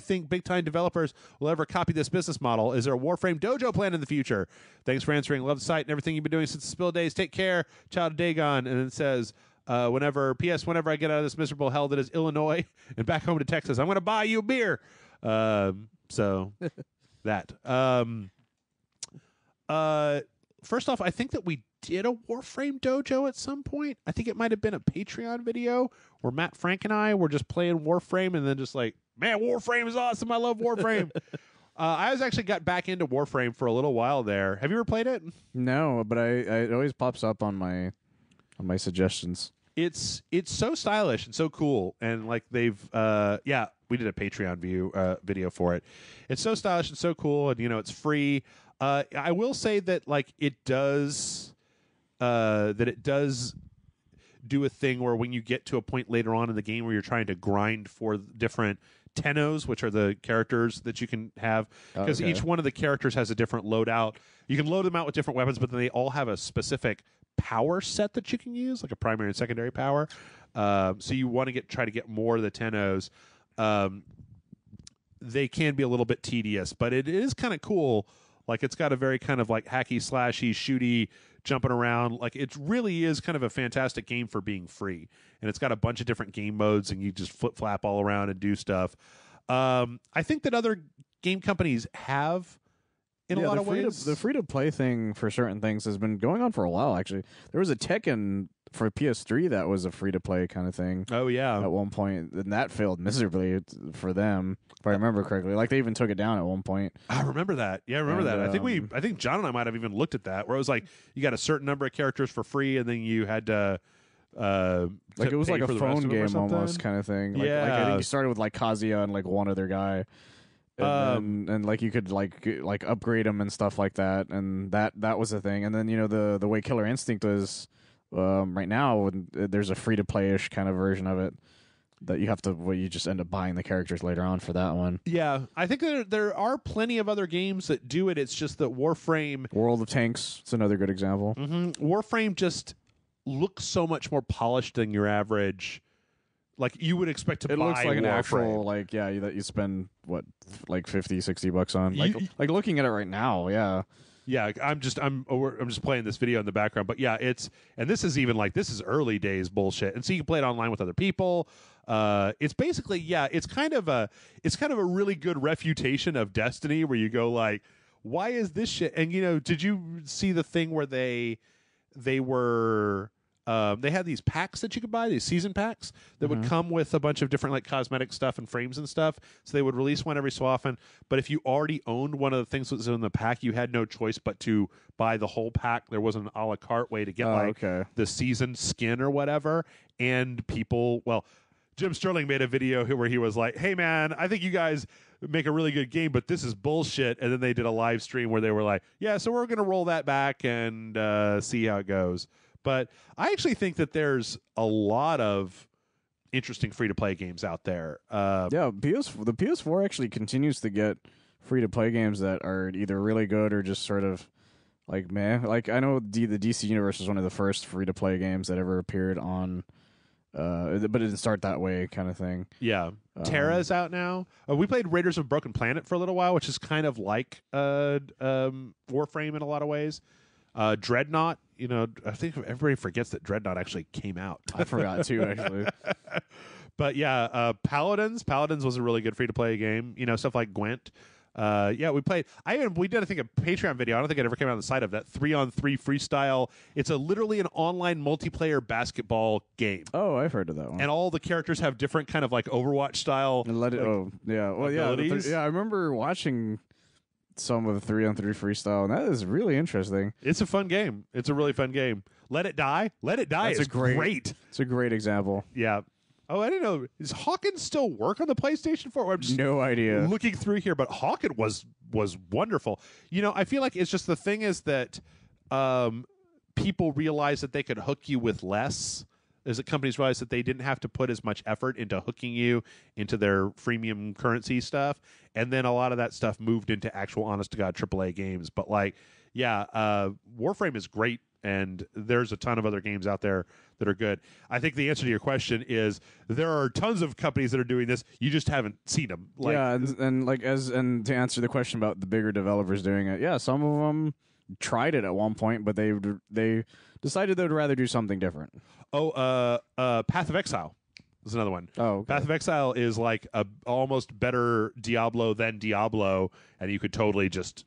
think big time developers will ever copy this business model? Is there a Warframe dojo plan in the future? Thanks for answering. Love the site and everything you've been doing since the spill days. Take care, Child of Dagon." And it says, whenever I get out of this miserable hell that is Illinois and back home to Texas, I'm going to buy you a beer. So that. First off, I think that we did a Warframe dojo at some point. I think it might have been a Patreon video where Matt Frank and I were just playing Warframe and then just like, man, Warframe is awesome. I love Warframe. I actually got back into Warframe for a little while there. Have you ever played it? No, but it always pops up on my suggestions. It's so stylish and so cool, and like they've we did a Patreon video for it. It's so stylish and so cool, and it's free. I will say that like it does do a thing where when you get to a point later on in the game where you're trying to grind for different Tennos, which are the characters that you can have, because each one of the characters has a different loadout. You can load them out with different weapons, but then they all have a specific power set that you can use, like a primary and secondary power. So you want to try to get more of the Tennos. They can be a little bit tedious, but it is kind of cool. Like it's got a very kind of like hacky slashy shooty jumping around. Like it really is kind of a fantastic game for being free. And it's got a bunch of different game modes and you just flip flap all around and do stuff. I think that other game companies have in a lot of ways. The free to play thing for certain things has been going on for a while. Actually, there was a Tekken for PS3 that was a free to play kind of thing. Oh yeah, at one point, and that failed miserably for them, if I remember correctly. Like they even took it down at one point. I remember that. Yeah, I remember that. I think John and I might have even looked at that, where it was like you got a certain number of characters for free, and then you had to. Like it was like a phone game almost kind of thing. Like, yeah, like I think you started with like Kazuya and like one other guy. And like you could like upgrade them and stuff like that, and that was a thing. And then the way Killer Instinct was right now, there's a free to play ish kind of version of it that you have to you just end up buying the characters later on for that one. Yeah, I think there are plenty of other games that do it. It's just that Warframe, World of Tanks, it's another good example. Warframe just looks so much more polished than your average. Like you would expect to buy. It looks like Warframe. an actual that you spend what like $50-$60 on. Like looking at it right now, yeah. Yeah, I'm just playing this video in the background, but yeah, this is early days bullshit, and so you can play it online with other people. It's basically it's kind of a really good refutation of Destiny, where you go like, why is this shit? And did you see the thing where they were they had these packs that you could buy, these season packs that would come with a bunch of different like cosmetic stuff and frames and stuff. So they would release one every so often. But if you already owned one of the things that was in the pack, you had no choice but to buy the whole pack. There was an a la carte way to get the season skin or whatever. And Jim Sterling made a video where he was like, hey man, I think you guys make a really good game, but this is bullshit. And then they did a live stream where they were like, yeah, so we're going to roll that back and see how it goes. But I actually think that there's a lot of interesting free-to-play games out there. The PS4 actually continues to get free-to-play games that are either really good or just sort of like meh. Like I know the DC Universe was one of the first free-to-play games that ever appeared on, but it didn't start that way kind of thing. Yeah. Terra is out now. We played Raiders of Broken Planet for a little while, which is kind of like Warframe in a lot of ways. Dreadnought, I think everybody forgets that Dreadnought actually came out. I forgot too, actually. But yeah, Paladins was a really good free to play game. Stuff like Gwent. We played. We did, I think, a Patreon video. I don't think it ever came out on the site of that 3-on-3 freestyle. It's literally an online multiplayer basketball game. Oh, I've heard of that one. And all the characters have different kind of like Overwatch style. Abilities. I remember watching some of the 3-on-3 freestyle, and that is really interesting. It's a fun game. It's a really fun game. Let It Die. It's great. It's a great example. Yeah. Oh, I didn't know. Does Hawkins still work on the PlayStation 4? I'm just no idea. Looking through here, but Hawkins was wonderful. I feel like it's just the thing is that people realize that they could hook you with less. As the companies realized that they didn't have to put as much effort into hooking you into their freemium currency stuff, and then a lot of that stuff moved into actual honest-to-God AAA games. But Warframe is great, and there's a ton of other games out there that are good. I think the answer to your question is there are tons of companies that are doing this. You just haven't seen them. And to answer the question about the bigger developers doing it, some of them tried it at one point, but they decided they would rather do something different. Path of Exile is another one. Oh, okay. Path of Exile is like a almost better Diablo than Diablo, and you could totally just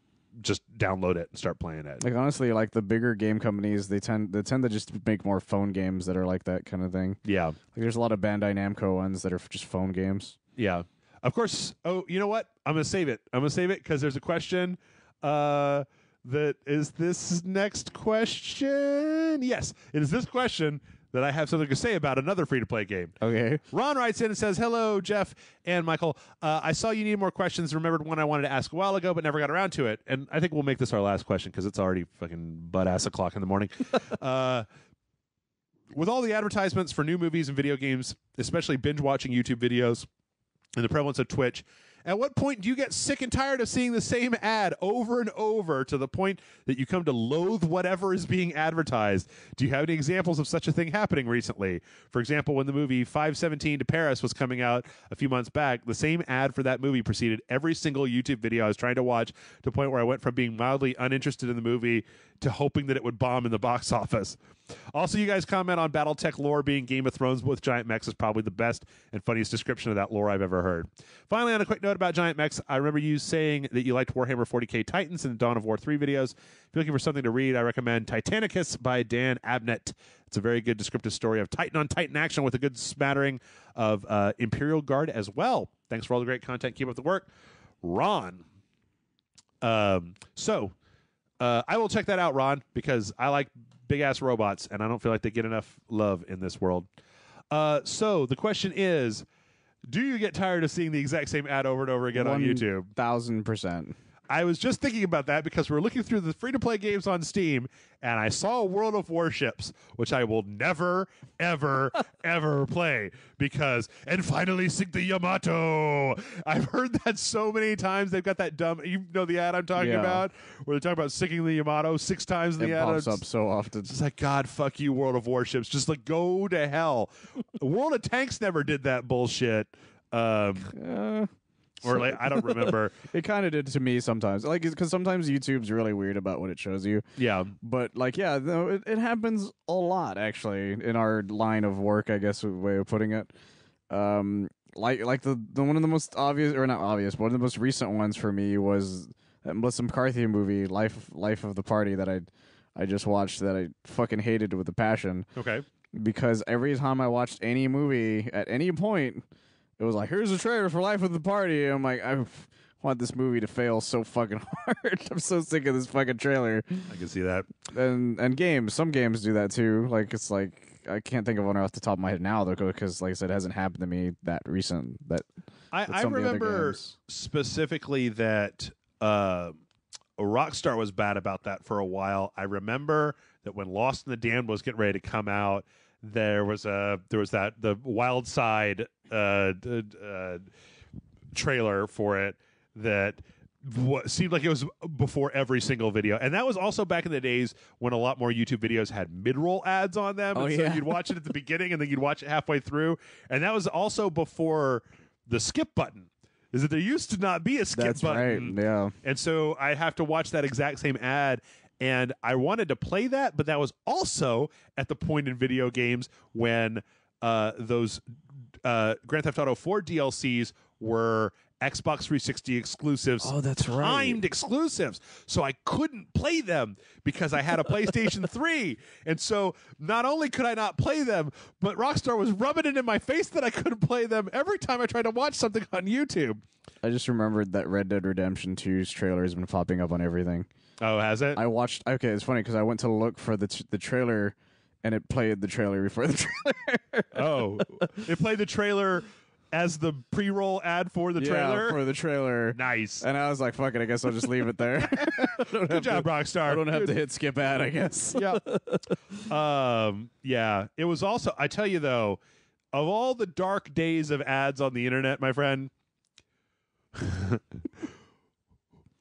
download it and start playing it. Like honestly, like the bigger game companies, they tend to just make more phone games that are like that kind of thing. Yeah, like there's a lot of Bandai Namco ones that are just phone games. Yeah, of course. Oh, you know what? I'm gonna save it because there's a question. That is this next question. Yes, it is this question that I have something to say about another free-to-play game. Okay. Ron writes in and says, hello, Jeff and Michael. I saw you needed more questions. Remembered one I wanted to ask a while ago, but never got around to it. And I think we'll make this our last question because it's already fucking butt-ass o'clock in the morning. With all the advertisements for new movies and video games, especially binge-watching YouTube videos and the prevalence of Twitch, at what point do you get sick and tired of seeing the same ad over and over to the point that you come to loathe whatever is being advertised? Do you have any examples of such a thing happening recently? For example, when the movie 517 to Paris was coming out a few months back, the same ad for that movie preceded every single YouTube video I was trying to watch, to the point where I went from being mildly uninterested in the movie to hoping that it would bomb in the box office. Also, you guys comment on BattleTech lore being Game of Thrones with giant mechs is probably the best and funniest description of that lore I've ever heard. Finally, on a quick note about giant mechs, I remember you saying that you liked Warhammer 40k Titans in the Dawn of War 3 videos. If you're looking for something to read, I recommend Titanicus by Dan Abnett. It's a very good descriptive story of Titan on Titan action with a good smattering of Imperial Guard as well. Thanks for all the great content. Keep up the work. Ron. I will check that out, Ron, because I like big-ass robots, and I don't feel like they get enough love in this world. So the question is, do you get tired of seeing the exact same ad over and over again on YouTube? 1,000%. I was just thinking about that because we're looking through the free-to-play games on Steam, and I saw World of Warships, which I will never, ever, ever play because, and finally sink the Yamato. I've heard that so many times. They've got that dumb, you know the ad I'm talking about, where they're talking about sinking the Yamato 6 times in the ad. It pops up so often. It's like, God, fuck you, World of Warships. Just like, go to hell. World of Tanks never did that bullshit. Or like, I don't remember. It kind of did to me sometimes, like, because sometimes YouTube's really weird about what it shows you. Yeah, but like, yeah, no, it happens a lot actually in our line of work, I guess, a way of putting it. Like the one of the most obvious, or not obvious, but one of the most recent ones for me was that Melissa McCarthy movie, Life of the Party, that I just watched, that I fucking hated with a passion. Okay, because every time I watched any movie at any point, it was like, here's a trailer for Life of the Party. I'm like, I want this movie to fail so fucking hard. I'm so sick of this fucking trailer. I can see that. And games, some games do that too. Like, it's like, I can't think of one off the top of my head now, though, because, like I said, it hasn't happened to me that recent. I remember specifically that Rockstar was bad about that for a while. I remember that when Lost in the Damned was getting ready to come out, there was the Wild Side trailer for it that seemed like it was before every single video, and that was also back in the days when a lot more YouTube videos had mid-roll ads on them. Oh, and yeah. So you'd watch it at the beginning and then you'd watch it halfway through, and that was also before the skip button. Is that there used to not be a skip button? Right, yeah. And so I have to watch that exact same ad. And I wanted to play that, but that was also at the point in video games when those Grand Theft Auto 4 DLCs were Xbox 360 exclusives. Oh, that's right. Timed exclusives. So I couldn't play them because I had a PlayStation 3. And so not only could I not play them, but Rockstar was rubbing it in my face that I couldn't play them every time I tried to watch something on YouTube. I just remembered that Red Dead Redemption 2's trailer has been popping up on everything. Oh, has it? I watched. Okay, it's funny because I went to look for the trailer, and it played the trailer before the trailer. Oh, it played the trailer as the pre-roll ad for the trailer? Yeah, for the trailer. Nice. And I was like, fuck it, I guess I'll just leave it there. Good job, Rockstar. I don't have to hit skip ad, I guess. Yeah. Yeah. It was also, I tell you though, of all the dark days of ads on the internet, my friend,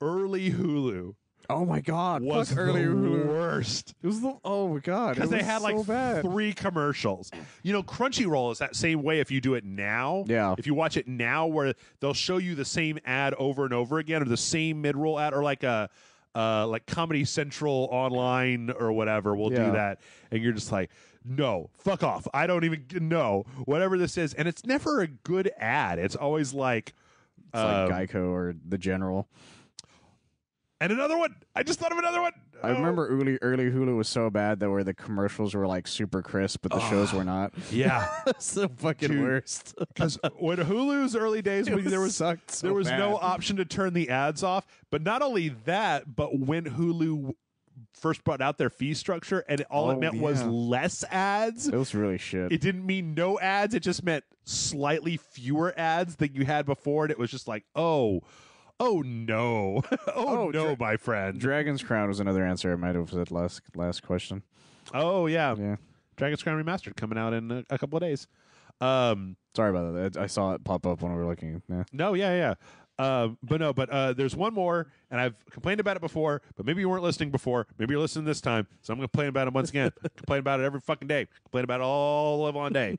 early Hulu Oh my god! was Fuck early the Hulu. worst. It was the oh my god! Because they had like so bad. 3 commercials. You know, Crunchyroll is that same way if you do it now. Yeah. If you watch it now, where they'll show you the same ad over and over again, or the same mid-roll ad, or like a like Comedy Central online or whatever will do that, and you're just like, no, fuck off. I don't even know whatever this is, and it's never a good ad. It's always like it's like Geico or the General. And another one. I just thought of another one. I remember early Hulu was so bad that where the commercials were like super crisp, but the shows were not. Yeah, it's the fucking worst. Because when Hulu's early days, there was no option to turn the ads off. But not only that, but when Hulu first brought out their fee structure, and all it meant was less ads. It was really shit. It didn't mean no ads. It just meant slightly fewer ads than you had before, and it was just like, oh no. No, my friend. Dragon's Crown was another answer I might have said last question. Oh, yeah. Dragon's Crown Remastered coming out in a couple of days. Sorry about that. I saw it pop up when we were looking. Yeah. No, yeah. But there's one more, and I've complained about it before, but maybe you weren't listening before. Maybe you're listening this time, so I'm going to complain about it once again. Complain about it every fucking day. Complain about it all of on day.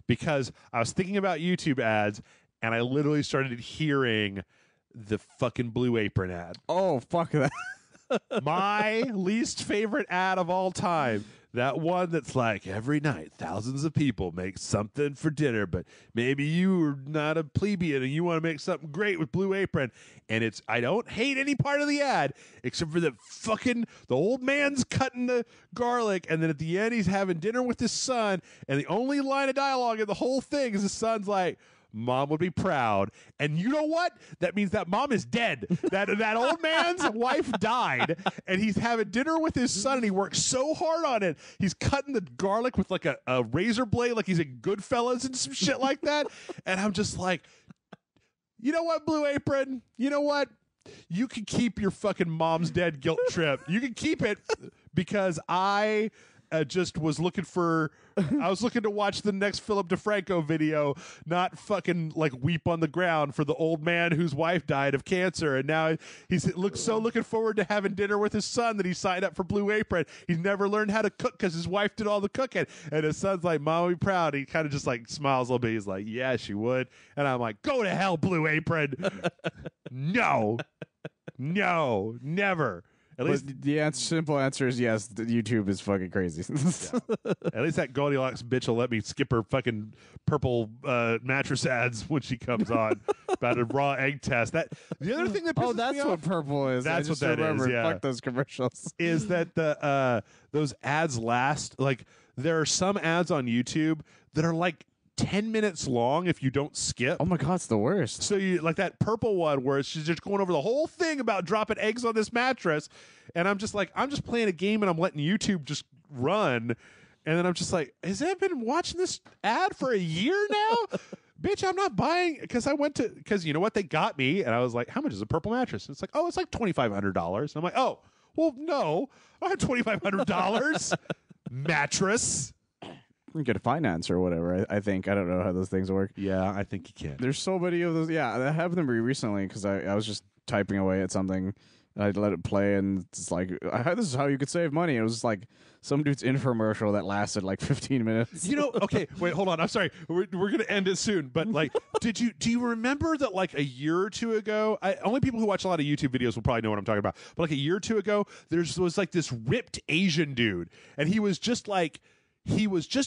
Because I was thinking about YouTube ads, and I literally started hearing the fucking Blue Apron ad. Oh, fuck that. My least favorite ad of all time. That one that's like, every night, thousands of people make something for dinner, but maybe you are not a plebeian and you want to make something great with Blue Apron. And I don't hate any part of the ad, except for the old man's cutting the garlic, and then at the end, he's having dinner with his son, and the only line of dialogue in the whole thing is his son's like, Mom would be proud. And you know what? That means that mom is dead. That old man's wife died, and he's having dinner with his son, and he works so hard on it. He's cutting the garlic with like a razor blade, like he's in Goodfellas and some shit like that. And I'm just like, you know what, Blue Apron? You know what? You can keep your fucking mom's dead guilt trip. You can keep it, because I just was looking to watch the next Philip DeFranco video, not fucking like weep on the ground for the old man whose wife died of cancer, and now he's looking forward to having dinner with his son that he signed up for Blue Apron. He's never learned how to cook because his wife did all the cooking, and his son's like, Mom will be proud. He kind of just like smiles a little bit. He's like, yeah, she would. And I'm like, go to hell, Blue Apron. No, never. At least the simple answer is yes. YouTube is fucking crazy. Yeah. At least that Goldilocks bitch will let me skip her fucking purple mattress ads when she comes on about a raw egg test. The other thing that pisses that's me what off, purple is. That's I just what that remembered. is. Yeah. Fuck those commercials. Is that those ads last? Like, there are some ads on YouTube that are like 10 minutes long if you don't skip. Oh my God, it's the worst. So you like that purple one where she's just going over the whole thing about dropping eggs on this mattress, and I'm just like, I'm just playing a game and I'm letting YouTube just run, and then I'm just like, has I been watching this ad for a year now? Bitch, I'm not buying, because you know what, they got me, and I was like, how much is a purple mattress? And it's like, oh, it's like $2,500. And I'm like, oh, well, no, I have $2,500 mattress. You get a finance or whatever. I think. I don't know how those things work. Yeah, I think you can. There's so many of those. Yeah, that happened to me recently because I was just typing away at something. I let it play, and it's like, this is how you could save money. It was like some dude's infomercial that lasted like 15 minutes. You know, okay, wait, hold on. I'm sorry. We're going to end it soon. But like, do you remember that like a year or two ago, only people who watch a lot of YouTube videos will probably know what I'm talking about. But like a year or two ago, was like this ripped Asian dude, and he was just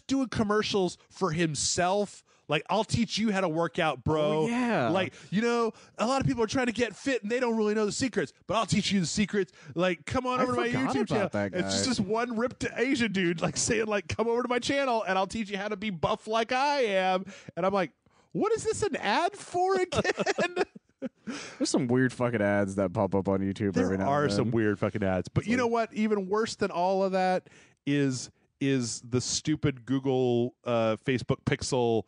doing commercials for himself. Like, I'll teach you how to work out, bro. Oh, yeah. Like, you know, a lot of people are trying to get fit and they don't really know the secrets, but I'll teach you the secrets. Like, come on over to my YouTube channel. It's just this one ripped Asian dude, like, saying, like, come over to my channel and I'll teach you how to be buff like I am. And I'm like, what is this an ad for again? There's some weird fucking ads that pop up on YouTube every now and then. There are some weird fucking ads. But you know what? Even worse than all of that is the stupid Google Facebook Pixel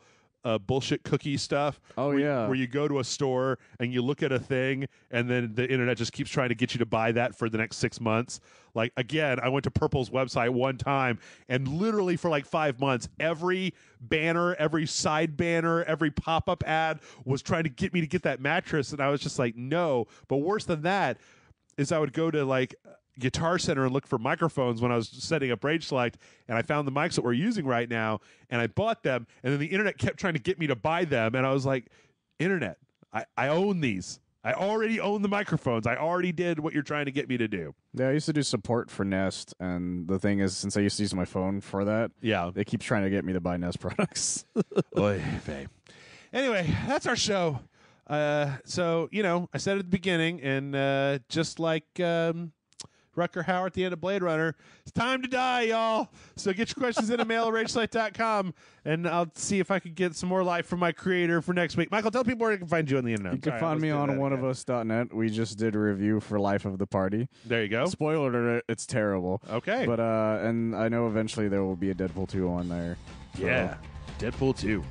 bullshit cookie stuff. Oh, yeah. Where you go to a store and you look at a thing and then the internet just keeps trying to get you to buy that for the next 6 months. Like, again, I went to Purple's website one time and literally for like 5 months, every banner, every side banner, every pop-up ad was trying to get me to get that mattress. And I was just like, no. But worse than that is I would go to like Guitar Center and look for microphones when I was setting up Rage Select, and I found the mics that we're using right now, and I bought them, and then the internet kept trying to get me to buy them, and I was like, internet, I own these. I already own the microphones. I already did what you're trying to get me to do. Yeah, I used to do support for Nest, and the thing is, since I used to use my phone for that, yeah, they keep trying to get me to buy Nest products. Oy vey. Anyway, that's our show. So, you know, I said at the beginning, and just like Rutger Hauer at the end of Blade Runner, it's time to die, y'all. So get your questions in at mail@rageselect.com, and I'll see if I can get some more life from my creator for next week. Michael, tell people where they can find you on the internet. You can find me on oneofus.net. We just did a review for Life of the Party. There you go. Spoiler alert, it's terrible. Okay. But and I know eventually there will be a Deadpool 2 on there. So. Yeah, Deadpool 2.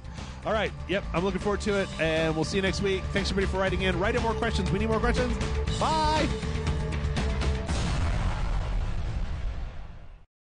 All right. Yep, I'm looking forward to it, and we'll see you next week. Thanks, everybody, for writing in. Write in more questions. We need more questions. Bye.